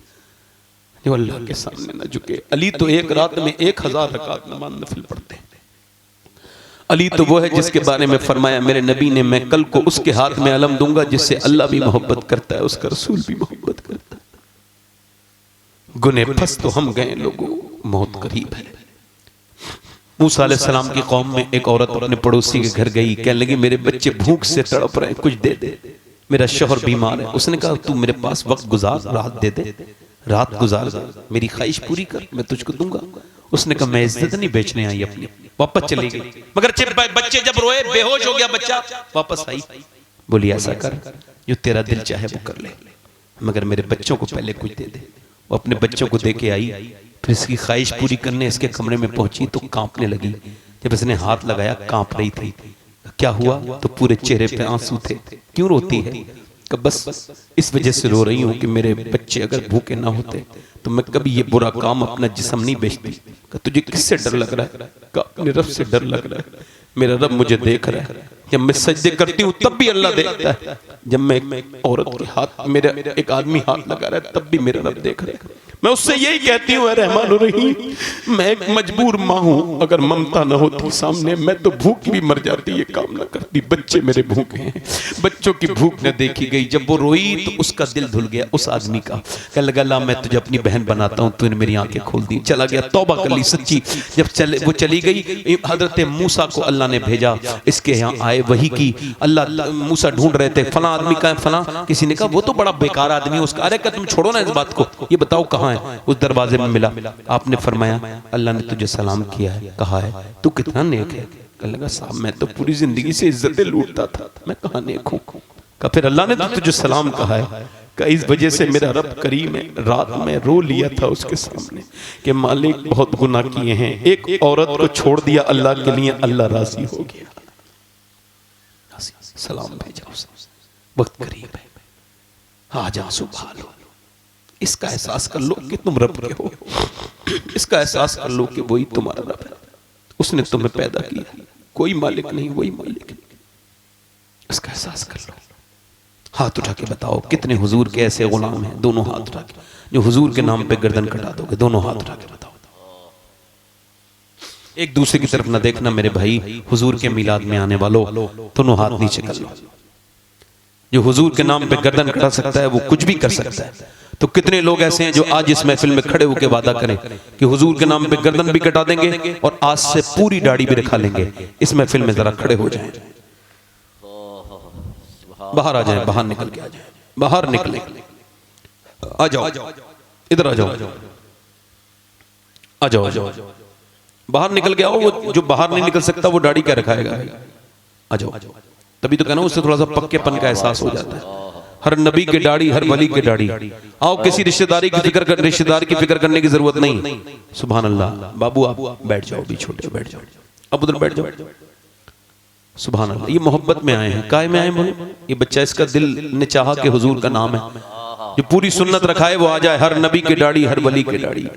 जो अल्लाह के सामने न झुके। अली तो एक रात में 1000 रकात नमाज नफिल पढ़ते हैं। अली तो वो है जिसके बारे में फरमाया मेरे नबी ने, मैं कल को उसके हाथ में अलम दूंगा जिससे अल्लाह भी मोहब्बत करता है, उसका रसूल भी मोहब्बत करता है। गुने फंस तो हम गए लोगों, मौत करीब है। मूसा अलैहिस्सलाम की कौम में एक औरत अपने पड़ोसी के घर गई, कहने लगी मेरे बच्चे भूख से तड़प रहे हैं, कुछ दे दे, मेरा शौहर बीमार है। उसने कहा तू मेरे पास वक्त गुजार, रात दे दे, रात गुजार, मेरी ख्वाहिश पूरी कर, मैं तुझको दूंगा। उसने कहा मैं इज्जत नहीं बेचने आई अपनी, वापस चली गई। मगर बच्चे जब रोए, बेहोश हो गया बच्चा, वापस आई, बोली ऐसा कर जो तेरा दिल चाहे वो कर ले, मगर मेरे बच्चों को पहले कुछ दे दे। वो अपने बच्चों को दे के आई, फिर इसकी ख्वाहिश पूरी करने इसके कमरे में पहुंची तो कांपने लगी। जब इसने हाथ लगाया कांप रही थी। क्या हुआ? तो पूरे चेहरे पे आंसू थे। क्यों रोती है? बस इस वजह से रो रही हूं कि मेरे बच्चे अगर भूखे ना होते तो मैं कभी ये बुरा काम अपना जिस्म नहीं बेचती। तुझे किससे डर लग रहा है? अपने रब से डर लग रहा है, मेरा रब मुझे देख रहा है। जब मैं सजदे करती हूँ तब भी अल्लाह देखता है, जब मैं एक औरत के हाथ, मेरा एक आदमी हाथ लगा रहा है तब भी मेरा रब देख रहा है। मैं उससे यही कहती हूँ रहमान रहीम, मैं एक मजबूर माँ हूँ, अगर ममता न होती सामने मैं तो भूख भी मर जाती, ये काम न करती। बच्चे मेरे भूखे हैं, बच्चों की भूख न देखी गई। जब वो रोई तो उसका दिल धुल गया उस आदमी का। कहने लगा ला मैं तुझे अपनी बहन बनाता हूँ, तूने मेरी आंखें खोल दी। चला गया, तौबा कर ली सच्ची। जब वो चली गई, हजरत मूसा को अल्लाह ने भेजा, इसके यहाँ आए, वही की। अल्लाह मूसा ढूंढ रहे थे, फला आदमी का है, फला। किसी ने कहा वो तो बड़ा बेकार आदमी है उसका। अरे क्या तुम छोड़ो ना इस बात को, ये बताओ कहाँ है? उस दरवाजे में मिला। आपने फरमाया अल्लाह ने तुझे सलाम किया है, कहा है तू कितना नेक है। कहने लगा साहब मैं तो पूरी जिंदगी से इज्जतें लूटता था, मैं कहाँ नेक हूँ? कहा फिर अल्लाह ने तो तुझे सलाम कहा है। इस वजह से मेरा रब करीम है। रात में रो लिया था उसके सामने कि मालिक बहुत गुनाह किए हैं, एक औरत को छोड़ दिया अल्लाह के लिए, अल्लाह राजी हो गया, सलाम भेजा, वक्त करीब है, आ जा सुबह लो। इसका एहसास कर लो कि तुम रब के हो, इसका एहसास कर लो कि वही तुम्हारा रब है, उसने तुम्हें पैदा किया, कोई मालिक नहीं, वही मालिक है। इसका एहसास कर लो। हाथ उठा के बताओ कितने हुजूर के ऐसे गुलाम हैं, दोनों हाथ उठा के, जो हुजूर के नाम पे गर्दन कटा दोगे, दोनों हाथ उठा के बताओ। एक दूसरे की तरफ ना देखना मेरे भाई, हुजूर के मिलाद में आने वालों दोनों हाथ नीचे कर लो। जो हुजूर के नाम पे गर्दन कटा सकता है वो कुछ भी कर सकता है। तो कितने लोग ऐसे हैं जो आज इस महफिल में खड़े होकर वादा करें कि हुजूर के नाम पे गर्दन भी कटा देंगे और आज से पूरी दाढ़ी भी रखा लेंगे। इस महफिल में जरा खड़े हो जाएं, बाहर आ जाएं, बाहर निकल के आ जाएं, बाहर निकले, आ जाओ, इधर आ जाओ, आ जाओ, आ जाओ, बाहर निकल के आओ। वो जो बाहर नहीं निकल सकता वो दाढ़ी क्या रखाएगा? आ जाओ। तभी तो कहना उससे थोड़ा सा पक्केपन का एहसास हो जाता है। हर नबी की दाढ़ी, हर वली की दाढ़ी। आओ, किसी रिश्तेदार की फिक्र करने की जरूरत नहीं। सुभान अल्लाह। बाबू आप बैठ जाओ, भी छोटे बैठ जाओ, अब उधर बैठ जाओ। सुभान अल्लाह। ये मोहब्बत में आए हैं, काय में आए बोले? ये बच्चा, इसका दिल ने चाहा कि हुजूर का नाम है, जो पूरी सुन्नत रखाए वो आ जाए। हर नबी की दाढ़ी, हर वली की दाढ़ी।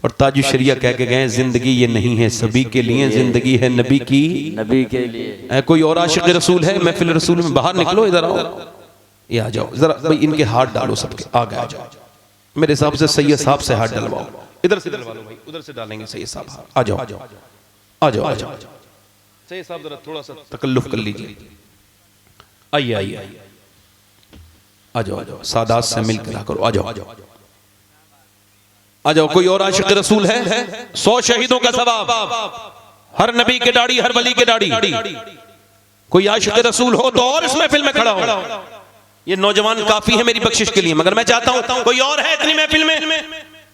और ताजु शरिया कह के गए जिंदगी ये नहीं है सभी के लिए, जिंदगी है नबी की, नबी के लिए। कोई और आशिक रसूल है महफिल रसूल में? बाहर निकलो, इधर आओ, ये आ जाओ जरा भाई, इनके हाथ डालो सबके, आगे आ जाओ। मेरे हिसाब से सैयद साहब से हाथ डलवाओ, इधर से डलवा लो भाई, उधर से डालेंगे सैयद साहब। आ जाओ, आ जाओ, आ जाओ, आ जाओ, सही साहब जरा थोड़ा सा तकल्लुफ कर लीजिए। आइए आइए आ जाओ, सादात से मिलकर करो, आ जाओ आ जाओ। कोई और आशिक रसूल है? 100 शहीदों का सवाब, हर नबी के दाढ़ी, हर वली के दाढ़ी। कोई आशिक रसूल हो तो और इस महफिल में खड़ा हो। ये नौजवान काफी है मेरी बख्शिश के लिए, मगर मैं चाहता हूं कोई और है इतनी महफिल में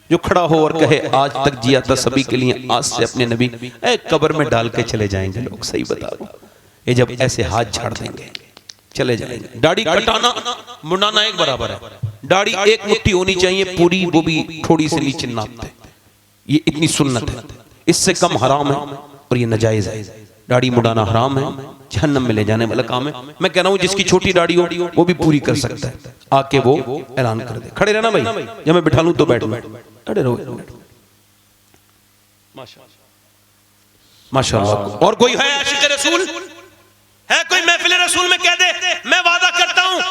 जो खड़ा हो और कहे आज तक जिया था सभी के लिए, आज से अपने नबी कब्र में डाल के चले जाएंगे लोग। सही बता दो, ये जब ऐसे हाथ झाड़ देंगे चले जाएंगे। दाढ़ी कटाना मुंडाना एक बराबर है। दाढ़ी एक मुट्ठी होनी चाहिए पूरी, वो भी थोड़ी से नीचे नापते, ये इतनी सुन्नत है। इससे कम हराम है और ये नाजायज है। दाढ़ी मुंडाना हराम है, जहन्नम में ले जाने वाला काम है। मैं कह रहा हूं जिसकी छोटी दाढ़ी हो वो भी पूरी कर सकता है, आके वो ऐलान कर दे। खड़े रहना भाई, जब मैं बिठा लूं तो बैठना, खड़े रहो। माशाअल्लाह। और कोई है आशिक रसूल? है कोई महफिल रसूल में कह दे मैं वादा करता हूं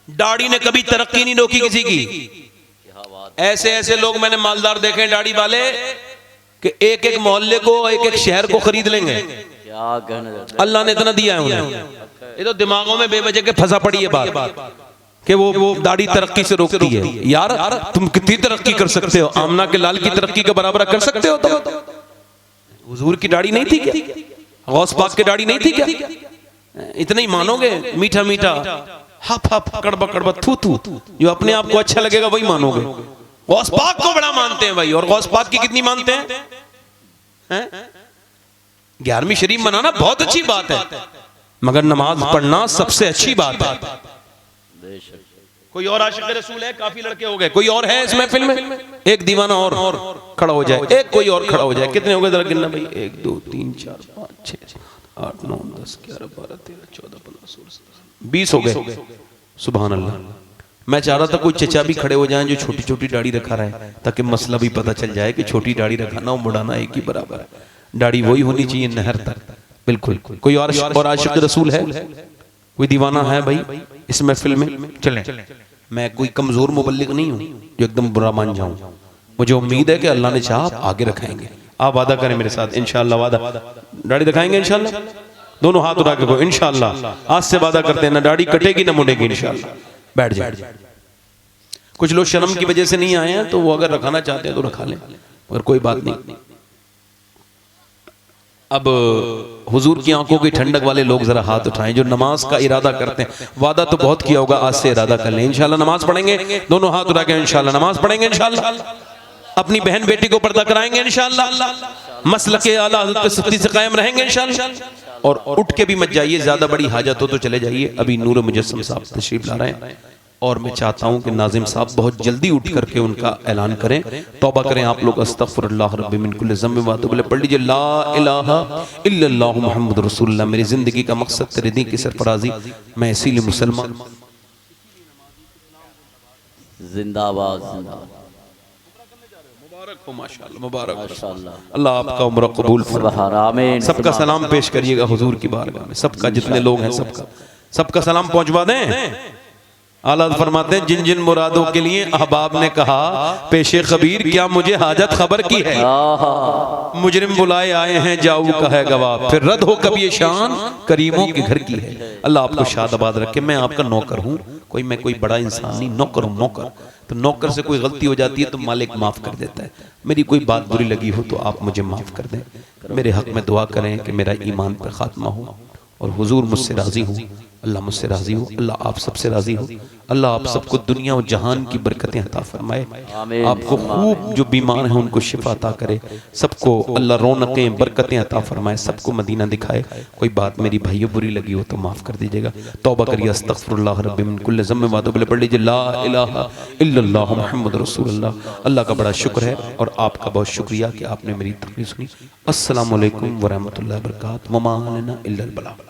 दाढ़ी ने कभी तरक्की नहीं रोकी किसी की। ऐसे ऐसे लोग मैंने मालदार देखे हैं दाढ़ी वाले कि एक एक मोहल्ले को, एक एक शहर को खरीद लेंगे। अल्लाह ने इतना दिया है उन्हें। ये तो दिमागों में बेवजह के फंसा पड़ी है बात कि वो दाढ़ी तरक्की से रोकती है। यार तुम कितनी तरक्की कर सकते हो? आमना के लाल की तरक्की का बराबर कर सकते हो? तो हुजूर की दाढ़ी नहीं थी क्या? गौस पाक की दाढ़ी नहीं थी क्या? इतना ही मानोगे? मीठा मीठा हप हप कड़बा कड़बा थू थू, जो अपने आप को अच्छा लगेगा वही मानोगे। गौस पाक को बड़ा मानते हैं भाई, और गौस पाक की कितनी मानते हैं? 11वीं शरीफ मनाना बहुत अच्छी बात है, मगर नमाज पढ़ना सबसे अच्छी बात है। कोई और आशिक रसूल है? काफी लड़के हो गए। कोई और है इस महफिल में? एक दीवाना और खड़ा हो जाए, एक कोई और खड़ा हो जाए। कितने हो गए जरा गिनना भाई? 1 2 3 4 5 6 8 9 10 11 12 13 14 15 16 20 हो गए। सुभान अल्लाह। मैं चाह रहा था कोई चचा भी खड़े हो जाएं जो छोटी छोटी दाढ़ी रखा रहे, ताकि मसला भी पता चल जाए कि छोटी दाढ़ी रखाना और मुड़ाना एक ही बराबर है। दाढ़ी वही होनी चाहिए नहर तक, बिल्कुल। कोई और आशिक रसूल है? कोई दीवाना है भाई इस महफिल में? चलें। मैं कोई कमजोर मुबल्लिग नहीं हूं जो एकदम बुरा मान जाऊं। मुझे उम्मीद है कि अल्लाह ने चाहा आप आगे रखाएंगे। आप वादा करें मेरे साथ, इंशाअल्लाह वादा। दाढ़ी दिखाएंगे इंशाअल्लाह? दोनों हाथ उठा के को इंशाअल्लाह। आज से वादा करते हैं ना दाढ़ी कटेगी ना मुड़ेगी इंशाअल्लाह। बैठ जाए। कुछ लोग शर्म की वजह से नहीं आए हैं, तो वो अगर रखाना चाहते हैं तो रखा लें, मगर कोई बात नहीं। अब हुजूर की आंखों की ठंडक वाले लोग जरा हाथ उठाएं जो नमाज का इरादा करते हैं। वादा तो बहुत किया होगा, आज से इरादा कर लें इंशाअल्लाह नमाज पढ़ेंगे। दोनों हाथ उठा के इंशाअल्लाह नमाज पढ़ेंगे इंशाअल्लाह। अपनी बहन बेटी को पर्दा कराएंगे इंशाअल्लाह। मसलके आला हज़रत पे सख्ती से कायम रहेंगे इंशाअल्लाह। और उठ के भी मत जाइए, ज्यादा बड़ी हाजत हो तो चले जाइए। अभी नूर मुजस्सम साहब तशरीफ ला रहे हैं और मैं चाहता हूं कि नाजिम साहब बहुत जल्दी उठ करके उनका ऐलान करें। तौबा करें आप लोग। अस्तगफिरुल्लाह रब्बी मिन कुल्लि ज़ंब व अतूबु इलैह। पढ़ लीजिए ला इलाहा इल्लल्लाहु मुहम्मदुर रसूलुल्लाह। मेरी जिंदगी का मकसद तेरे दीन की सरफराजी, मैं इसीलिए मुसलमान। जिंदाबाद जिंदाबाद। मुबारक हो माशाअल्लाह, मुबारक माशाअल्लाह। अल्लाह आपका उम्र कबूल फरमाए। आमीन। सबका सलाम पेश करिएगा हुजूर की बारगाह में। सबका जितने लोग हैं सबका सलाम पहुंचवा दें। आला फरमाते हैं जिन जिन मुरादों के लिए अहबाब ने कहा पेशे खबीर क्या मुझे हाजत खबर की है। मुजरिम बुलाए आए हैं जाऊ का है गवाह, फिर रद्द हो कभी ये शान करीमों के घर की है। अल्लाह आपको शादाबाद रखे। मैं आपका नौकर हूँ, मैं कोई बड़ा इंसान नहीं, नौकर हूँ नौकर। तो नौकर से कोई गलती हो जाती है तो मालिक माफ कर देता है। मेरी कोई बात बुरी लगी हो तो आप मुझे माफ कर दें। मेरे हक में दुआ करें कि मेरा ईमान पर खात्मा हो और हुजूर मुझसे राजी हो, अल्लाह मुझसे राजी हो, अल्लाह आप सबसे राजी हो। अल्लाह आप सबको दुनिया और जहान की बरकतें अता फरमाए। आपको खूब जो बीमार हैं उनको शिफा अता करे। सबको अल्लाह रौनकें बरकतें अता फरमाए, सबको मदीना दिखाए। कोई बात मेरी भाइयों बुरी लगी हो तो माफ कर दीजिएगा। तौबा करिए। अस्तगफिरुल्लाह रब्बी मिन कुल्लि ज़ंब व अतूबु इलैह। पढ़ लीजिए ला इलाहा इल्लल्लाहु मुहम्मदुर रसूलुल्लाह। अल्लाह का बड़ा शुक्र है और आपका बहुत शुक्रिया कि आपने मेरी तकरीर सुनी। अस्सलामु अलैकुम व रहमतुल्लाहि व बरकातुहू। वमा अलैना इल्लल बलाग।